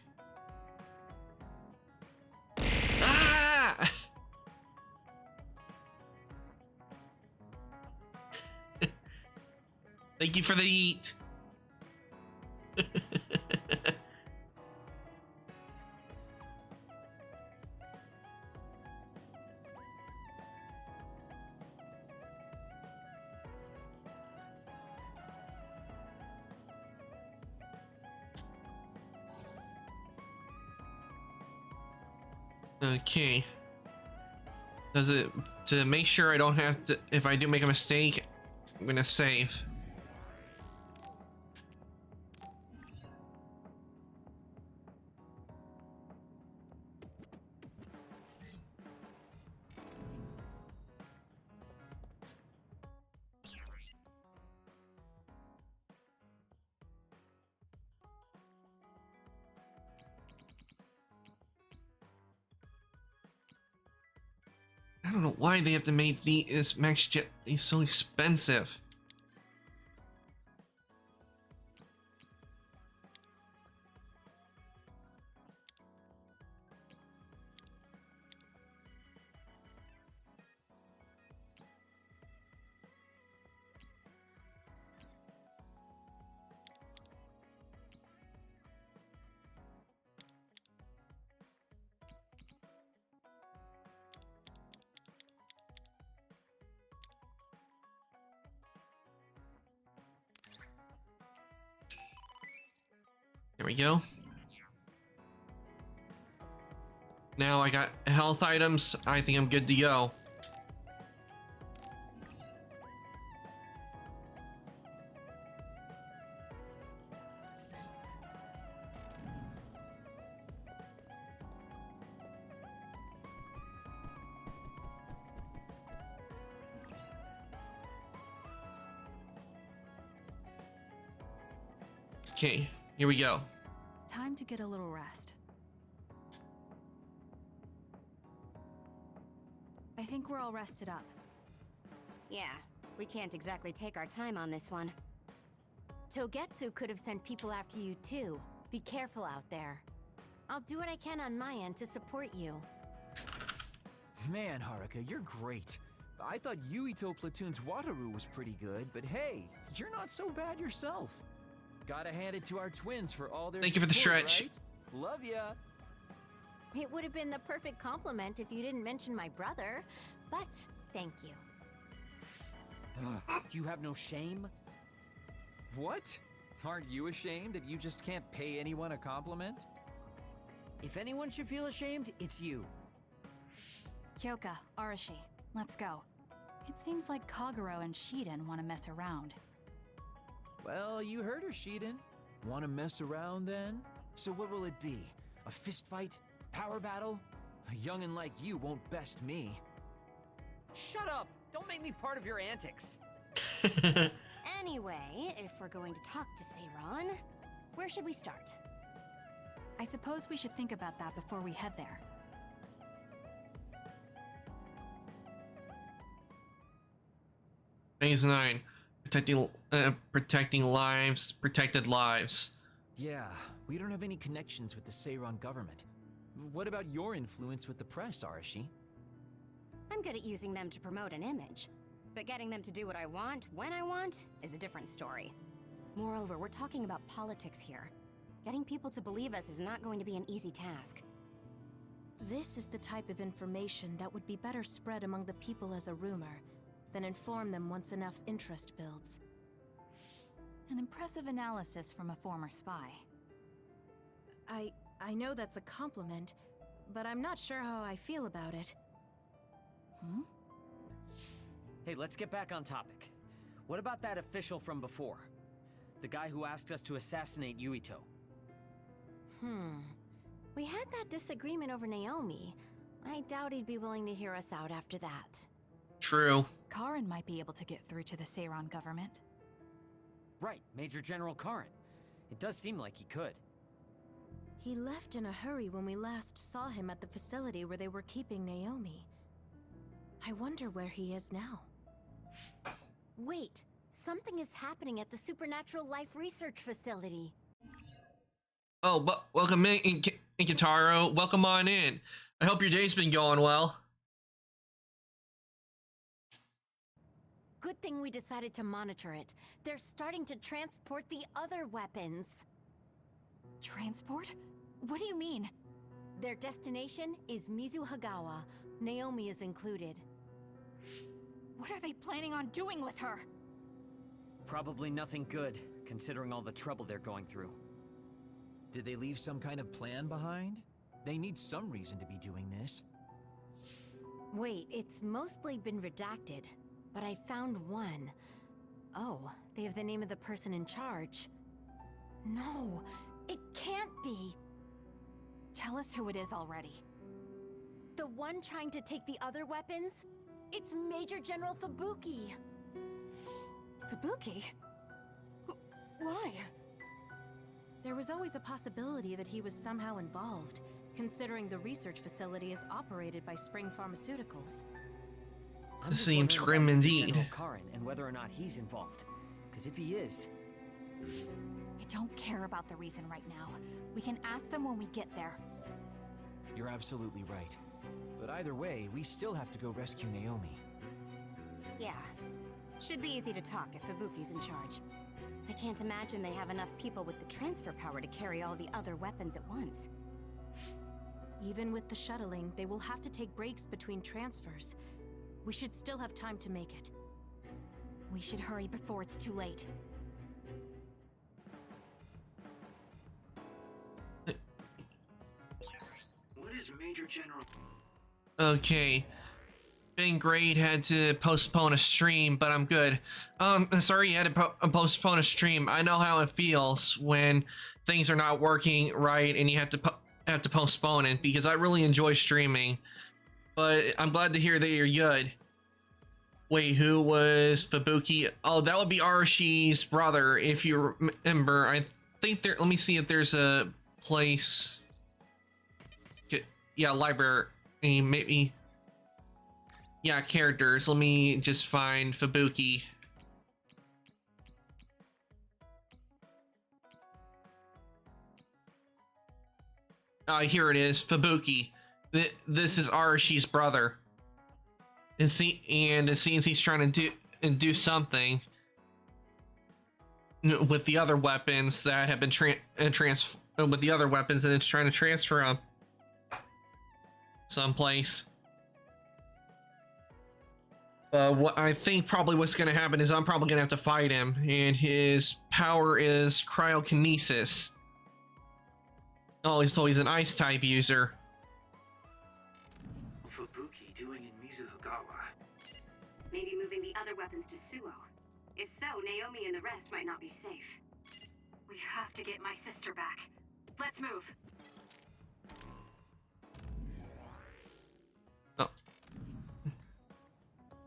Speaker 1: Ah! Thank you for the heat. Okay. Does it, to make sure I don't have to, if I do make a mistake, I'm gonna save. I don't know why they have to make this Max Jet so expensive. There we go. Now I got health items. I think I'm good to go. Okay, here we go.
Speaker 3: Time to get a little rest. I think we're all rested up.
Speaker 5: Yeah, we can't exactly take our time on this one. Togetsu could have sent people after you too. Be careful out there. I'll do what I can on my end to support you.
Speaker 4: Man, Haruka, you're great. I thought Yuito Platoon's Wataru was pretty good, but hey, you're not so bad yourself. Gotta hand it to our twins for all their
Speaker 1: Thank you for the
Speaker 4: support,
Speaker 1: stretch.
Speaker 4: right? Love ya.
Speaker 5: It would have been the perfect compliment if you didn't mention my brother, but thank you.
Speaker 12: You have no shame?
Speaker 4: What? Aren't you ashamed that you just can't pay anyone a compliment?
Speaker 12: If anyone should feel ashamed, it's you.
Speaker 3: Kyoka, Arashi, let's go. It seems like Kagero and Shiden want to mess around.
Speaker 4: Well, you heard her, Shiden. Wanna mess around then? So what will it be? A fist fight? Power battle? A youngin' like you won't best me.
Speaker 12: Shut up! Don't make me part of your antics.
Speaker 5: Anyway, if we're going to talk to Seiran, where should we start?
Speaker 3: I suppose we should think about that before we head there.
Speaker 1: Phase 9. Protecting lives, protected lives.
Speaker 4: Yeah, we don't have any connections with the Seiran government. What about your influence with the press, Arashi?
Speaker 5: I'm good at using them to promote an image. But getting them to do what I want, when I want, is a different story. Moreover, we're talking about politics here. Getting people to believe us is not going to be an easy task.
Speaker 6: This is the type of information that would be better spread among the people as a rumor, than inform them once enough interest builds.
Speaker 3: An impressive analysis from a former spy.
Speaker 6: I know that's a compliment, but I'm not sure how I feel about it.
Speaker 12: Hey, let's get back on topic. What about that official from before? The guy who asked us to assassinate Yuito?
Speaker 5: We had that disagreement over Naomi. I doubt he'd be willing to hear us out after that.
Speaker 1: True.
Speaker 3: Karin might be able to get through to the Seiran government.
Speaker 12: Right, Major General Karin. It does seem like he could.
Speaker 6: He left in a hurry when we last saw him at the facility where they were keeping Naomi. I wonder where he is now.
Speaker 5: Wait, something is happening at the Supernatural Life Research Facility.
Speaker 1: Oh, but welcome in, Inkataro. Welcome on in. I hope your day's been going well.
Speaker 5: Good thing we decided to monitor it. They're starting to transport the other weapons.
Speaker 3: Transport? What do you mean?
Speaker 5: Their destination is Mizuhagawa. Naomi is included.
Speaker 3: What are they planning on doing with her?
Speaker 12: Probably nothing good, considering all the trouble they're going through.
Speaker 4: Did they leave some kind of plan behind? They need some reason to be doing this.
Speaker 5: Wait, it's mostly been redacted, but I found one. Oh, they have the name of the person in charge. No, it can't be.
Speaker 3: Tell us who it is already.
Speaker 5: The one trying to take the other weapons? It's Major General Fubuki.
Speaker 3: Fubuki? Why?
Speaker 6: There was always a possibility that he was somehow involved, considering the research facility is operated by Spring Pharmaceuticals.
Speaker 1: This seems grim indeed.
Speaker 12: General Karin and whether or not he's involved. Because if he is...
Speaker 3: I don't care about the reason right now. We can ask them when we get there.
Speaker 4: You're absolutely right. But either way, we still have to go rescue Naomi.
Speaker 5: Yeah. Should be easy to talk if Fubuki's in charge. I can't imagine they have enough people with the transfer power to carry all the other weapons at once.
Speaker 6: Even with the shuttling, they will have to take breaks between transfers. We should still have time to make it.
Speaker 3: We should hurry before it's too late.
Speaker 15: What is Major General...
Speaker 1: Okay. Been great, had to postpone a stream, but I'm good. Sorry you had to postpone a stream. I know how it feels when things are not working right and you have to postpone it, because I really enjoy streaming. But I'm glad to hear that you're good. Wait, who was Fubuki? Oh, that would be Arashi's brother, if you remember. I think there, let me see if there's a place. Yeah, library, maybe. Yeah, characters. Let me just find Fubuki. Here it is, Fubuki. This is Arashi's brother. And it seems he's trying to do something with the other weapons that have been with the other weapons, and it's trying to transfer them someplace. What I think probably what's going to happen is I'm probably going to have to fight him, and his power is cryokinesis. Oh, so he's an ice type user.
Speaker 15: Fubuki doing in Mizuhagawa?
Speaker 7: Maybe moving the other weapons to Suo. If so, Naomi and the rest might not be safe. We have to get my sister back. Let's move.
Speaker 1: Oh.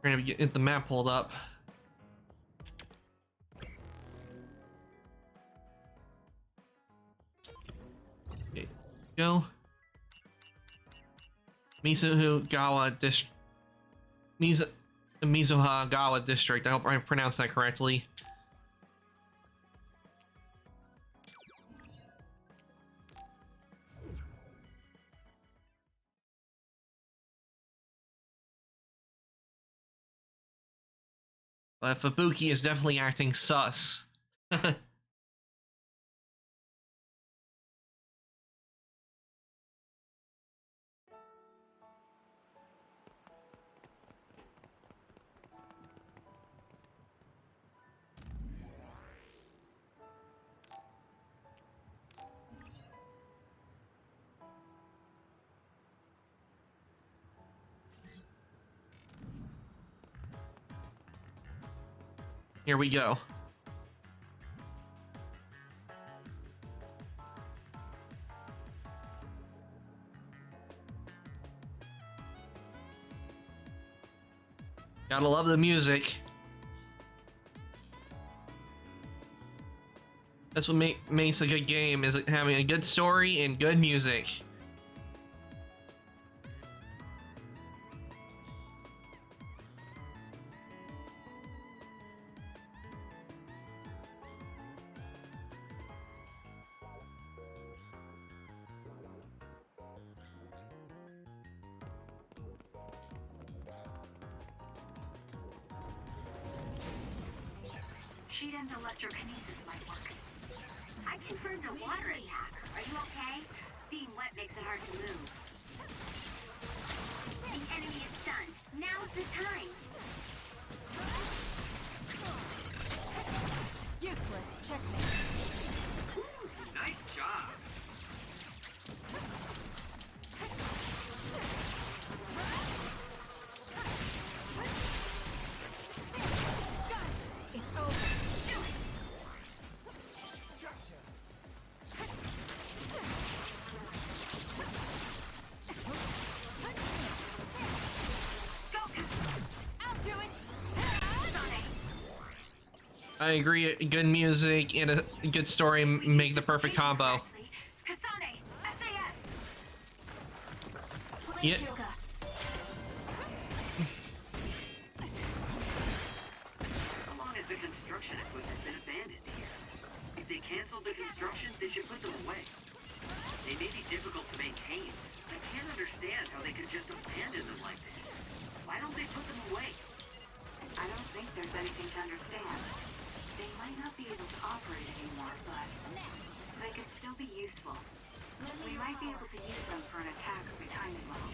Speaker 1: We're gonna get the map pulled up. Okay, go. Mizuhagawa district. I hope I pronounced that correctly. But Fubuki is definitely acting sus. Here we go. Gotta love the music. That's what makes a good game, is having a good story and good music.
Speaker 9: Shiden's electrokinesis might work. I confirmed a water attack. Are you okay? Being wet makes it hard to move. The enemy is stunned. Now's the time.
Speaker 3: Useless. Checkmate.
Speaker 15: Ooh, nice job.
Speaker 3: It's over.
Speaker 1: I agree, good music and a good story make the perfect combo.
Speaker 9: Kasane, SAS.
Speaker 1: Yeah.
Speaker 15: How long has the construction equipment been abandoned here? If they canceled the construction, they should put them away. They may be difficult to maintain. I can't understand how they could just abandon them like this. Why don't they put them away?
Speaker 7: I don't think there's anything to understand. They might not be able to operate anymore, but they could still be useful. We might be able to use them for an attack if we time it well.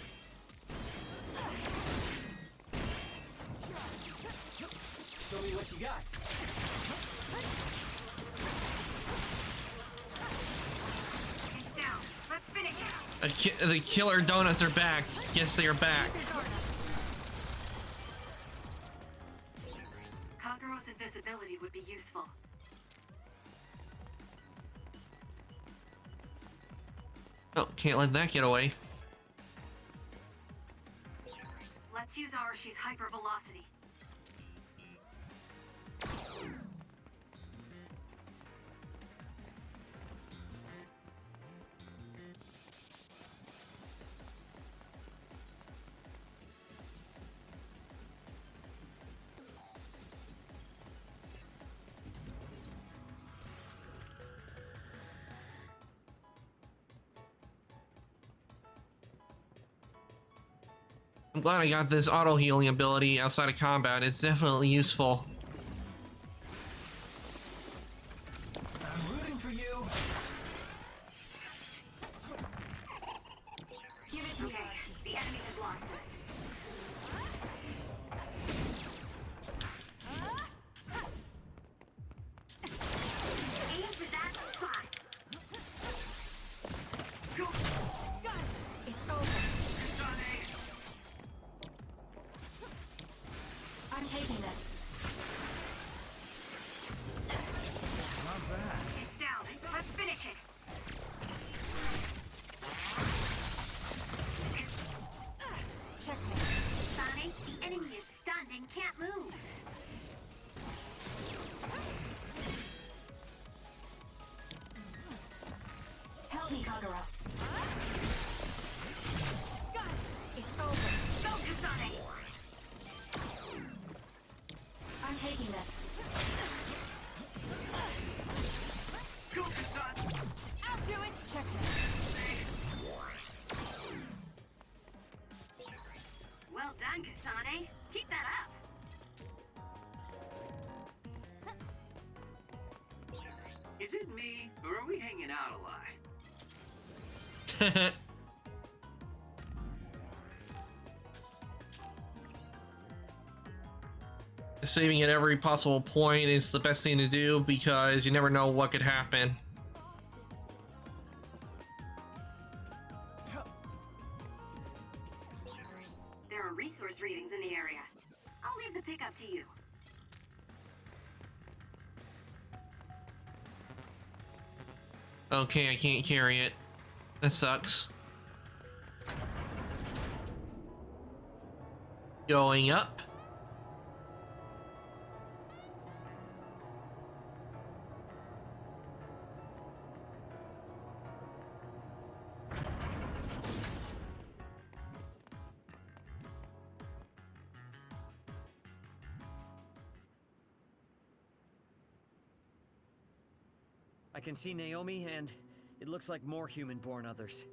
Speaker 12: Show me what you got.
Speaker 9: It's down. Let's finish it.
Speaker 1: The killer donuts are back. Yes, they are back.
Speaker 7: Kagero's invisibility would be useful.
Speaker 1: Oh, can't let that get away.
Speaker 7: Let's use Arashi's hypervelocity.
Speaker 1: I'm glad I got this auto healing ability outside of combat. It's definitely useful.
Speaker 10: I'm rooting for you.
Speaker 3: Give it to me,
Speaker 7: Okay,
Speaker 3: Arashi.
Speaker 7: the enemy has lost us. Aim for that spot.
Speaker 15: Go!
Speaker 3: Got it. It's over.
Speaker 15: Kasane!
Speaker 3: I'm taking this.
Speaker 10: Not bad.
Speaker 7: It's down. Let's finish it.
Speaker 3: Checkmate.
Speaker 7: Sonic, the enemy is stunned and can't move.
Speaker 3: Help me, Kagero. Got it. It's over.
Speaker 7: Go, Kasane.
Speaker 3: I'm taking this.
Speaker 15: Go, Kasane!
Speaker 3: I'll do it. Checkmate.
Speaker 7: Well done, Kasane. Keep that up.
Speaker 15: Is it me, or are we hanging out a lot?
Speaker 1: Saving at every possible point is the best thing to do because you never know what could happen.
Speaker 7: There are resource readings in the area. I'll leave the pickup to you.
Speaker 1: Okay, I can't carry it. That sucks. Going up.
Speaker 12: I can see Naomi, and it looks like more human-born others.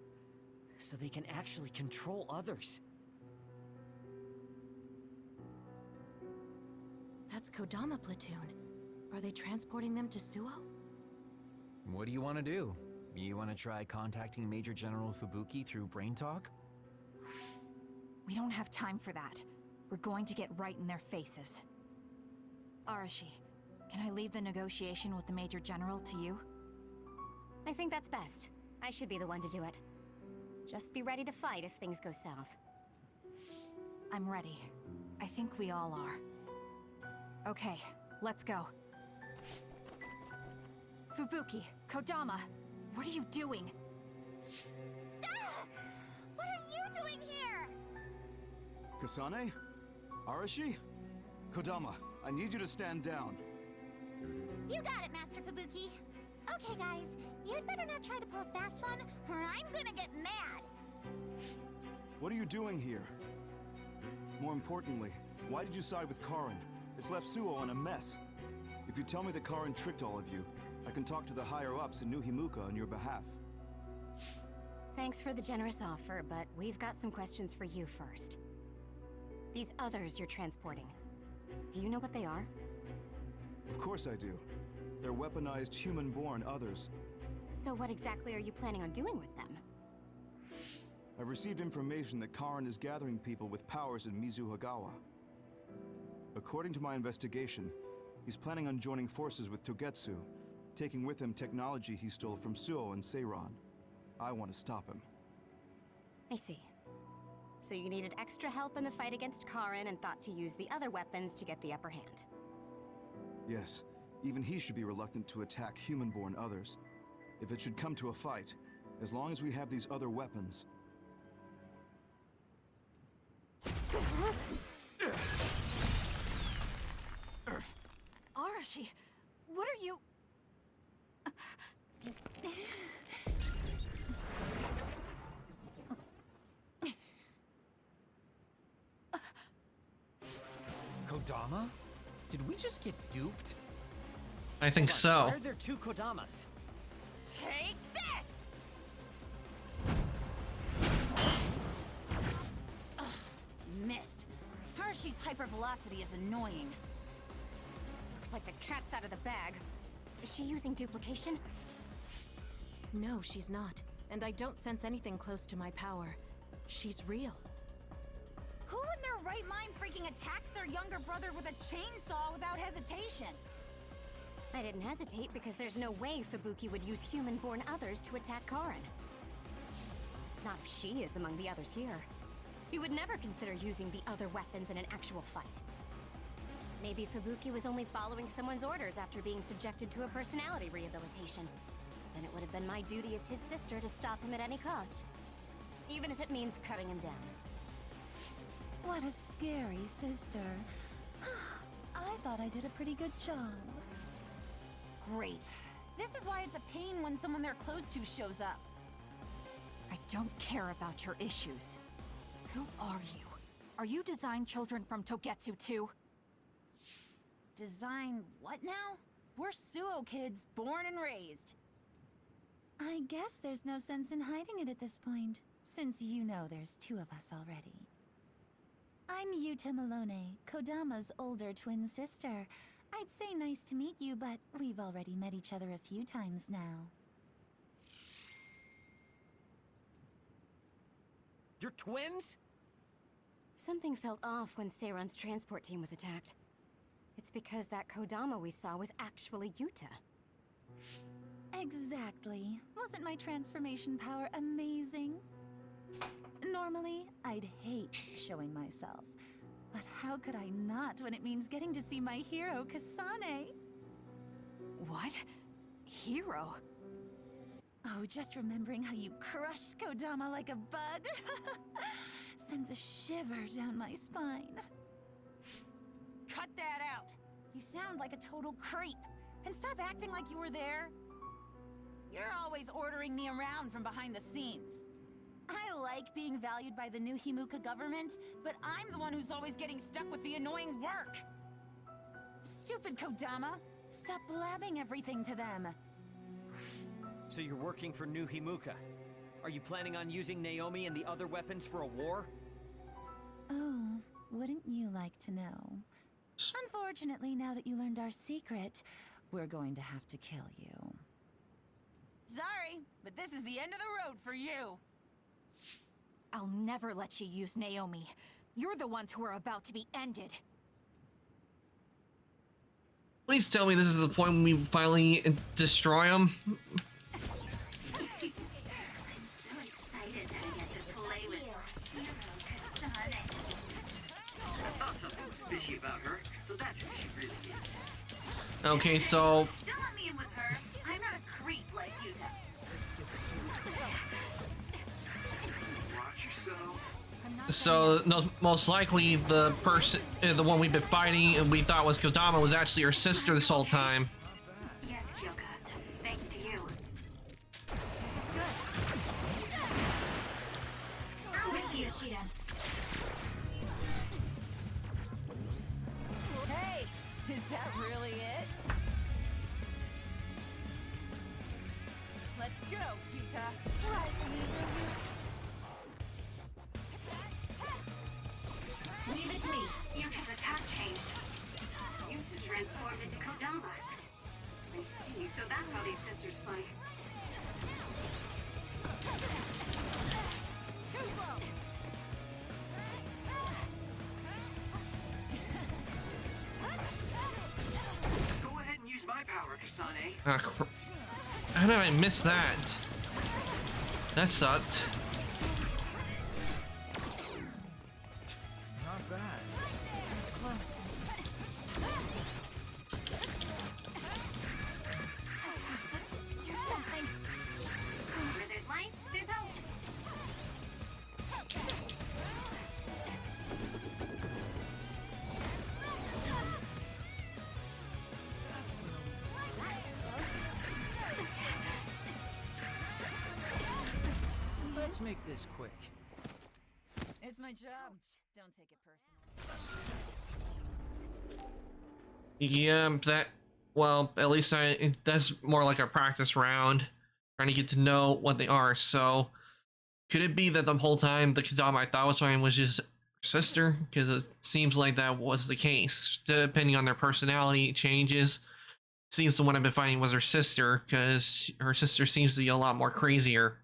Speaker 12: So they can actually control others.
Speaker 6: That's Kodama Platoon. Are they transporting them to Suo?
Speaker 4: What do you want to do? You want to try contacting Major General Fubuki through Brain Talk?
Speaker 3: We don't have time for that. We're going to get right in their faces. Arashi, can I leave the negotiation with the Major General to you?
Speaker 5: I think that's best. I should be the one to do it. Just be ready to fight if things go south.
Speaker 3: I'm ready. I think we all are. Okay, let's go. Fubuki, Kodama, what are you doing?
Speaker 5: Ah! What are you doing here?
Speaker 16: Kasane? Arashi? Kodama, I need you to stand down.
Speaker 2: You got it, Master Fubuki. Okay, guys, you'd better not try to pull a fast one, or I'm gonna get mad.
Speaker 16: What are you doing here? More importantly, why did you side with Karin? It's left Suo in a mess. If you tell me that Karin tricked all of you, I can talk to the higher-ups in New Himuka on your behalf.
Speaker 5: Thanks for the generous offer, but we've got some questions for you first. These others you're transporting, do you know what they are?
Speaker 16: Of course I do. They're weaponized human-born others.
Speaker 5: So what exactly are you planning on doing with them?
Speaker 16: I've received information that Karin is gathering people with powers in Mizuhagawa. According to my investigation, he's planning on joining forces with Togetsu, taking with him technology he stole from Suo and Seiran. I want to stop him.
Speaker 5: I see. So you needed extra help in the fight against Karin and thought to use the other weapons to get the upper hand.
Speaker 16: Yes, even he should be reluctant to attack human-born others. If it should come to a fight, as long as we have these other weapons...
Speaker 3: Arashi, what are you...
Speaker 10: Kodama? Did we just get duped?
Speaker 1: I think so.
Speaker 12: Why are there two Kodamas?
Speaker 3: Take this! Ugh, missed. Arashi's hypervelocity is annoying. Looks like the cat's out of the bag.
Speaker 5: Is she using duplication?
Speaker 6: No, she's not. And I don't sense anything close to my power. She's real.
Speaker 3: Who in their right mind freaking attacks their younger brother with a chainsaw without hesitation?
Speaker 5: I didn't hesitate because there's no way Fubuki would use human-born others to attack Karin. Not if she is among the others here. He would never consider using the other weapons in an actual fight. Maybe Fubuki was only following someone's orders after being subjected to a personality rehabilitation. Then it would have been my duty as his sister to stop him at any cost. Even if it means cutting him down.
Speaker 17: What a scary sister. I thought I did a pretty good job.
Speaker 3: Great. This is why it's a pain when someone they're close to shows up. I don't care about your issues. Who are you? Are you design children from Togetsu too? Design what now? We're Suo kids, born and raised.
Speaker 17: I guess there's no sense in hiding it at this point, since you know there's two of us already. I'm Yuta Malone, Kodama's older twin sister. I'd say nice to meet you, but we've already met each other a few times now.
Speaker 12: You're twins?
Speaker 5: Something felt off when Seiran's transport team was attacked. It's because that Kodama we saw was actually Yuta.
Speaker 17: Exactly. Wasn't my transformation power amazing? Normally, I'd hate showing myself. But how could I not when it means getting to see my hero, Kasane?
Speaker 3: What? Hero?
Speaker 17: Oh, just remembering how you crushed Kodama like a bug sends a shiver down my spine.
Speaker 3: Cut that out! You sound like a total creep. And stop acting like you were there. You're always ordering me around from behind the scenes. I like being valued by the New Himuka government, but I'm the one who's always getting stuck with the annoying work. Stupid Kodama! Stop blabbing everything to them.
Speaker 12: So you're working for New Himuka. Are you planning on using Naomi and the other weapons for a war?
Speaker 17: Oh, wouldn't you like to know? Unfortunately, now that you learned our secret, we're going to have to kill you.
Speaker 3: Sorry, but this is the end of the road for you. I'll never let you use Naomi. You're the ones who are about to be ended.
Speaker 1: Please tell me this is the point when we finally destroy him.
Speaker 15: Fishy about her, so that's who she really is.
Speaker 1: Okay, so
Speaker 9: Don't let me in with her. I'm not a creep like you.
Speaker 15: Watch yourself.
Speaker 1: so no, most likely the person, the one we've been fighting and we thought was Kodama was actually her sister this whole time.
Speaker 9: Yes, Kyoka. Thanks to you.
Speaker 3: I'll with you, Shida. Hey, is that really it? Let's go, Yuta.
Speaker 9: Leave it to me. Yuka's attack changed. Yuta transformed into Kodama. I see, so that's how these sisters fight.
Speaker 3: Too slow.
Speaker 15: Go ahead and use my power, Kasane.
Speaker 1: How did I miss that? That sucked.
Speaker 10: Not bad.
Speaker 3: That's close. Do something.
Speaker 9: Where there's light, there's hope.
Speaker 10: Let's make this quick.
Speaker 3: It's my job. Don't take it personal.
Speaker 1: Yeah, that, well, at least that's more like a practice round, trying to get to know what they are. So could it be that the whole time the Kodama I thought was fine was just her sister? Because it seems like that was the case, depending on their personality changes. Seems the one I've been fighting was her sister, because her sister seems to be a lot more crazier.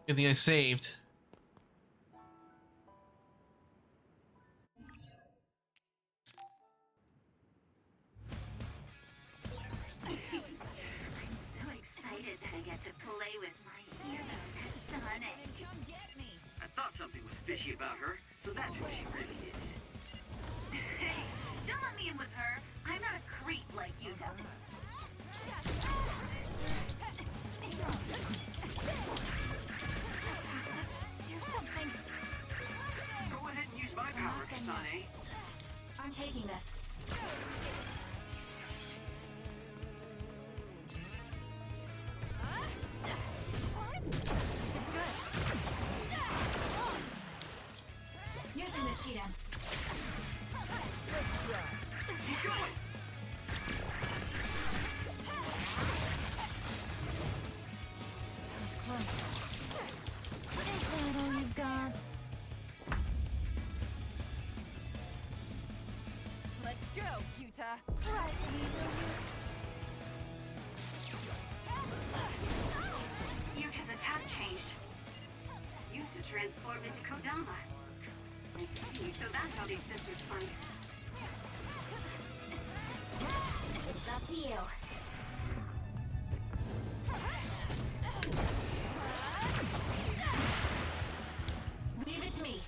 Speaker 1: Good thing I saved.
Speaker 9: So excited that I get to play with my hero, Kasane.
Speaker 3: Come get me.
Speaker 15: I thought something was fishy about her, so that's who she really is.
Speaker 9: Hey, don't let me in with her. I'm not a creep like you.
Speaker 3: Do something.
Speaker 15: Go ahead and use my power, Kasane.
Speaker 3: I'm taking this. Using the Shiden.
Speaker 15: Keep going!
Speaker 3: That was close.
Speaker 17: Is that all you've got?
Speaker 3: Let's go, Yuta.
Speaker 17: Right,
Speaker 9: Yuta's attack changed. Yuta transformed into Kodama. I see, so that's how these sisters fight.
Speaker 2: It's up to you.
Speaker 3: Leave it to me.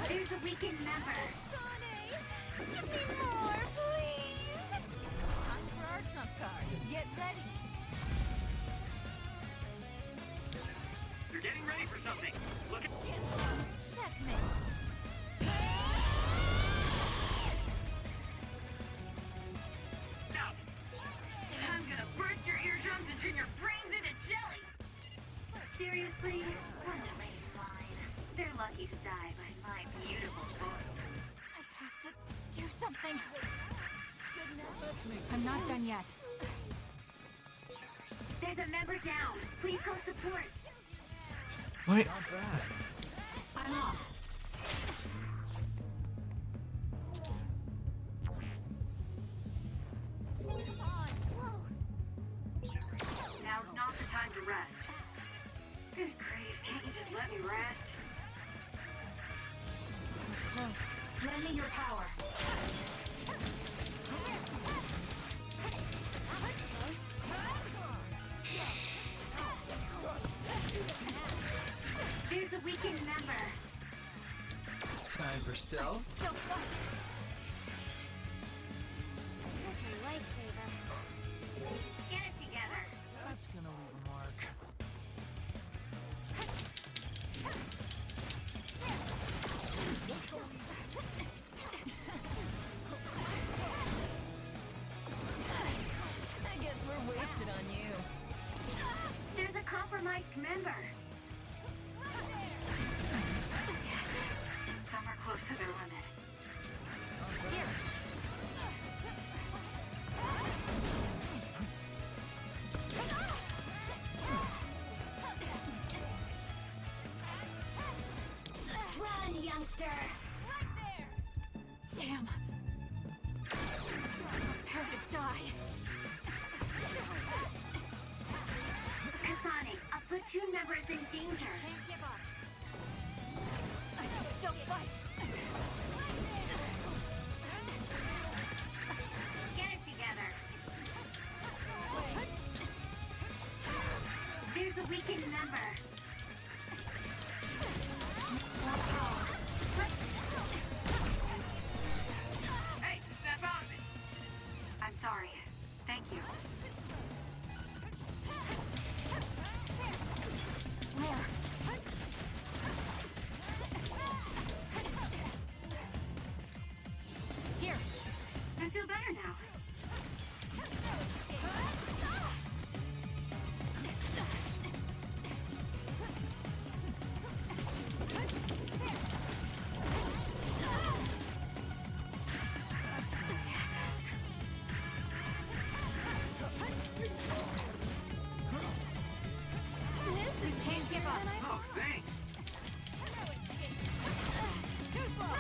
Speaker 9: There's a weakened member.
Speaker 17: Give me more, please! Time for our trump card. Get ready.
Speaker 15: You're getting ready for something. Look at...
Speaker 17: Checkmate.
Speaker 9: Out. I'm gonna burst your eardrums and turn your brains into jelly. Seriously? Wouldn't it be fine? They're lucky to die by my beautiful voice.
Speaker 3: I have to do something. I'm not done yet.
Speaker 9: There's a member down. Please call support.
Speaker 1: What?
Speaker 3: I'm off.
Speaker 9: Now's not the time to rest. Good grief, can't you just let me rest?
Speaker 3: That was close. Lend me your power.
Speaker 9: There's a weakened member.
Speaker 10: Time for stealth.
Speaker 3: Still close.
Speaker 2: That's a lifesaver.
Speaker 9: Get it together.
Speaker 10: That's gonna leave a mark.
Speaker 6: I guess we're wasted on you.
Speaker 9: There's a compromised member. Some are close to their limit.
Speaker 3: Here.
Speaker 2: Run, youngster!
Speaker 3: Damn. Prepare to die.
Speaker 9: Kasane, a platoon member is in danger.
Speaker 3: Can't give up. I can still fight.
Speaker 9: Get it together. There's a weakened member. Hey, snap out of it. I'm sorry. Thank you.
Speaker 3: Where? Here.
Speaker 9: I feel better now.
Speaker 3: This is can't give up.
Speaker 15: Oh, thanks.
Speaker 3: Too slow.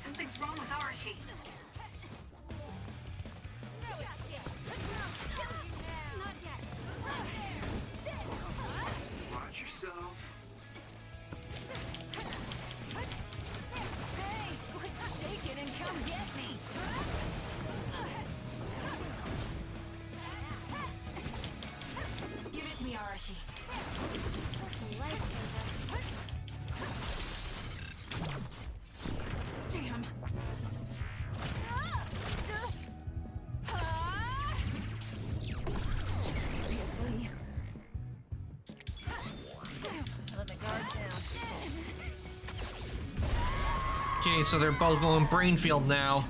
Speaker 9: Something's wrong with Arashi.
Speaker 3: Not yet.
Speaker 15: Watch yourself.
Speaker 3: Hey, quit shaking and come get me. Give it to me, Arashi.
Speaker 2: That's a lifesaver.
Speaker 3: Damn. Seriously?
Speaker 6: Let my guard down.
Speaker 1: Okay, so they're both going Brainfield now.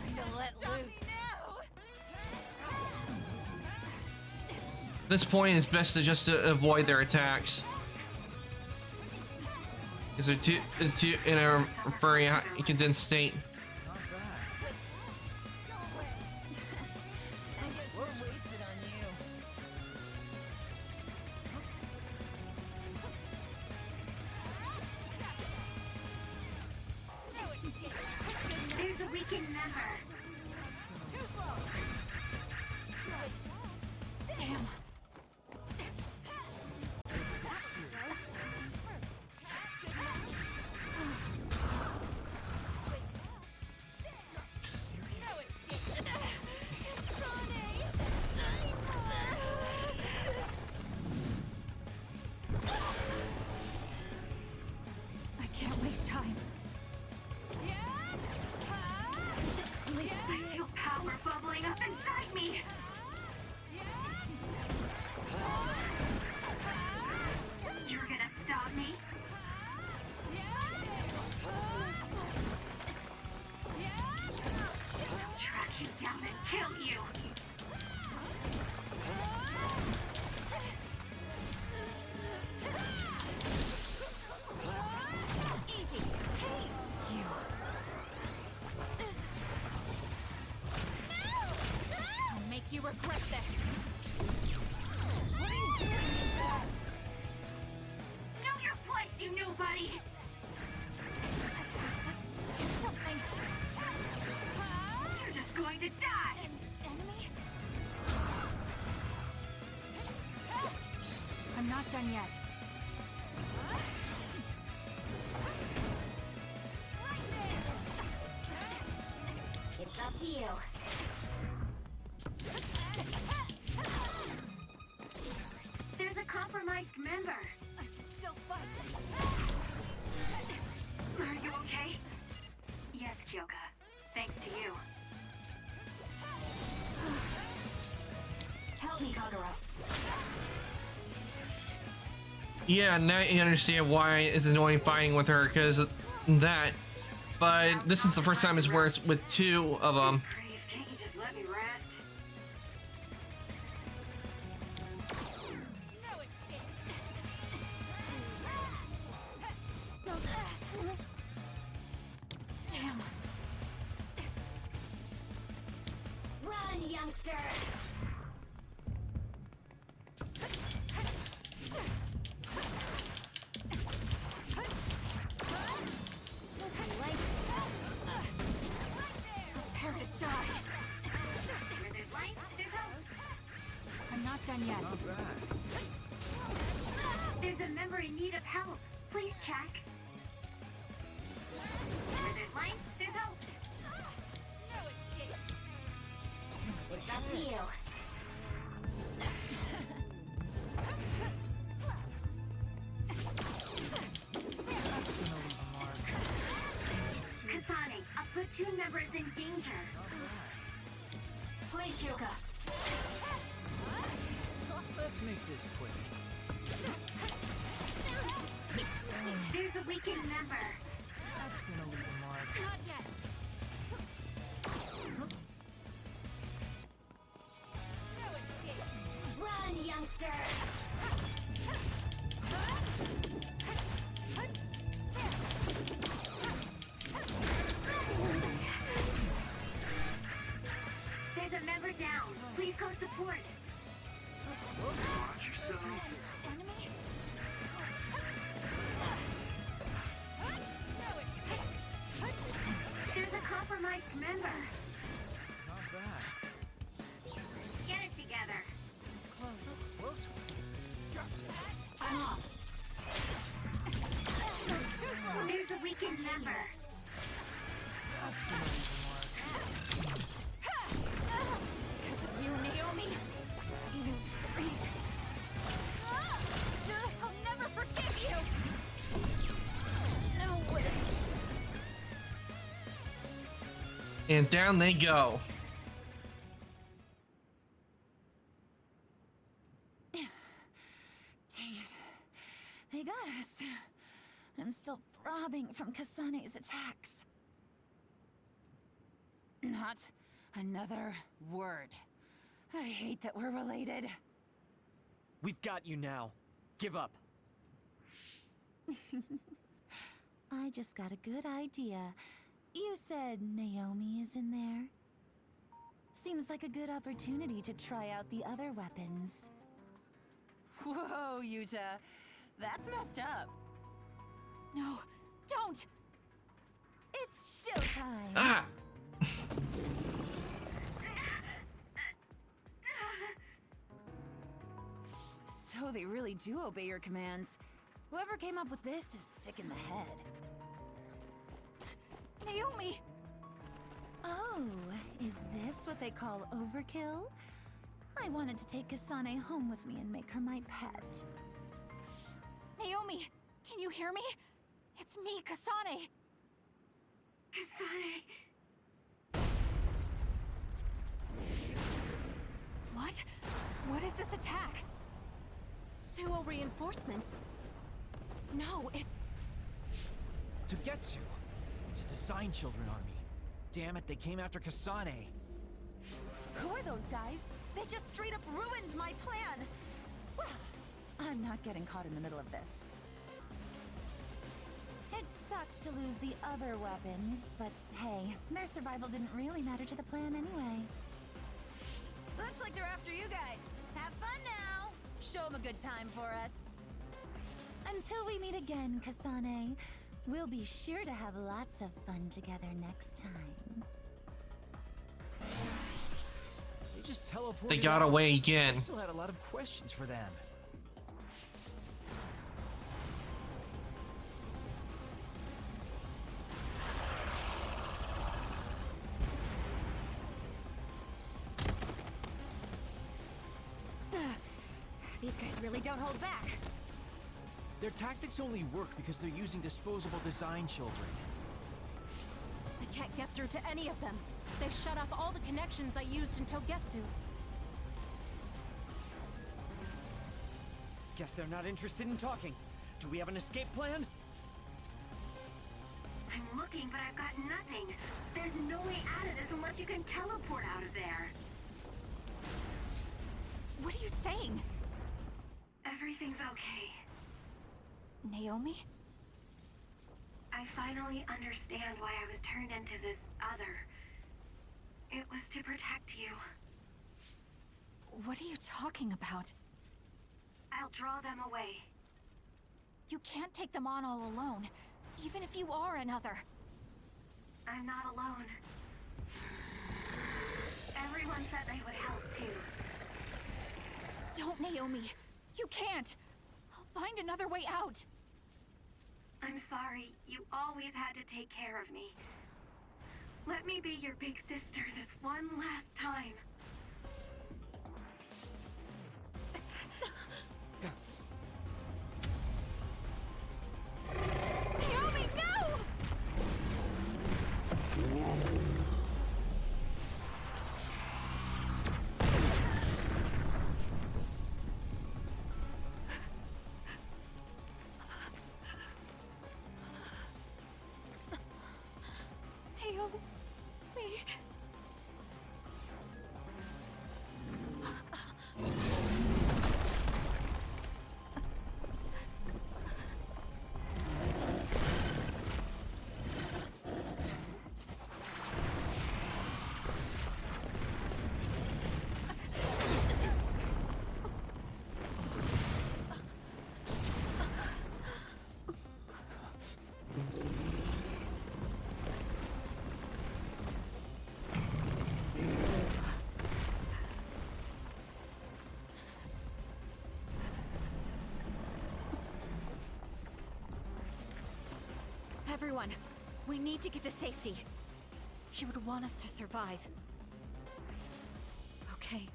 Speaker 1: At this point, it's best to just avoid their attacks. Because they're too in a very condensed state.
Speaker 6: I guess we're wasted on you.
Speaker 9: weakened member.
Speaker 3: Too slow. Damn. I can't waste time.
Speaker 9: I feel power bubbling up inside me. You're gonna stop me? I'll track you down and kill you.
Speaker 3: Easy. Hey, you. I'll make you regret this. What are you doing, Yuta?
Speaker 9: Know your place, you nobody.
Speaker 3: I have to do something.
Speaker 9: You're just going to die.
Speaker 3: An enemy? I'm not done yet.
Speaker 5: It's up to you.
Speaker 9: There's a compromised member.
Speaker 3: I can still fight.
Speaker 9: Are you okay? Yes, Kyoka. Thanks to you.
Speaker 5: Help me, Kagura.
Speaker 1: Yeah, now you understand why it's annoying fighting with her, because that. But this is the first time it's where it's with two of them.
Speaker 9: Crave, can't you just let me rest?
Speaker 3: No escape. Damn.
Speaker 5: Run, youngster!
Speaker 3: Prepare to die.
Speaker 9: Where there's light, there's hope.
Speaker 3: I'm not done yet.
Speaker 9: There's a member in need of help. Please check. Where there's light, there's hope.
Speaker 3: No escape.
Speaker 5: It's up to you.
Speaker 9: Kasane, a platoon member is in danger.
Speaker 5: Please, Kyoka.
Speaker 10: Let's make this quick.
Speaker 9: There's a weakened member.
Speaker 10: That's gonna leave a mark.
Speaker 3: Not yet. No escape.
Speaker 5: Run, youngster!
Speaker 9: There's a member down. Please go support.
Speaker 10: Watch yourself.
Speaker 3: Enemy?
Speaker 9: There's a compromised member.
Speaker 10: Not bad.
Speaker 9: Get it together.
Speaker 3: It's close.
Speaker 10: Close.
Speaker 5: I'm off.
Speaker 9: There's a weakened member.
Speaker 10: That's gonna leave a mark.
Speaker 3: Because of you, Naomi. You. I'll never forgive you. No way.
Speaker 1: And down they go.
Speaker 17: Dang it. They got us. I'm still throbbing from Kasane's attacks. Not another word. I hate that we're related.
Speaker 12: We've got you now. Give up.
Speaker 17: I just got a good idea. You said Naomi is in there? Seems like a good opportunity to try out the other weapons. Whoa, Yuta. That's messed up.
Speaker 3: No, don't!
Speaker 17: It's showtime!
Speaker 1: Ah!
Speaker 17: So they really do obey your commands. Whoever came up with this is sick in the head.
Speaker 3: Naomi!
Speaker 17: Oh, is this what they call overkill? I wanted to take Kasane home with me and make her my pet.
Speaker 3: Naomi! Can you hear me? It's me, Kasane!
Speaker 7: Kasane!
Speaker 3: What? What is this attack?
Speaker 6: Suo reinforcements? No, it's...
Speaker 10: Togetsu! It's a Design Children army. Damn it, they came after Kasane.
Speaker 17: Who are those guys? They just straight up ruined my plan! Well, I'm not getting caught in the middle of this. It sucks to lose the other weapons, but hey, their survival didn't really matter to the plan anyway. Looks like they're after you guys. Have fun now! Show them a good time for us. Until we meet again, Kasane, we'll be sure to have lots of fun together next time.
Speaker 10: They just teleported
Speaker 1: They got
Speaker 10: out.
Speaker 1: away again.
Speaker 10: I still had a lot of questions for them.
Speaker 5: These guys really don't hold back.
Speaker 10: Their tactics only work because they're using disposable Design Children.
Speaker 6: I can't get through to any of them. They've shut off all the connections I used in Togetsu.
Speaker 12: Guess they're not interested in talking. Do we have an escape plan?
Speaker 7: I'm looking, but I've got nothing. There's no way out of this unless you can teleport out of there.
Speaker 3: What are you saying?
Speaker 7: Everything's okay.
Speaker 3: Naomi?
Speaker 7: I finally understand why I was turned into this other. It was to protect you.
Speaker 3: What are you talking about?
Speaker 7: I'll draw them away.
Speaker 3: You can't take them on all alone, even if you are another.
Speaker 7: I'm not alone. Everyone said they would help too.
Speaker 3: Don't, Naomi. You can't. I'll find another way out.
Speaker 7: I'm sorry. You always had to take care of me. Let me be your big sister this one last time.
Speaker 3: Naomi, no! Naomi. Everyone, we need to get to safety. She would want us to survive.
Speaker 6: Okay,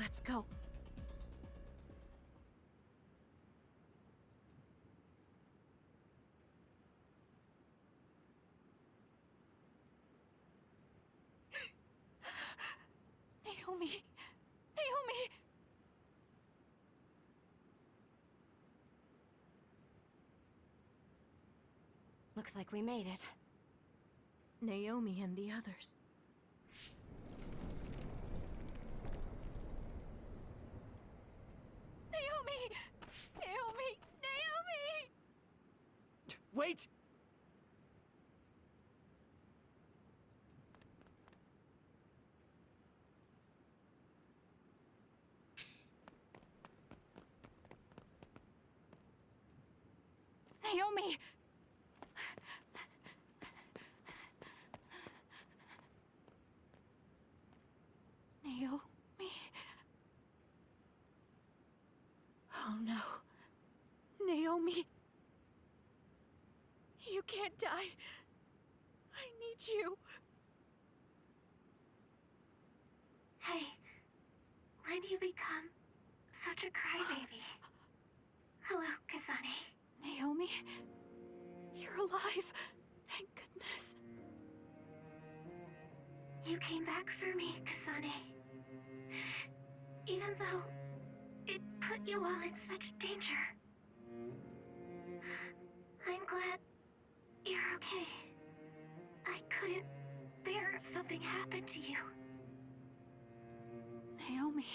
Speaker 6: let's go.
Speaker 3: Naomi! Naomi!
Speaker 5: Looks like we made it.
Speaker 6: Naomi and the others.
Speaker 3: Naomi! Naomi! Naomi!
Speaker 12: Wait!
Speaker 3: Naomi! Oh no. Naomi. You can't die. I need you.
Speaker 9: Hey, when do you become such a crybaby? Hello, Kasane.
Speaker 3: Naomi? You're alive. Thank goodness.
Speaker 9: You came back for me, Kasane. Even though it put you all in such danger. I'm glad you're okay. I couldn't bear if something happened to you.
Speaker 3: Naomi,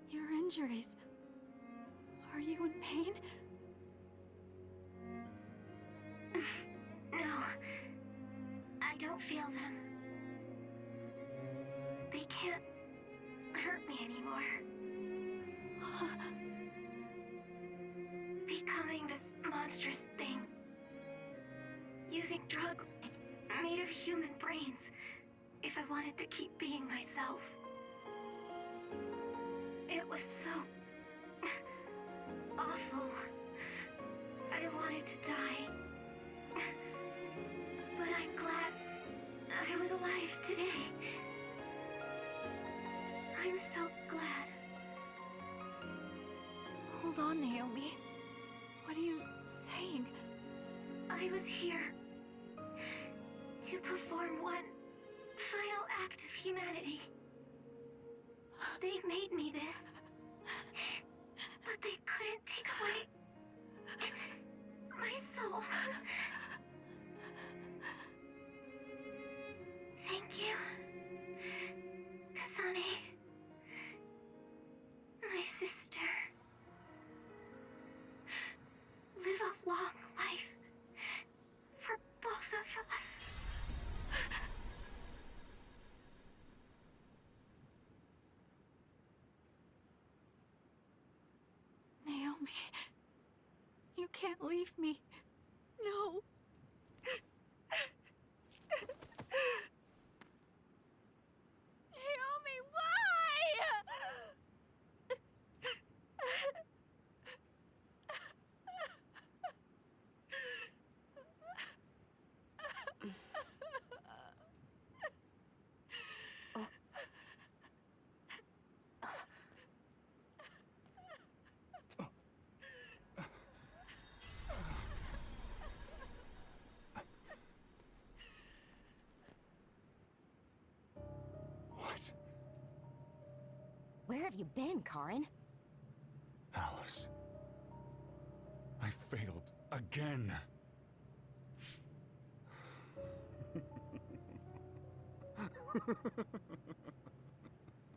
Speaker 3: your injuries. Are you in pain?
Speaker 9: No, I don't feel them. They can't hurt me anymore. Becoming this monstrous thing. Using drugs made of human brains if I wanted to keep being myself. It was so awful. I wanted to die. But I'm glad I was alive today. I'm so glad.
Speaker 3: Hold on, Naomi. What are you saying?
Speaker 9: I was here to perform one final act of humanity. They made me this, but they couldn't take away my soul. Thank you, Kasane, my sister. Live a long life for both of us.
Speaker 3: Naomi, you can't leave me. No. Naomi, why?
Speaker 16: What?
Speaker 5: Where have you been, Karin?
Speaker 18: Alice. I failed again.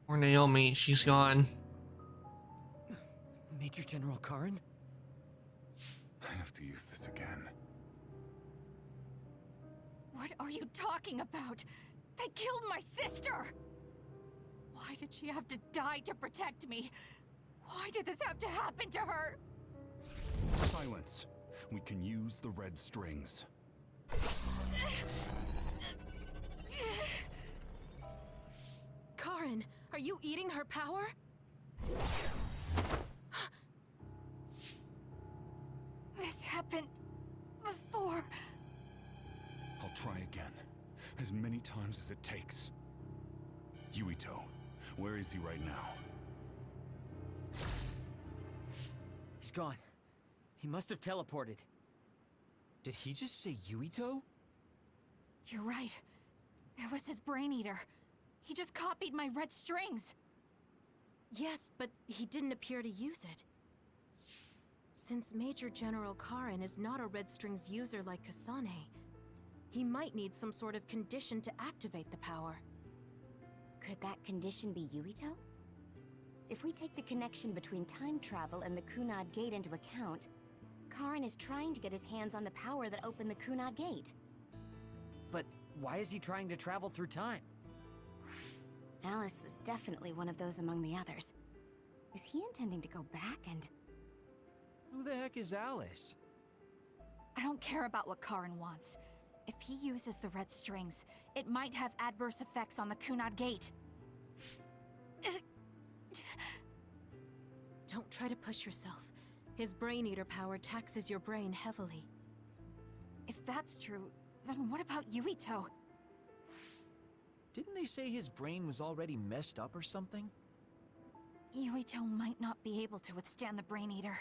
Speaker 1: Poor Naomi, she's gone.
Speaker 12: Major General Karin?
Speaker 18: I have to use this again.
Speaker 3: What are you talking about? They killed my sister! Why did she have to die to protect me? Why did this have to happen to her?
Speaker 18: Silence. We can use the red strings.
Speaker 6: Karin, are you eating her power?
Speaker 3: This happened before.
Speaker 18: I'll try again. As many times as it takes. Yuito, where is he right now?
Speaker 12: He's gone. He must have teleported. Did he just say Yuito?
Speaker 3: You're right. That was his brain eater. He just copied my red strings.
Speaker 6: Yes, but he didn't appear to use it. Since Major General Karin is not a Red Strings user like Kasane, he might need some sort of condition to activate the power.
Speaker 5: Could that condition be Yuito? If we take the connection between time travel and the Kunad Gate into account, Karin is trying to get his hands on the power that opened the Kunad Gate.
Speaker 12: But why is he trying to travel through time?
Speaker 5: Alice was definitely one of those among the others. Is he intending to go back and...
Speaker 4: Who the heck is Alice?
Speaker 3: I don't care about what Karin wants. If he uses the red strings, it might have adverse effects on the Kunad Gate.
Speaker 6: Don't try to push yourself. His Brain Eater power taxes your brain heavily.
Speaker 3: If that's true, then what about Yuito?
Speaker 4: Didn't they say his brain was already messed up or something?
Speaker 3: Yuito might not be able to withstand the Brain Eater.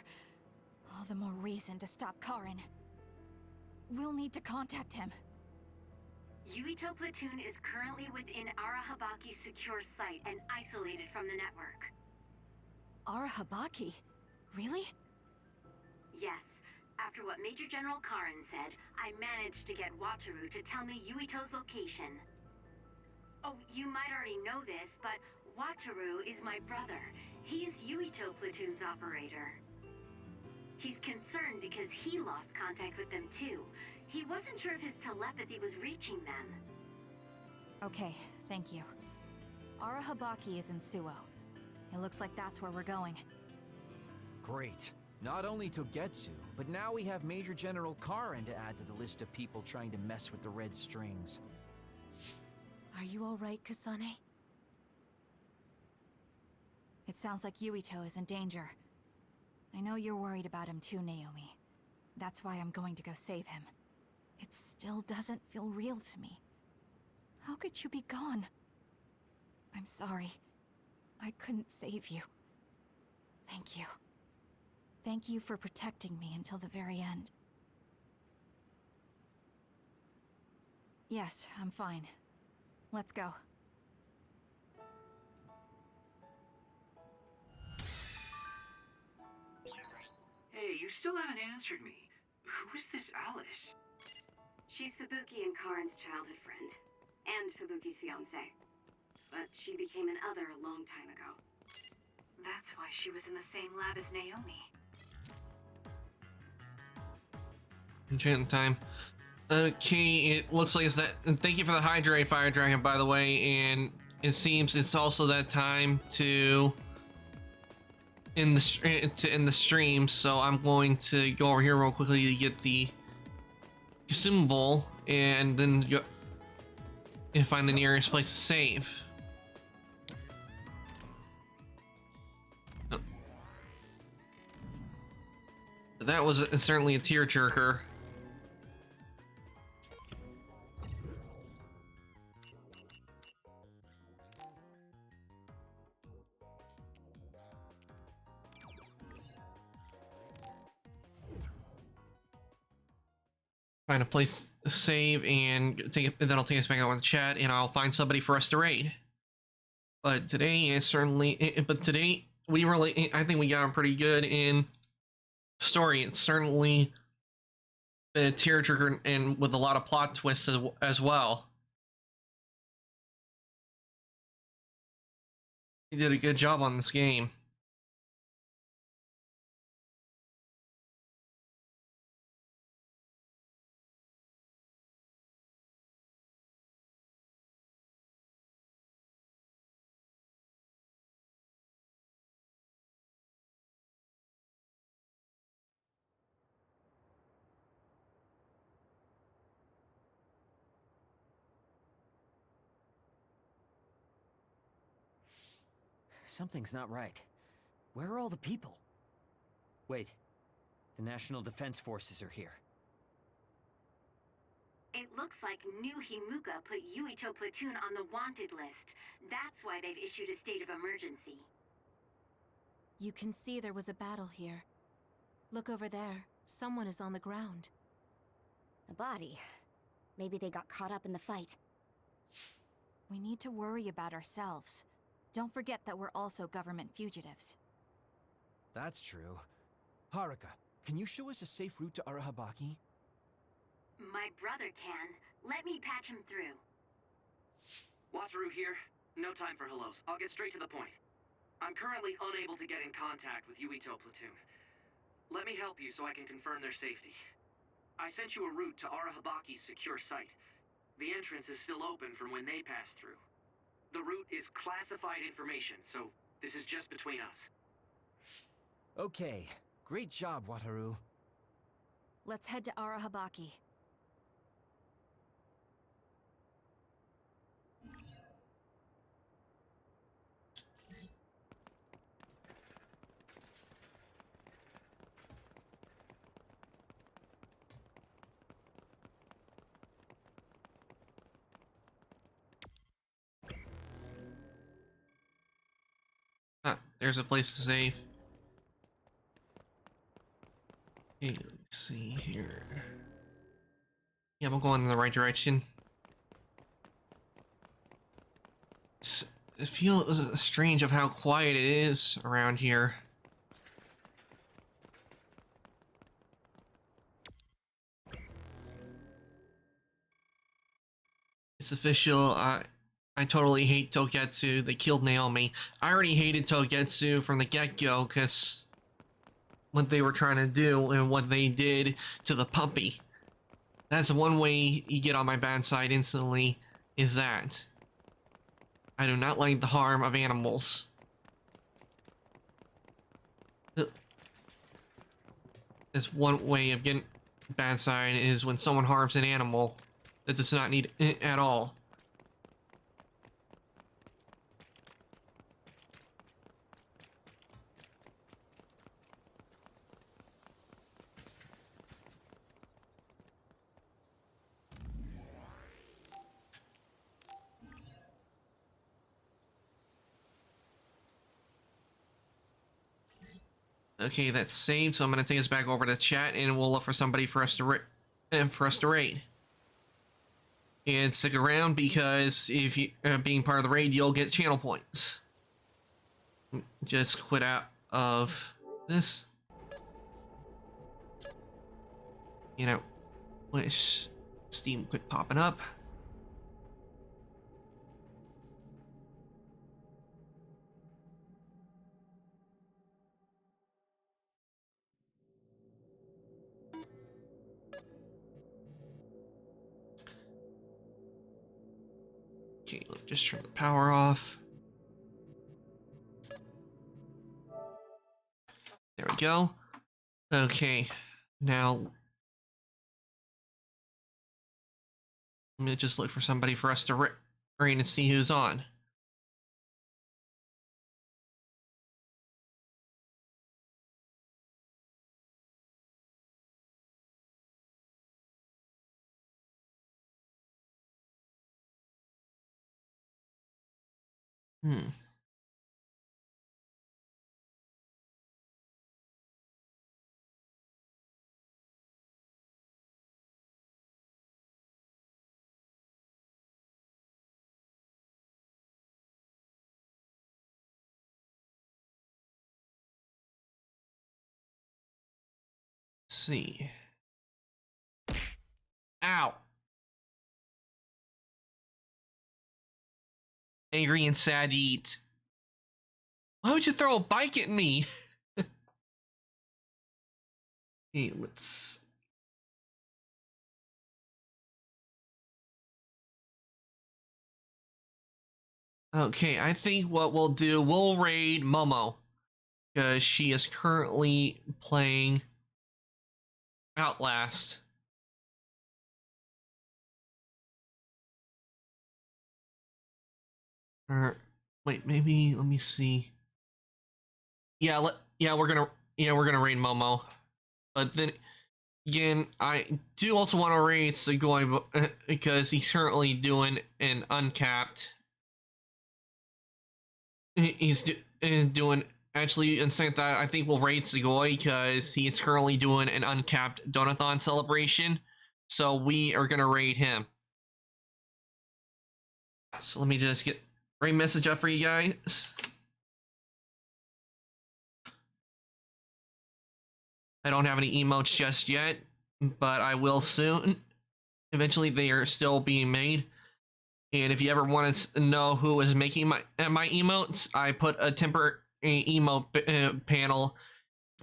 Speaker 3: All the more reason to stop Karin. We'll need to contact him.
Speaker 7: Yuito Platoon is currently within Arahabaki's secure site and isolated from the network.
Speaker 3: Arahabaki? Really?
Speaker 7: Yes. After what Major General Karin said, I managed to get Wataru to tell me Yuito's location. Oh, you might already know this, but Wataru is my brother. He's Yuito Platoon's operator. He's concerned because he lost contact with them too. He wasn't sure if his telepathy was reaching them.
Speaker 3: Okay, thank you. Arahabaki is in Suo. It looks like that's where we're going.
Speaker 4: Great. Not only Togetsu, but now we have Major General Karin to add to the list of people trying to mess with the Red Strings.
Speaker 6: Are you alright, Kasane?
Speaker 3: It sounds like Yuito is in danger. I know you're worried about him too, Naomi. That's why I'm going to go save him. It still doesn't feel real to me. How could you be gone? I'm sorry. I couldn't save you. Thank you. Thank you for protecting me until the very end. Yes, I'm fine. Let's go.
Speaker 15: Hey, you still haven't answered me. Who is this Alice?
Speaker 7: She's Fubuki and Karin's childhood friend. And Fubuki's fiancée. But she became an other a long time ago.
Speaker 9: That's why she was in the same lab as Naomi.
Speaker 1: Enchantment time. Okay, it looks like it's that. And thank you for the hydrate, Fire Dragon, by the way. And it seems it's also that time to end the stream. So I'm going to go over here real quickly to get the consumable, and then go and find the nearest place to save. Oh. That was certainly a tearjerker. Find a place to save and that'll take us back out on the chat, and I'll find somebody for us to raid. But today is certainly, I think we got pretty good in story. It's certainly a tearjerker and with a lot of plot twists as well. He did a good job on this game.
Speaker 12: Something's not right. Where are all the people? Wait. The National Defense Forces are here.
Speaker 7: It looks like New Himuka put Yuito Platoon on the wanted list. That's why they've issued a state of emergency.
Speaker 6: You can see there was a battle here. Look over there. Someone is on the ground.
Speaker 5: A body. Maybe they got caught up in the fight.
Speaker 3: We need to worry about ourselves. Don't forget that we're also government fugitives.
Speaker 4: That's true. Haruka, can you show us a safe route to Arahabaki?
Speaker 7: My brother can. Let me patch him through.
Speaker 15: Wataru here. No time for hellos. I'll get straight to the point. I'm currently unable to get in contact with Yuito Platoon. Let me help you so I can confirm their safety. I sent you a route to Arahabaki's secure site. The entrance is still open from when they passed through. The route is classified information, so this is just between us.
Speaker 4: Okay. Great job, Wataru.
Speaker 3: Let's head to Arahabaki.
Speaker 1: there's a place to save. Okay, let's see here. Yeah, I'm going in the right direction. It feels strange of how quiet it is around here. It's official. I totally hate Togetsu. They killed Naomi. I already hated Togetsu from the get-go because what they were trying to do and what they did to the puppy. That's one way you get on my bad side instantly, is that. I do not like the harm of animals. That's one way of getting bad side, is when someone harms an animal that does not need it at all. Okay, that's saved, so I'm gonna take us back over to chat, and we'll look for somebody for us to raid. And stick around, because if you being part of the raid, you'll get channel points. Just quit out of this. You know, wish Steam quit popping up. Okay, let's just turn the power off. There we go. Okay, now I'm gonna just look for somebody for us to raid and see who's on. Let's see. Ow. Angry and sad to eat. Why would you throw a bike at me? Okay, let's... Okay, I think what we'll do, we'll raid Momo, because she is currently playing Outlast. Or wait, maybe let me see. Yeah, we're gonna raid Momo, but then again, I do also want to raid Sugoi because he's currently doing an uncapped. He's doing actually, in saying that, I think we'll raid Sugoi because he is currently doing an uncapped Donathon celebration, so we are gonna raid him. So let me just get raid message up for you guys. I don't have any emotes just yet, but I will soon. Eventually, they are still being made. And if you ever want to know who is making my emotes, I put a temporary emote panel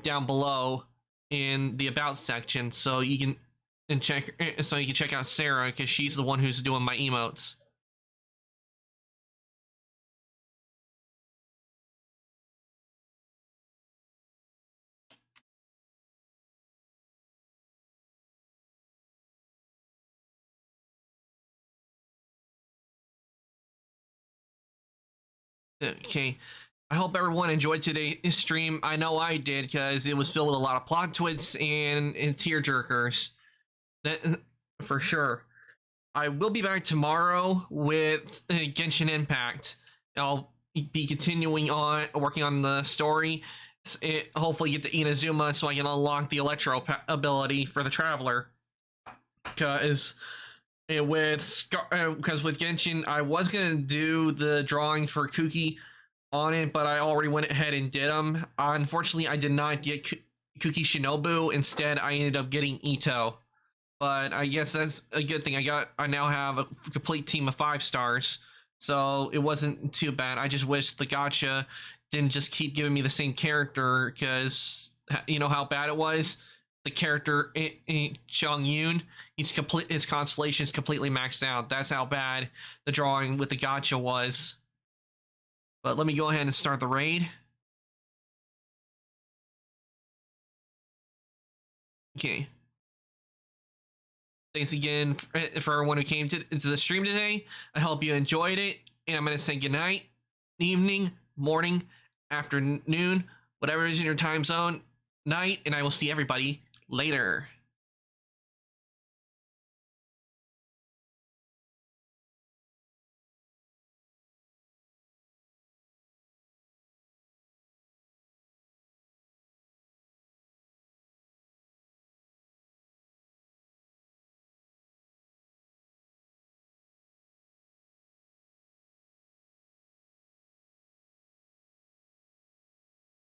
Speaker 1: down below in the about section, so you can check out Sarah, because she's the one who's doing my emotes. Okay, I hope everyone enjoyed today's stream. I know I did, because it was filled with a lot of plot twists and tearjerkers. That for sure. I will be back tomorrow with Genshin Impact. I'll be continuing on working on the story. Hopefully get to Inazuma so I can unlock the Electro ability for the Traveler. Because with Genshin, I was gonna do the drawing for Kuki on it, but I already went ahead and did them. Unfortunately, I did not get Kuki Shinobu. Instead, I ended up getting Ito. But I guess that's a good thing. I now have a complete team of 5 stars, so it wasn't too bad. I just wish the gacha didn't just keep giving me the same character, because you know how bad it was. The character in Chong Yun, his constellation is completely maxed out. That's how bad the drawing with the gacha was. But let me go ahead and start the raid. Okay. Thanks again for everyone who came to the stream today. I hope you enjoyed it. And I'm going to say goodnight, evening, morning, afternoon, whatever is in your time zone, night. And I will see everybody later.